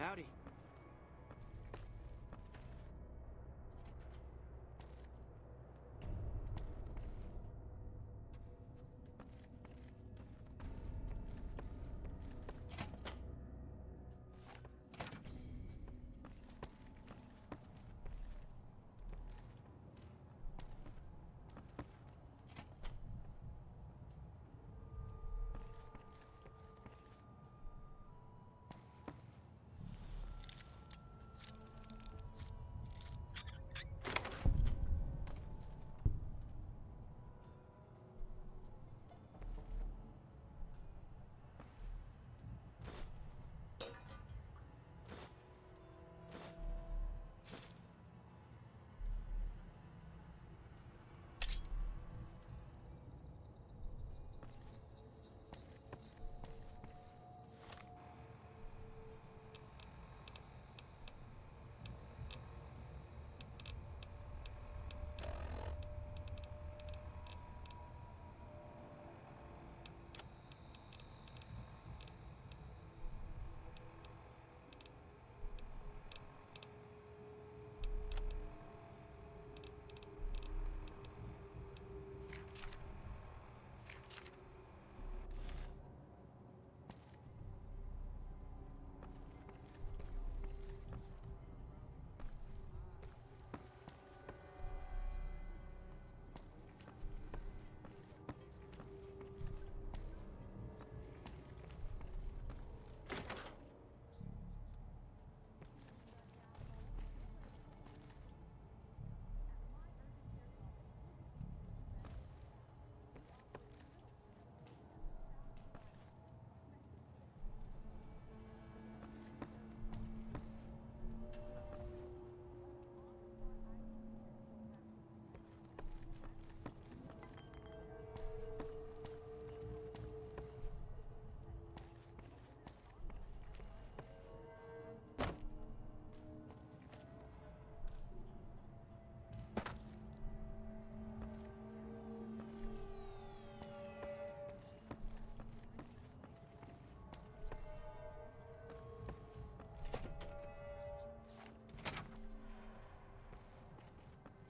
Speaker 9: Howdy.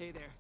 Speaker 9: Hey there.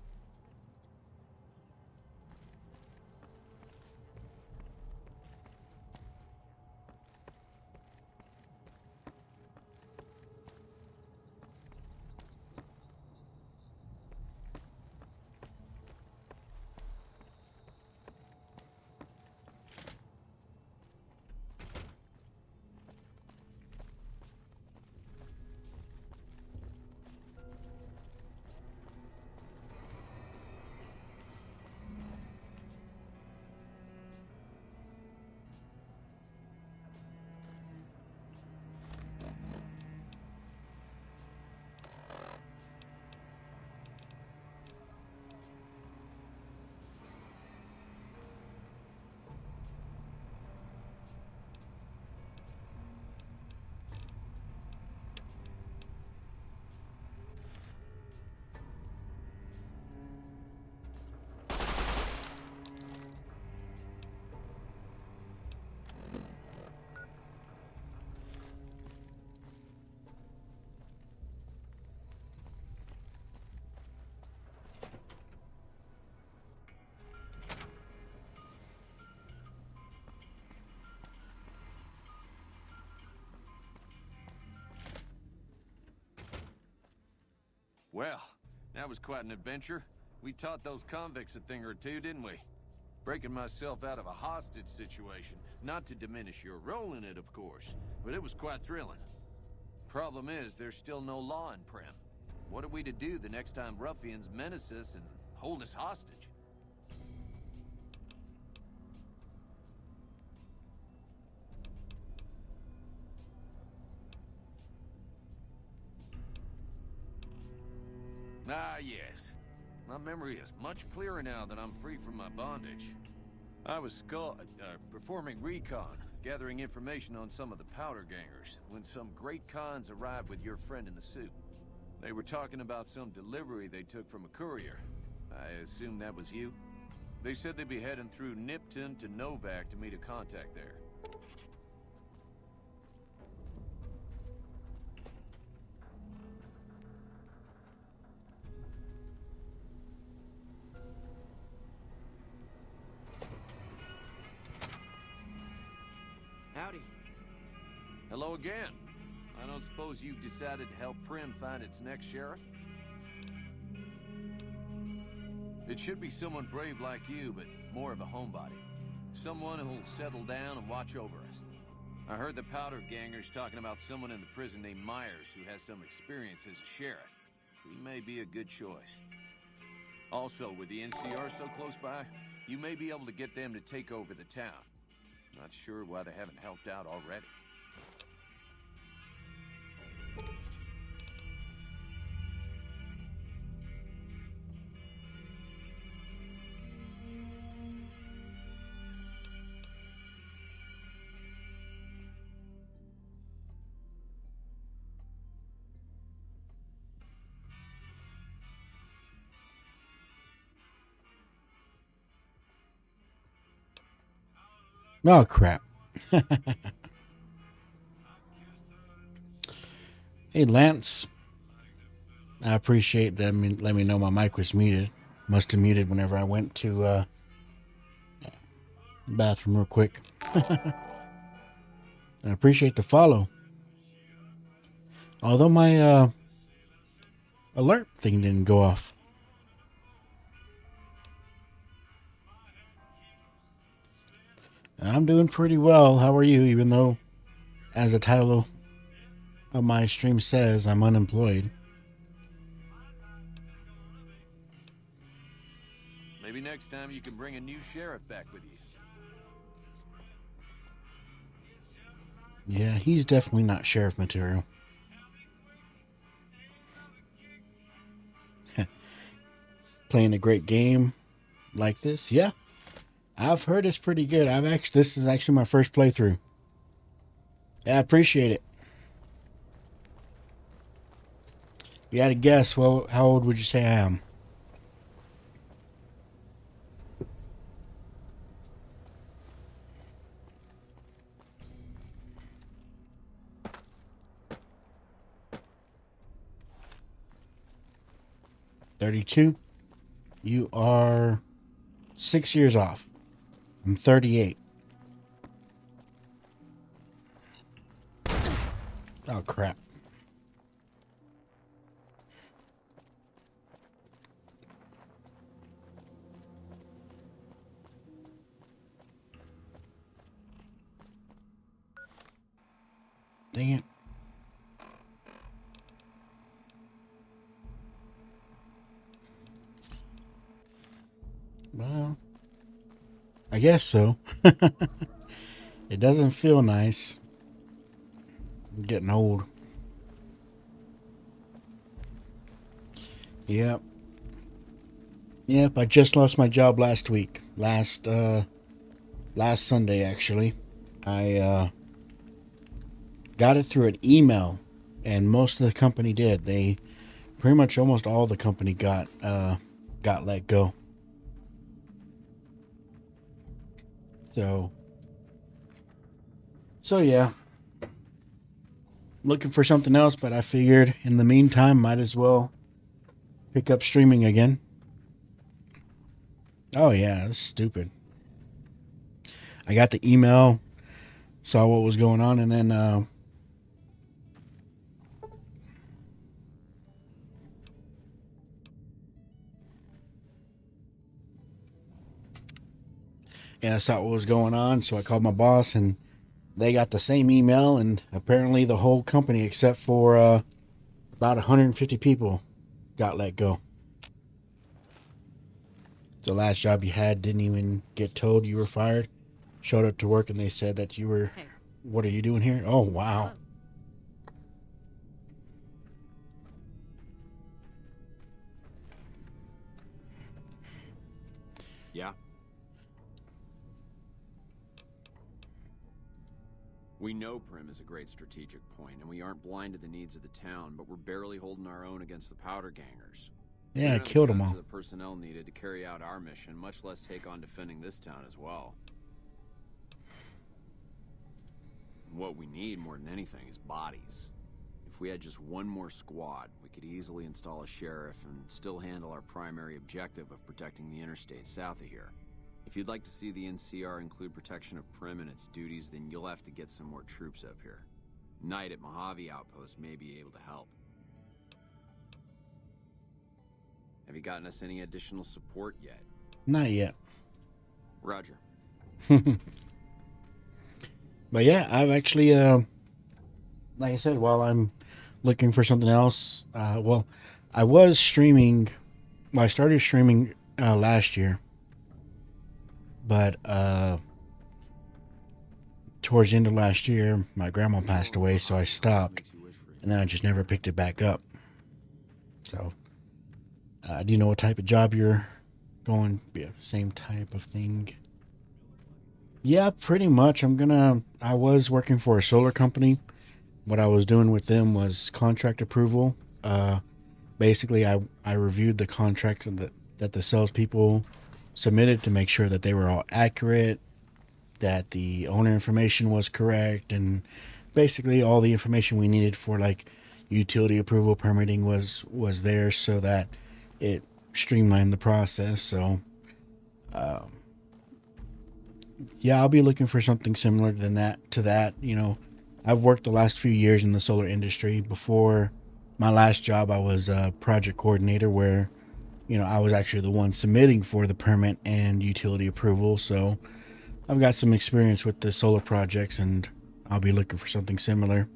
Speaker 19: Well, that was quite an adventure. We taught those convicts a thing or two, didn't we? Breaking myself out of a hostage situation. Not to diminish your role in it, of course, but it was quite thrilling. Problem is, there's still no law in Prim. What are we to do the next time ruffians menace us and hold us hostage? Ah, yes. My memory is much clearer now that I'm free from my bondage. I was performing recon, gathering information on some of the powder gangers, when some great cons arrived with your friend in the suit. They were talking about some delivery they took from a courier. I assume that was you? They said they'd be heading through Nipton to Novak to meet a contact there.
Speaker 9: Howdy.
Speaker 19: Hello again. I don't suppose you've decided to help Prim find its next sheriff? It should be someone brave like you, but more of a homebody. Someone who'll settle down and watch over us. I heard the powder gangers talking about someone in the prison named Myers who has some experience as a sheriff. He may be a good choice. Also, with the NCR so close by, you may be able to get them to take over the town. Not sure why they haven't helped out already.
Speaker 1: Oh, crap. Hey, Lance. I appreciate them letting me know my mic was muted. Must have muted whenever I went to the bathroom real quick. I appreciate the follow. Although my alert thing didn't go off. I'm doing pretty well. How are you? Even though, as the title of my stream says, I'm unemployed.
Speaker 19: Maybe next time you can bring a new sheriff back with you.
Speaker 1: Yeah, he's definitely not sheriff material. Playing a great game like this, yeah. I've heard it's pretty good. This is actually my first playthrough. Yeah, I appreciate it. You had to guess. Well, how old would you say I am? $32. You are 6 years off. I'm 38. Oh, crap. Dang it. Well, I guess so. It doesn't feel nice. I'm getting old. Yep. Yep, I just lost my job last week. Last Sunday, actually. I got it through an email, and most of the company did. They pretty much almost all the company got let go. So yeah, looking for something else, but I figured in the meantime, might as well pick up streaming again. Oh yeah, that's stupid. I got the email, saw what was going on, and then and I saw what was going on. So I called my boss, and they got the same email, and apparently the whole company, except for about 150 people, got let go. The last job you had didn't even get told you were fired. Showed up to work and they said that you were, what are you doing here? Oh, wow.
Speaker 12: Yeah? We know Prim is a great strategic point, and we aren't blind to the needs of the town, but we're barely holding our own against the powder gangers.
Speaker 1: Yeah, I killed them all.
Speaker 12: The personnel needed to carry out our mission, much less take on defending this town as well. What we need more than anything is bodies. If we had just one more squad, we could easily install a sheriff and still handle our primary objective of protecting the interstate south of here. If you'd like to see the NCR include protection of Prim and its duties, then you'll have to get some more troops up here. Knight at Mojave Outpost may be able to help. Have you gotten us any additional support yet?
Speaker 1: Not yet.
Speaker 12: Roger.
Speaker 1: But yeah, I've actually, like I said, while I'm looking for something else, well, I was streaming, well, I started streaming last year, but towards the end of last year, my grandma passed away, so I stopped, and then I just never picked it back up. So, do you know what type of job you're going? Yeah, same type of thing. Yeah, pretty much. I was working for a solar company. What I was doing with them was contract approval. Basically, I reviewed the contracts that the salespeople submitted to make sure that they were all accurate, that the owner information was correct, and basically all the information we needed for like utility approval permitting was there, so that it streamlined the process. So, yeah, I'll be looking for something similar to that. You know, I've worked the last few years in the solar industry. Before my last job, I was a project coordinator where, you know, I was actually the one submitting for the permit and utility approval. So I've got some experience with the solar projects, and I'll be looking for something similar.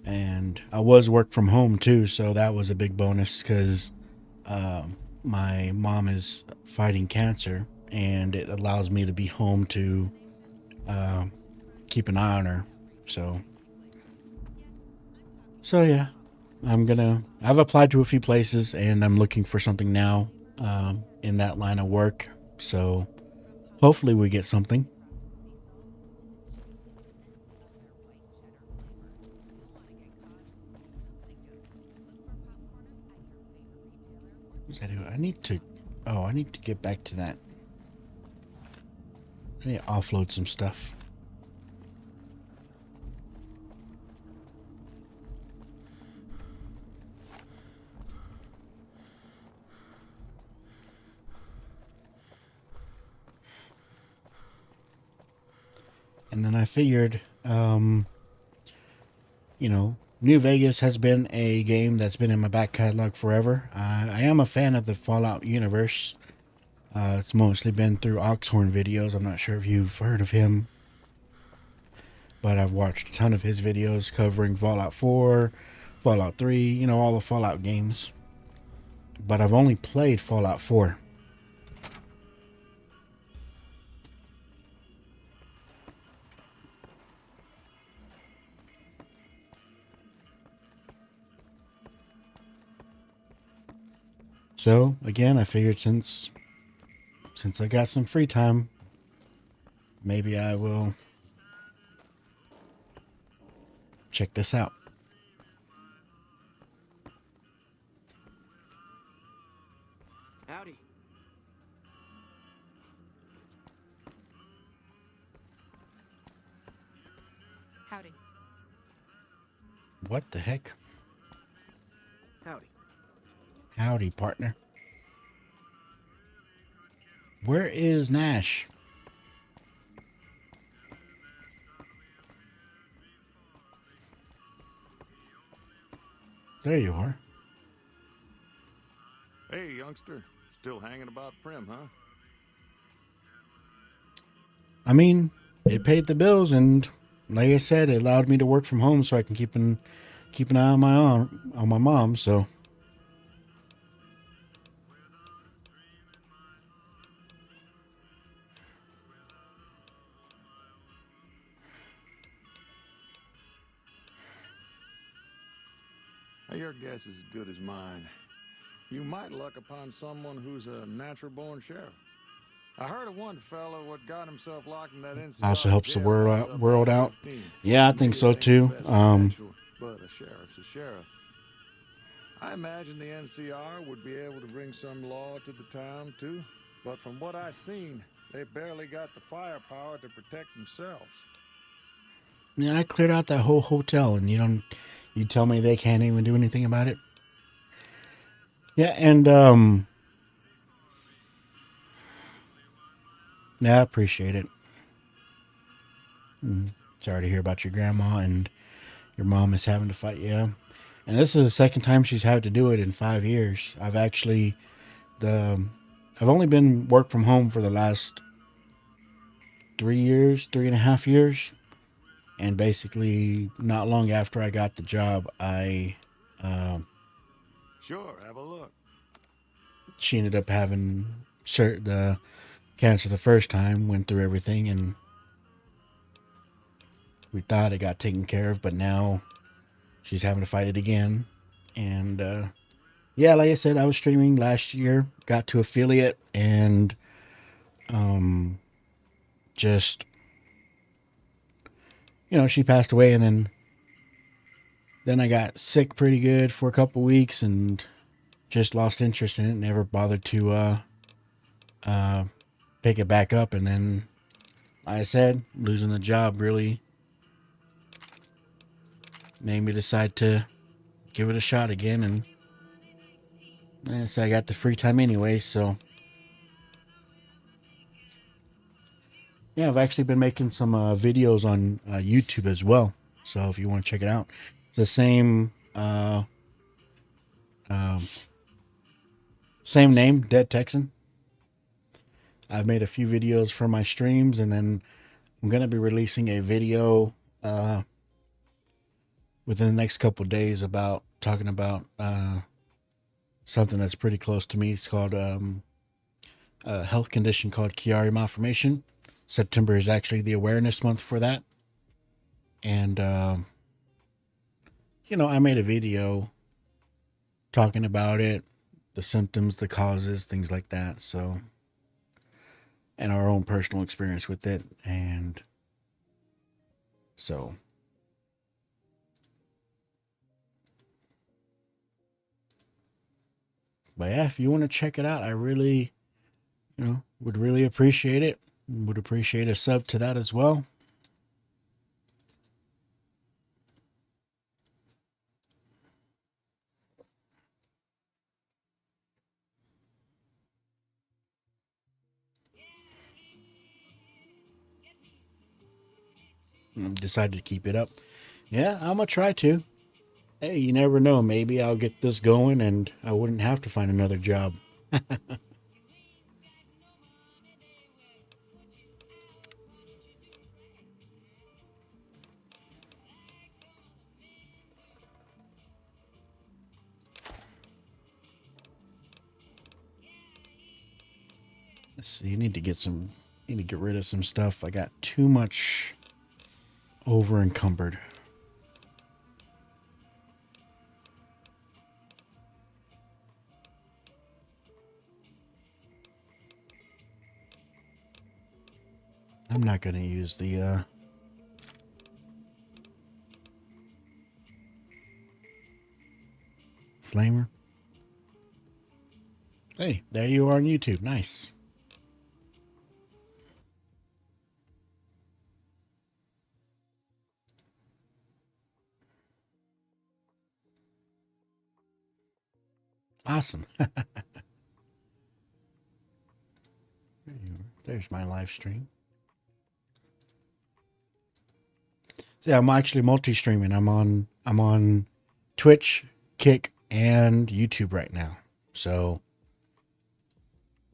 Speaker 1: And I was work from home too, so that was a big bonus because my mom is fighting cancer, and it allows me to be home to keep an eye on her. So yeah, I've applied to a few places, and I'm looking for something now in that line of work. So hopefully we get something. What's that do? I need to get back to that. I need to offload some stuff. And then I figured, you know, New Vegas has been a game that's been in my back catalog forever. I am a fan of the Fallout universe. It's mostly been through Oxhorn videos. I'm not sure if you've heard of him, but I've watched a ton of his videos covering Fallout 4, Fallout 3, you know, all the Fallout games. But I've only played Fallout 4. So, again, I figured since I got some free time, maybe I will check this out.
Speaker 9: Howdy.
Speaker 14: Howdy.
Speaker 1: What the heck?
Speaker 5: Howdy.
Speaker 1: Howdy, partner. Where is Nash? There you are.
Speaker 16: Hey, youngster. Still hanging about Prim, huh?
Speaker 1: I mean, it paid the bills, and like I said, it allowed me to work from home, so I can keep an eye on my mom. So
Speaker 16: Now, your guess is as good as mine. You might luck upon someone who's a natural-born sheriff. I heard of one fellow what got himself locked in that
Speaker 1: also
Speaker 16: NCR
Speaker 1: helps the
Speaker 16: jailhouse up on
Speaker 1: world out.
Speaker 16: 15.
Speaker 1: Yeah, I think
Speaker 16: Maybe
Speaker 1: so
Speaker 16: it ain't the
Speaker 1: too.
Speaker 16: best credential, but a sheriff's a sheriff. I imagine the NCR would be able to bring some law to the town, too. But from what I've seen, they barely got the firepower to protect themselves.
Speaker 1: Yeah, I cleared out that whole hotel, and you tell me they can't even do anything about it. Yeah, and yeah, I appreciate it. Sorry to hear about your grandma and your mom is having to fight. Yeah, and this is the second time she's had to do it in 5 years. I've only been work from home for the last 3 years, 3.5 years, and basically not long after I got the job,
Speaker 16: Sure, have a look.
Speaker 1: she ended up having the cancer the first time, went through everything, and we thought it got taken care of, but now she's having to fight it again. And yeah, like I said, I was streaming last year, got to affiliate, and just, she passed away, and then I got sick pretty good for a couple weeks and just lost interest in it, never bothered to pick it back up. And then, like I said, losing the job really made me decide to give it a shot again. And so I got the free time anyway, so yeah, I've actually been making some videos on YouTube as well. So if you want to check it out, it's the same same name, Dead Texan. I've made a few videos for my streams, and then I'm going to be releasing a video within the next couple of days about talking about something that's pretty close to me. It's called a health condition called Chiari malformation. September is actually the awareness month for that. And, I made a video talking about it, the symptoms, the causes, things like that. So, and our own personal experience with it. And so, but yeah, if you want to check it out, I really, would really appreciate it. Would appreciate a sub to that as well. Decided to keep it up. Yeah, I'm gonna try to. Hey, you never know. Maybe I'll get this going and I wouldn't have to find another job. Let's see. You need to get rid of some stuff. I got too much over encumbered. I'm not going to use the flamer. Hey, there you are on YouTube. Nice. Awesome. There's my live stream. So yeah, I'm actually multi-streaming. I'm on Twitch, Kick, and YouTube right now. So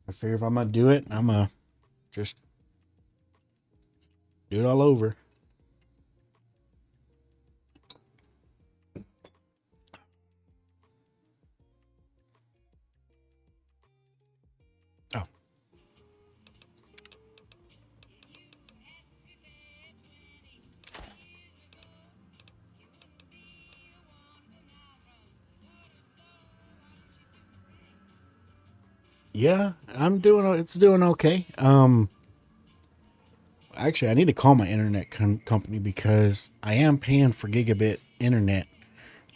Speaker 1: I figure if I'm gonna do it, I'm gonna just Do it all over. Oh. Yeah, it's doing okay. Actually, I need to call my internet company because I am paying for gigabit internet,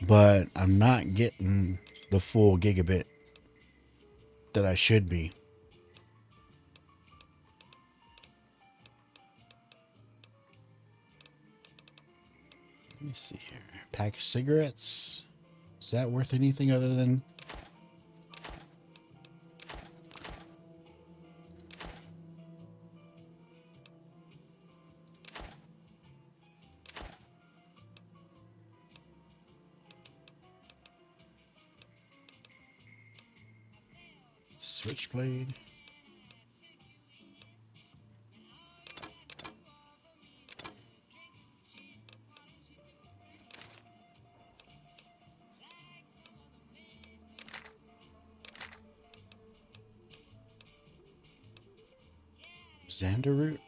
Speaker 1: but I'm not getting the full gigabit that I should be. Let me see here. Pack of cigarettes. Is that worth anything other than... Switchblade. Xander root.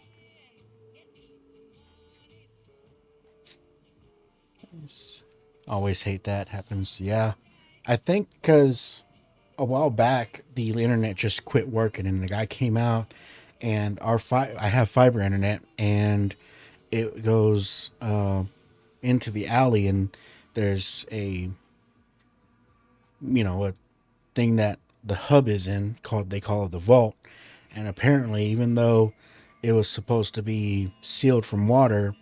Speaker 1: Always hate that happens. Yeah. I think because a while back the internet just quit working and the guy came out and I have fiber internet and it goes into the alley and there's a a thing that the hub is in they call it the vault, and apparently even though it was supposed to be sealed from water,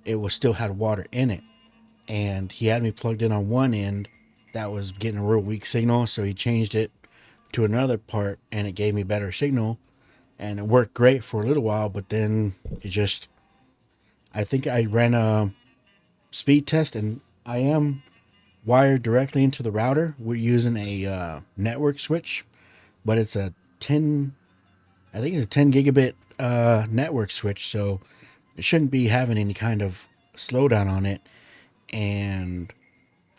Speaker 1: it was still had water in it, and he had me plugged in on one end that was getting a real weak signal, so he changed it to another part and it gave me better signal and it worked great for a little while, but then I think I ran a speed test and I am wired directly into the router. We're using a network switch, but it's a 10 gigabit network switch, so it shouldn't be having any kind of slowdown on it. And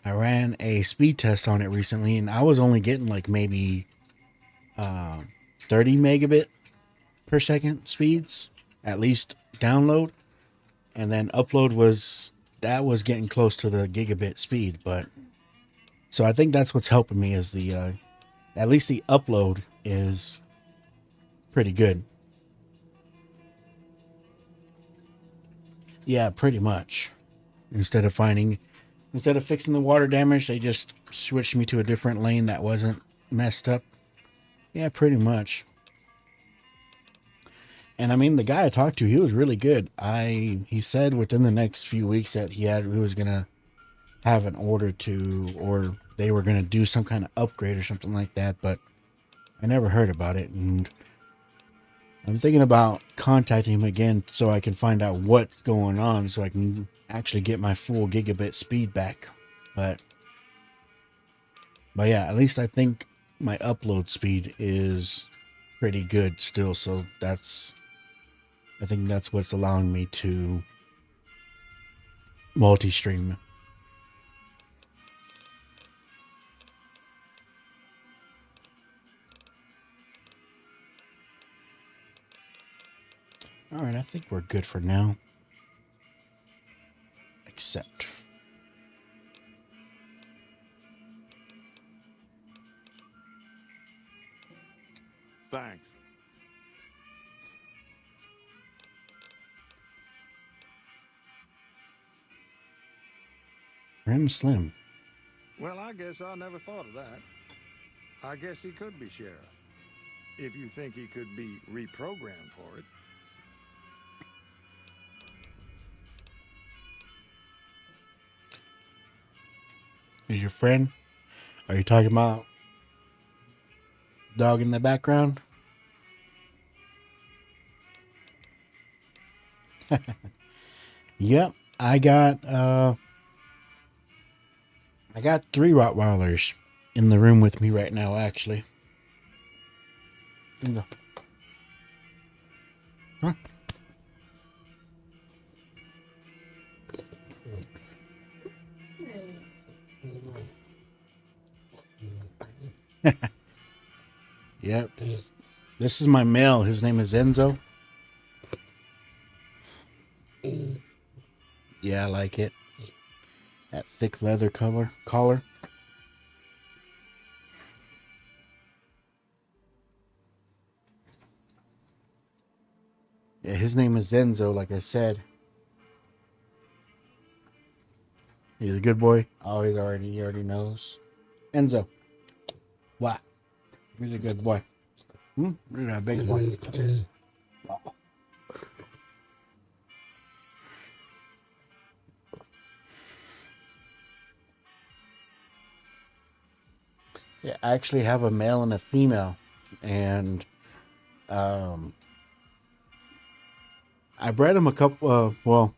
Speaker 1: I ran a speed test on it recently and I was only getting like maybe 30 megabit per second speeds, at least download, and then upload was getting close to the gigabit speed. But so I think that's what's helping me is the at least the upload is pretty good. Yeah, pretty much. Instead of fixing the water damage, they just switched me to a different lane that wasn't messed up. Yeah, pretty much. And I mean, the guy I talked to, he was really good. He said within the next few weeks that he was gonna have an order to, or they were gonna do some kind of upgrade or something like that, but I never heard about it. And I'm thinking about contacting him again so I can find out what's going on, so I can actually get my full gigabit speed back. But yeah, at least I think my upload speed is pretty good still. So I think that's what's allowing me to multi-stream. All right, I think we're good for now. Accept.
Speaker 16: Thanks.
Speaker 1: Rim Slim.
Speaker 16: Well, I guess I never thought of that. I guess he could be sheriff. If you think he could be reprogrammed for it.
Speaker 1: Is your friend? Are you talking about dog in the background? Yep, I got 3 Rottweilers in the room with me right now, actually. Huh? Yep. This is my male. His name is Enzo. Yeah, I like it. That thick leather collar. Yeah, his name is Enzo, like I said. He's a good boy. Oh, he already knows. Enzo. What? He's a good boy. Look at that big boy. Yeah, I actually have a male and a female, and I bred them a couple. Well,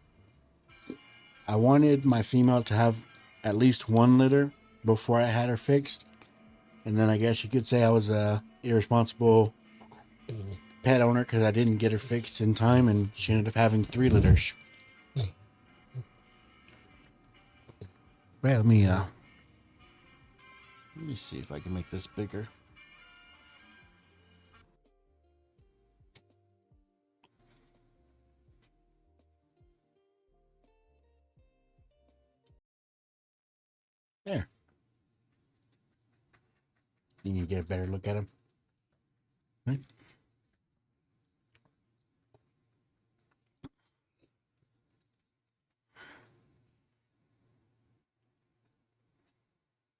Speaker 1: I wanted my female to have at least one litter before I had her fixed, and then I guess you could say I was a irresponsible pet owner because I didn't get her fixed in time, and she ended up having 3 litters. Well, let me see if I can make this bigger. There. You can get a better look at him. Right?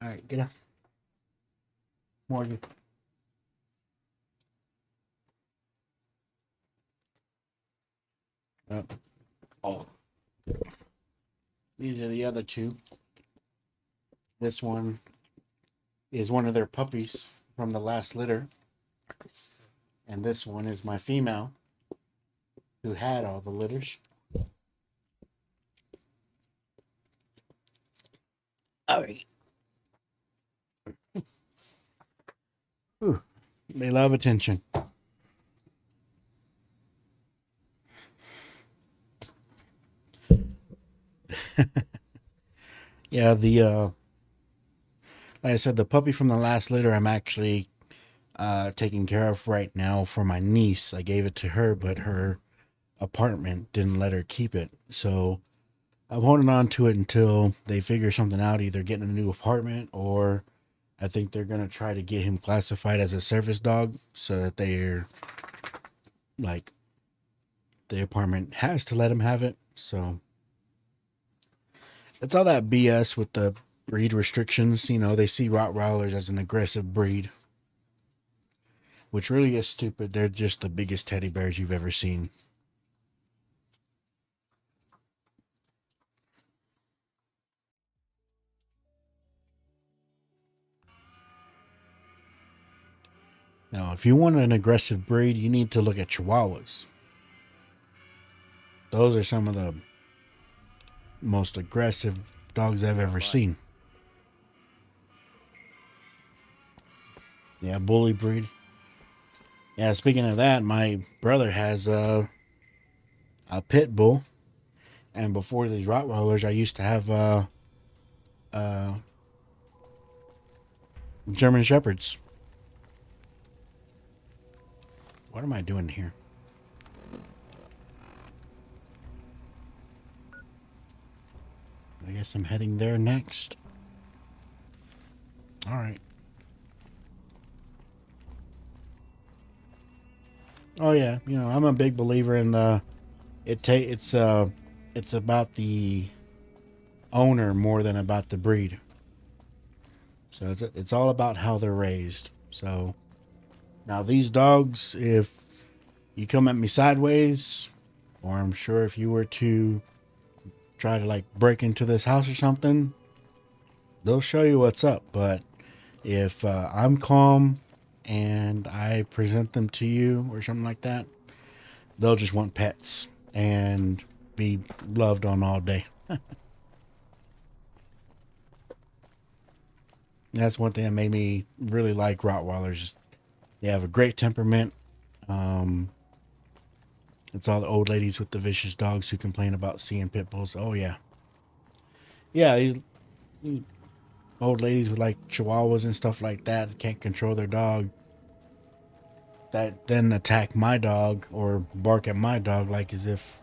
Speaker 1: All right, get up. Morgan. Oh. These are the other 2. This one is one of their puppies from the last litter. And this one is my female who had all the litters. All right. Whew. They love attention. Yeah, like I said, the puppy from the last litter I'm actually taking care of right now for my niece. I gave it to her, but her apartment didn't let her keep it. So I'm holding on to it until they figure something out, either getting a new apartment, or I think they're going to try to get him classified as a service dog so that they're like the apartment has to let him have it. So it's all that BS with the breed restrictions. You know, they see Rottweilers as an aggressive breed, which really is stupid. They're just the biggest teddy bears you've ever seen. Now, if you want an aggressive breed, you need to look at Chihuahuas. Those are some of the most aggressive dogs I've ever seen. Yeah, bully breed. Yeah, speaking of that, my brother has a pit bull, and before these Rottweilers, I used to have German Shepherds. What am I doing here? I guess I'm heading there next. All right. Oh yeah, you know, I'm a big believer in the it's about the owner more than about the breed. So it's all about how they're raised. So now these dogs, if you come at me sideways, or I'm sure if you were to try to like break into this house or something, they'll show you what's up. But if I'm calm and I present them to you or something like that, they'll just want pets and be loved on all day. That's one thing that made me really like Rottweilers. Just, they have a great temperament. It's all the old ladies with the vicious dogs who complain about seeing pit bulls. Oh yeah, yeah. These old ladies with like Chihuahuas and stuff like that can't control their dog. that then attack my dog or bark at my dog like as if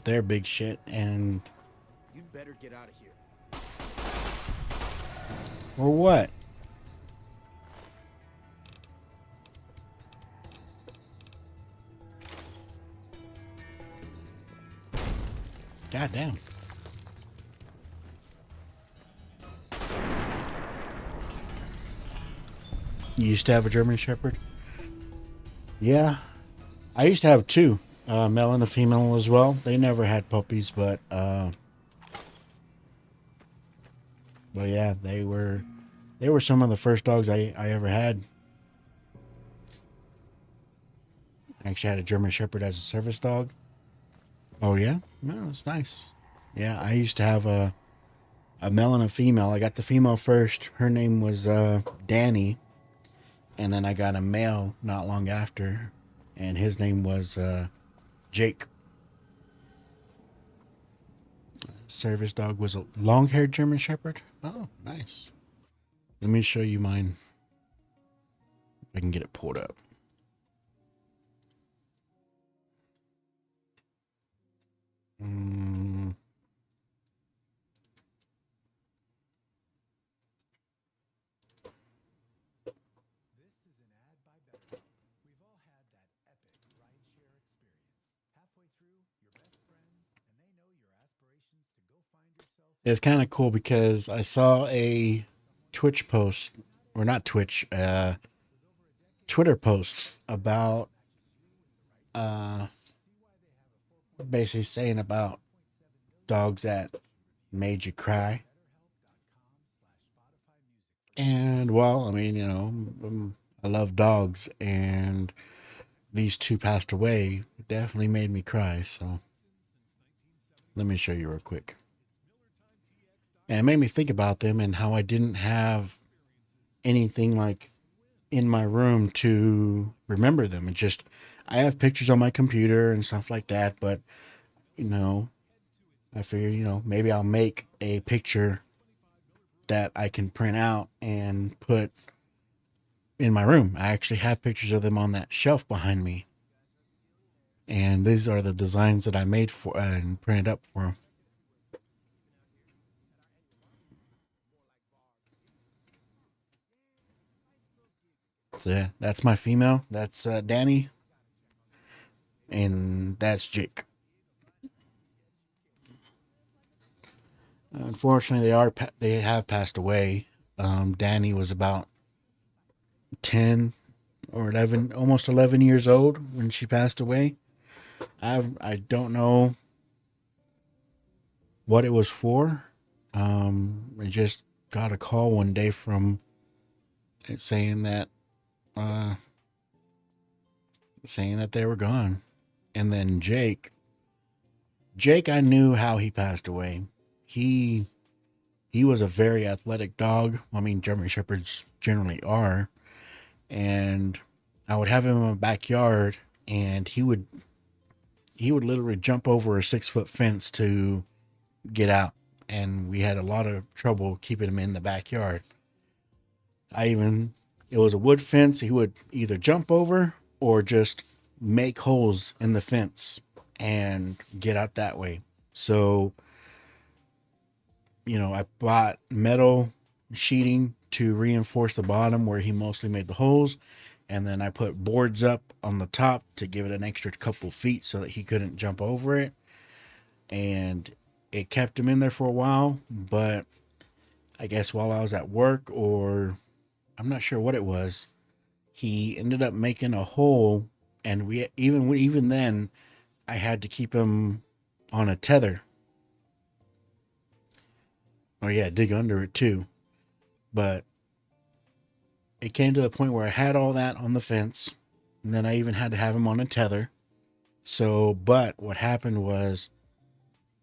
Speaker 1: they're big shit. And
Speaker 5: You'd better get out of here.
Speaker 1: or what? God damn. You used to have a German Shepherd? Yeah. I used to have two, male and a female as well. They never had puppies, but yeah, they were some of the first dogs I ever had. I actually had a German Shepherd as a service dog. Oh yeah? No, it's nice. Yeah, I used to have a male and a female. I got the female first. Her name was Danny. And then I got a male not long after, and his name was Jake. Service dog was a long-haired German Shepherd. Oh, nice. Let me show you mine. If I can get it pulled up. It's kind of cool because I saw a Twitch post, or not Twitch, Twitter post about basically saying about dogs that made you cry. And well, I mean, you know, I love dogs, and these two passed away. It definitely made me cry. So let me show you real quick. And it made me think about them and how I didn't have anything like in my room to remember them. It just, I have pictures on my computer and stuff like that, but you know, I figure, you know, maybe I'll make a picture that I can print out and put in my room. I actually have pictures of them on that shelf behind me. And these are the designs that I made for and printed up for them. So yeah, that's my female. That's Danny. And that's Jake. Unfortunately, they have passed away. Danny was about 10 or 11, almost 11 years old when she passed away. I don't know what it was for. I just got a call one day from it saying that they were gone. And then Jake, I knew how he passed away. He was a very athletic dog. I mean, German Shepherds generally are. And I would have him in my backyard, and he would literally jump over a 6-foot fence to get out. And we had a lot of trouble keeping him in the backyard. It was a wood fence. He would either jump over or just make holes in the fence and get out that way. So, you know, I bought metal sheeting to reinforce the bottom where he mostly made the holes. And then I put boards up on the top to give it an extra couple feet so that he couldn't jump over it. And it kept him in there for a while, but I guess while I was at work, or I'm not sure what it was, he ended up making a hole, and we even then I had to keep him on a tether. Oh yeah, dig under it too. But it came to the point where I had all that on the fence, and then I even had to have him on a tether. So, but what happened was,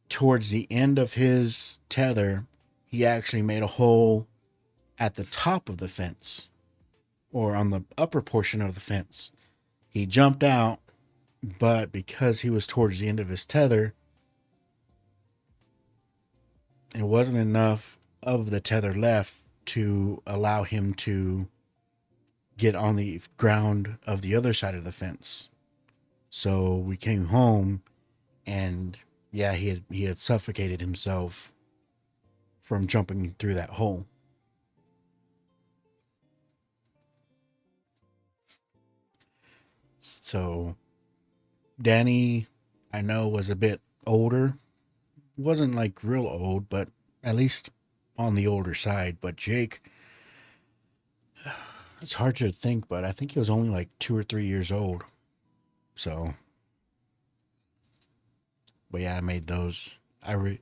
Speaker 1: towards the end of his tether, he actually made a hole at the top of the fence, or on the upper portion of the fence. He jumped out, but because he was towards the end of his tether, it wasn't enough of the tether left to allow him to get on the ground of the other side of the fence. So we came home, and yeah, he had suffocated himself from jumping through that hole. So Danny, I know, was a bit older. Wasn't like real old, but at least on the older side. But Jake, it's hard to think, but I think he was only like 2 or 3 years old. So, but yeah, I made those. I've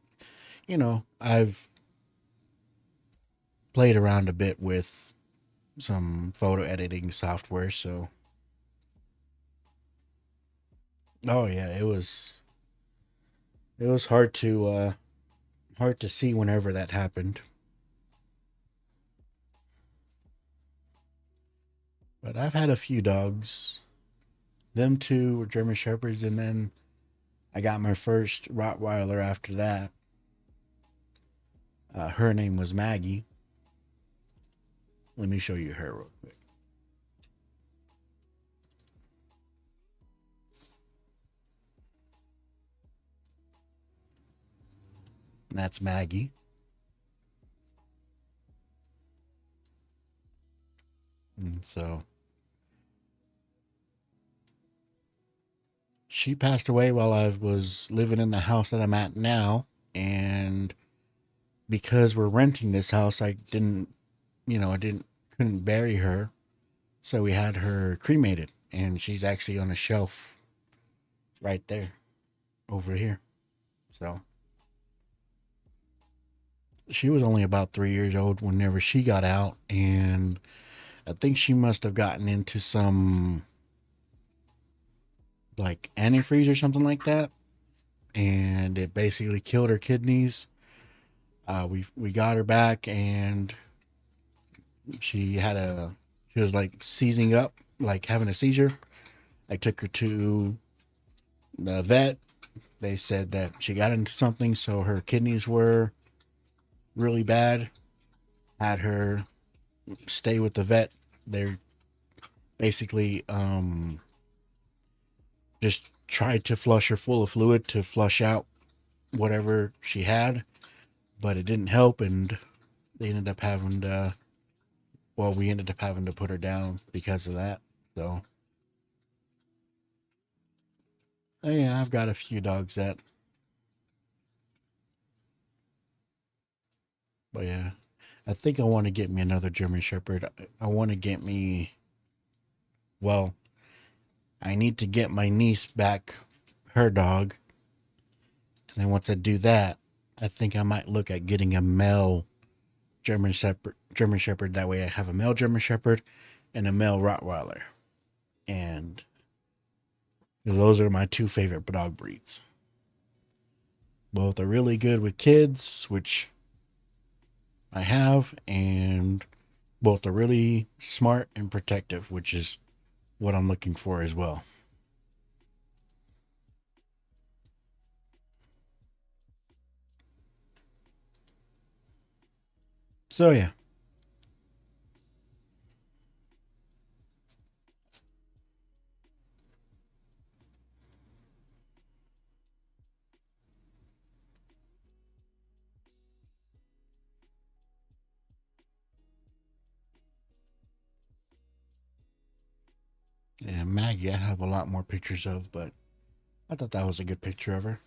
Speaker 1: played around a bit with some photo editing software. So, oh yeah, it was hard to see whenever that happened. But I've had a few dogs. Them two were German Shepherds, and then I got my first Rottweiler after that. Her name was Maggie. Let me show you her real quick. And that's Maggie. And so she passed away while I was living in the house that I'm at now. And because we're renting this house, couldn't bury her. So we had her cremated, and she's actually on a shelf right there over here. So she was only about 3 years old whenever she got out, and I think she must have gotten into some like antifreeze or something like that, and it basically killed her kidneys. We got her back, and she was like seizing up, like having a seizure. I took her to the vet. They said that she got into something, so her kidneys were really bad. Had her stay with the vet. They're basically just tried to flush her full of fluid to flush out whatever she had, but it didn't help, and they ended up having to we ended up having to put her down because of that. So yeah, I've got a few dogs that, but yeah, I think I want to get me another German Shepherd. I want to get me, well, I need to get my niece back her dog. And then once I do that, I think I might look at getting a male German Shepherd. That way I have a male German Shepherd and a male Rottweiler. And those are my two favorite dog breeds. Both are really good with kids, which I have, and both are really smart and protective, which is what I'm looking for as well. So yeah. Yeah, Maggie, I have a lot more pictures of, but I thought that was a good picture of her.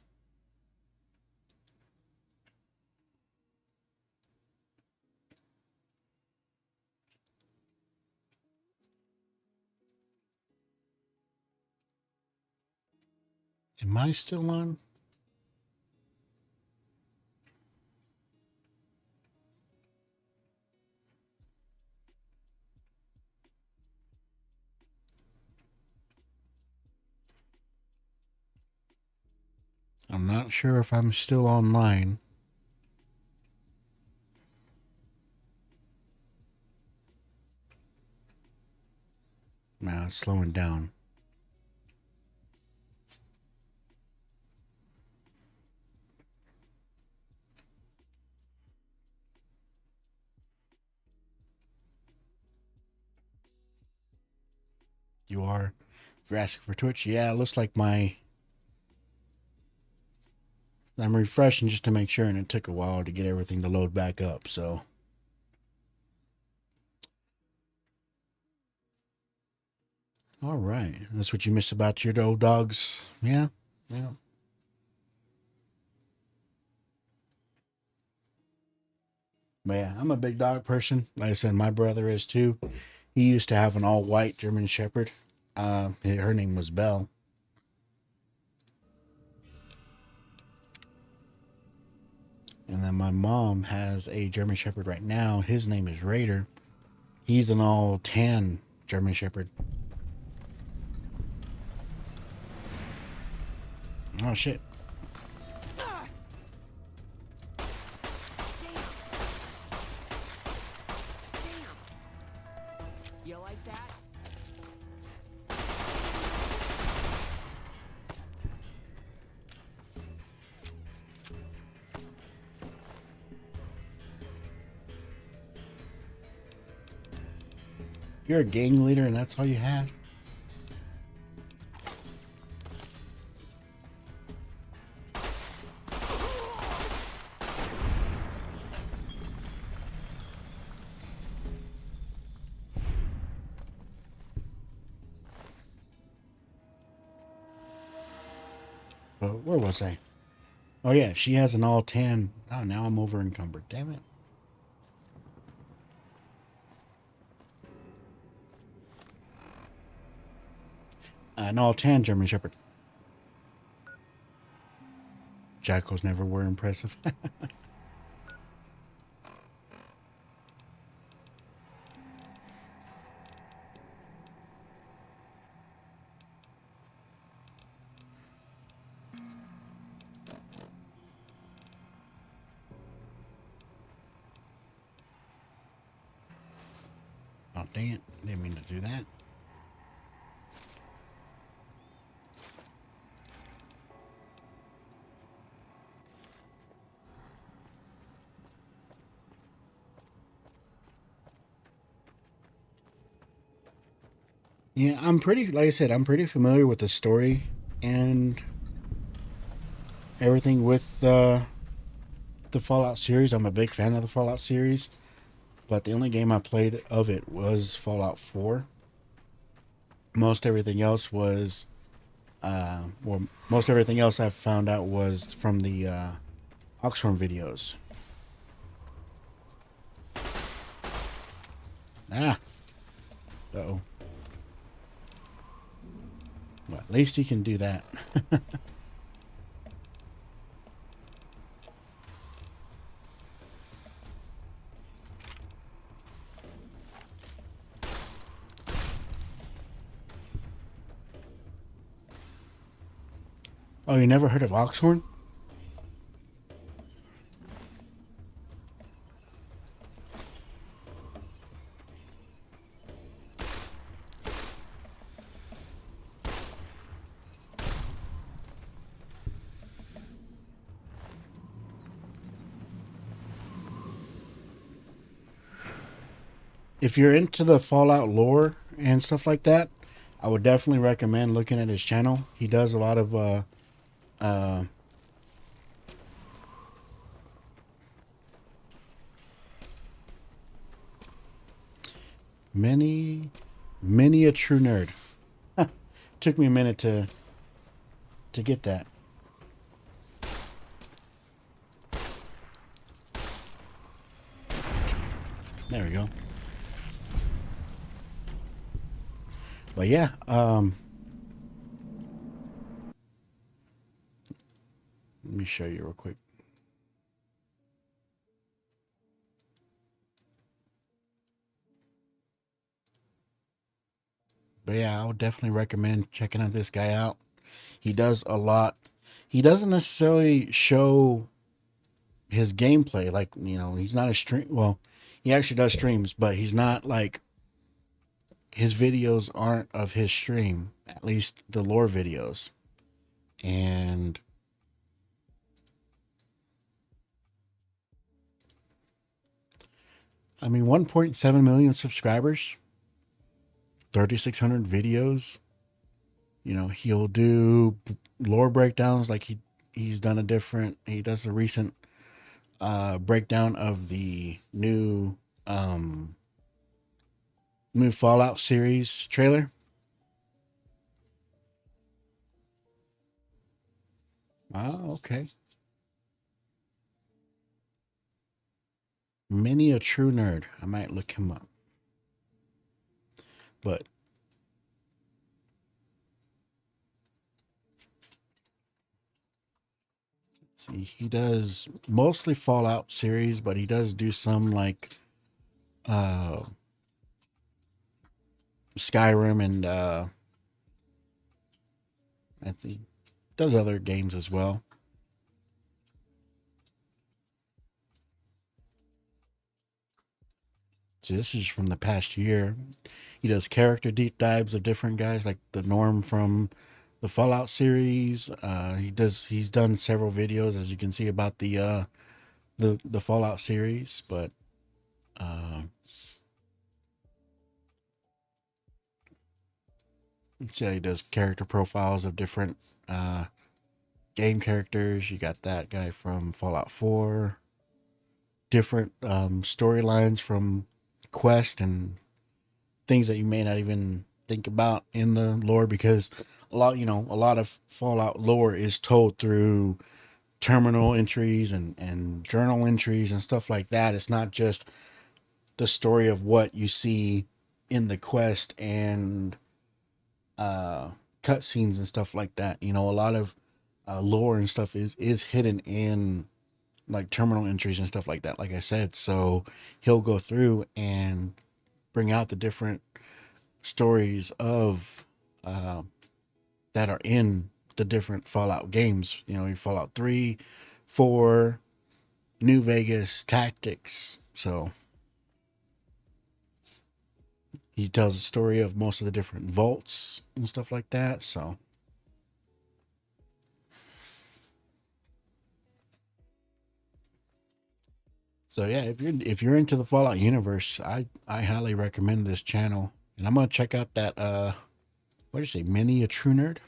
Speaker 1: Am I still on? I'm not sure if I'm still online. Now it's slowing down. You are. If you're asking for Twitch, yeah, it looks like I'm refreshing just to make sure, and it took a while to get everything to load back up, so. All right. That's what you miss about your old dogs. Yeah. Yeah. But yeah, I'm a big dog person. Like I said, my brother is too. He used to have an all-white German Shepherd. Her name was Belle. And then my mom has a German Shepherd right now. His name is Raider. He's an all-tan German Shepherd. Oh, shit.
Speaker 11: You like that?
Speaker 1: You're a gang leader and that's all you have? But where was I? Oh yeah, she has an all tan. Oh, now I'm over encumbered. Damn it. An all tan German Shepherd. Jackals never were impressive. Oh, dang it. Didn't mean to do that. Yeah, like I said, I'm pretty familiar with the story and everything with the Fallout series. I'm a big fan of the Fallout series, but the only game I played of it was Fallout 4. Most everything else was, most everything else I found out was from the Oxhorn videos. Ah. Uh-oh. Well, at least you can do that. Oh, you never heard of Oxhorn? If you're into the Fallout lore and stuff like that, I would definitely recommend looking at his channel. He does a lot of many a true nerd. Took me a minute to get that. There we go. But yeah, let me show you real quick. But yeah, I would definitely recommend checking out this guy out. He does a lot. He doesn't necessarily show his gameplay, like, you know, he's not a stream. Well, he actually does streams, but he's not like, his videos aren't of his stream, at least the lore videos. And I mean, 1.7 million subscribers. 3,600 videos. You know, he'll do lore breakdowns, like he does a recent breakdown of the new Fallout series trailer. Oh, okay. Many a true nerd. I might look him up. But let's see, he does mostly Fallout series, but he does do some like Skyrim and I think does other games as well. So this is from the past year. He does character deep dives of different guys, like the Norm from the Fallout series. He's done several videos, as you can see, about the Fallout series. But let's see how he does character profiles of different game characters. You got that guy from Fallout 4. Different storylines from Quest and things that you may not even think about in the lore, because a lot of Fallout lore is told through terminal entries and journal entries and stuff like that. It's not just the story of what you see in the quest and cutscenes and stuff like that. You know, a lot of lore and stuff is hidden in like terminal entries and stuff like that, like I said. So he'll go through and bring out the different stories of that are in the different Fallout games. You know, Fallout 3, 4, New Vegas, Tactics. So he tells the story of most of the different vaults and stuff like that. So yeah, if you're into the Fallout universe, I highly recommend this channel. And I'm gonna check out that what did you say, Mini a True Nerd?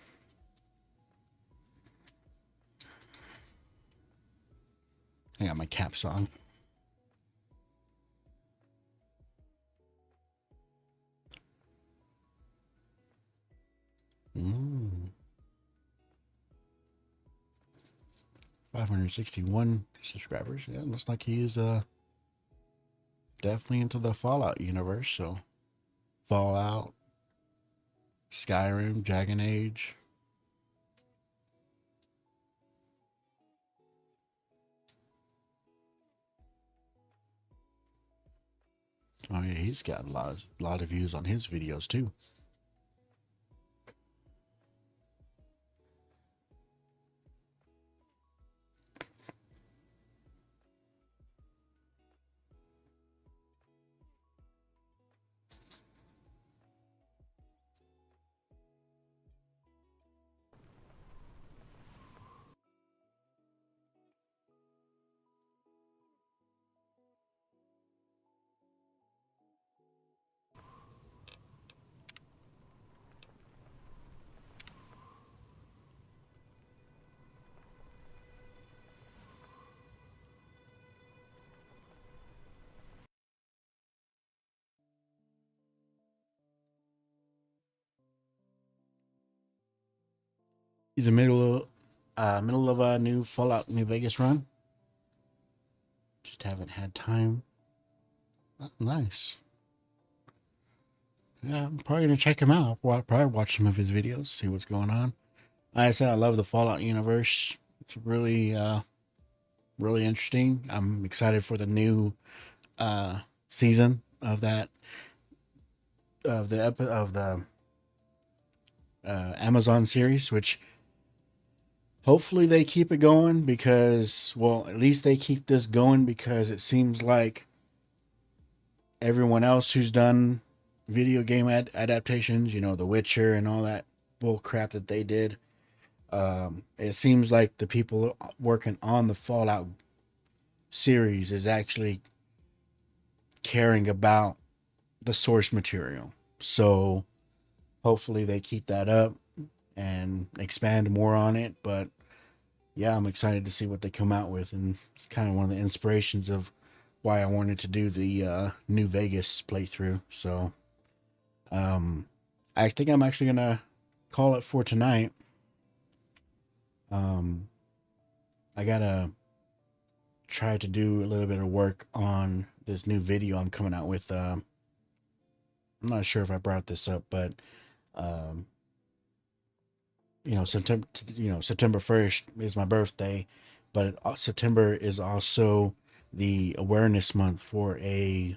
Speaker 1: I got my caps on. Mm. 561 subscribers. Yeah, looks like he is definitely into the Fallout universe. So Fallout, Skyrim, Dragon Age. Oh yeah, he's got a lot of views on his videos too. He's in middle of a new Fallout New Vegas run. Just haven't had time. Oh, nice. Yeah, I'm probably gonna check him out. I'll probably watch some of his videos, see what's going on. Like I said, I love the Fallout universe. It's really really interesting. I'm excited for the new season of the Amazon series, which hopefully they keep it going, because, well, at least they keep this going, because it seems like everyone else who's done video game adaptations, you know, The Witcher and all that bull crap that they did, it seems like the people working on the Fallout series is actually caring about the source material. So hopefully they keep that up and expand more on it. But yeah, I'm excited to see what they come out with, and it's kind of one of the inspirations of why I wanted to do the New Vegas playthrough. So I think I'm actually gonna call it for tonight. I gotta try to do a little bit of work on this new video I'm coming out with. I'm not sure if I brought this up, but September 1st is my birthday, but September is also the awareness month for a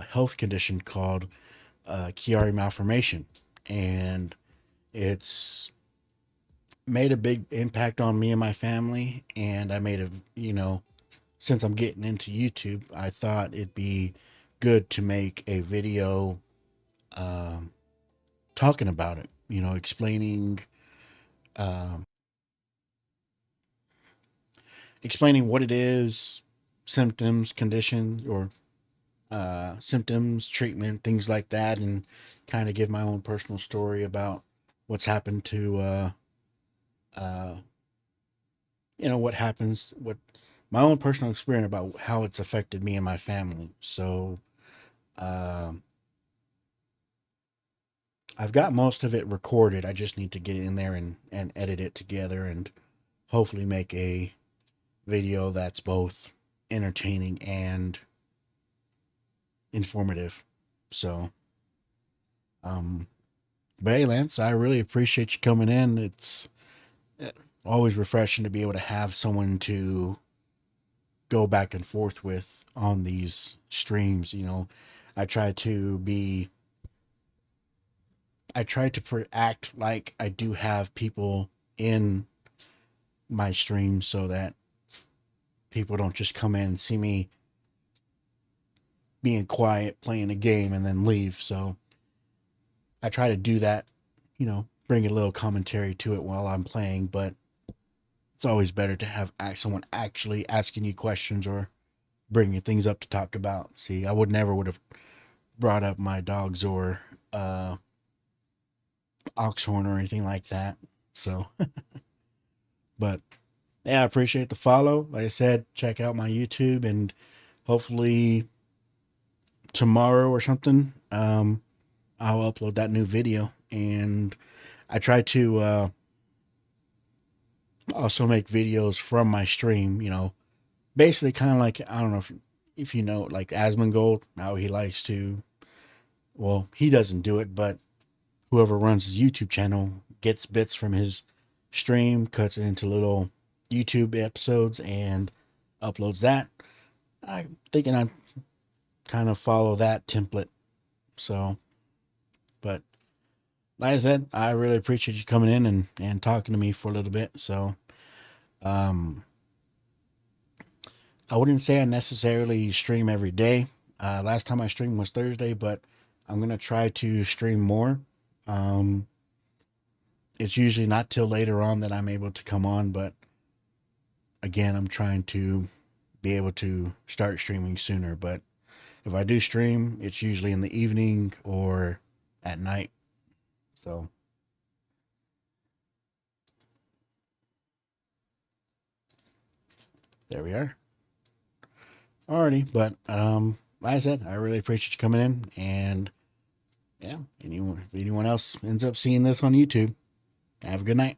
Speaker 1: health condition called Chiari malformation, and it's made a big impact on me and my family. And I made since I'm getting into YouTube, I thought it'd be good to make a video talking about it, explaining what it is, symptoms, conditions, or symptoms, treatment, things like that, and kind of give my own personal story about what's happened to what my own personal experience about how it's affected me and my family. So I've got most of it recorded. I just need to get in there and edit it together and hopefully make a video that's both entertaining and informative. So but hey, Lance, I really appreciate you coming in. It's always refreshing to be able to have someone to go back and forth with on these streams. I try to act like I do have people in my stream so that people don't just come in and see me being quiet, playing a game, and then leave. So I try to do that, bring a little commentary to it while I'm playing, but it's always better to have someone actually asking you questions or bringing things up to talk about. See, I would have brought up my dogs or oxhorn or anything like that. So, but yeah, I appreciate the follow. Like I said, check out my YouTube, and hopefully tomorrow or something, I'll upload that new video. And I try to also make videos from my stream, basically kind of like, I don't know if you know, like Asmongold, how he likes to, well, he doesn't do it, but whoever runs his YouTube channel gets bits from his stream, cuts it into little YouTube episodes, and uploads that. I'm thinking I kind of follow that template. So, but like I said, I really appreciate you coming in and talking to me for a little bit. So, I wouldn't say I necessarily stream every day. Last time I streamed was Thursday, but I'm going to try to stream more. It's usually not till later on that I'm able to come on, but again, I'm trying to be able to start streaming sooner. But if I do stream, it's usually in the evening or at night. So there we are. Alrighty, but like I said, I really appreciate you coming in, and yeah, if anyone else ends up seeing this on YouTube, have a good night.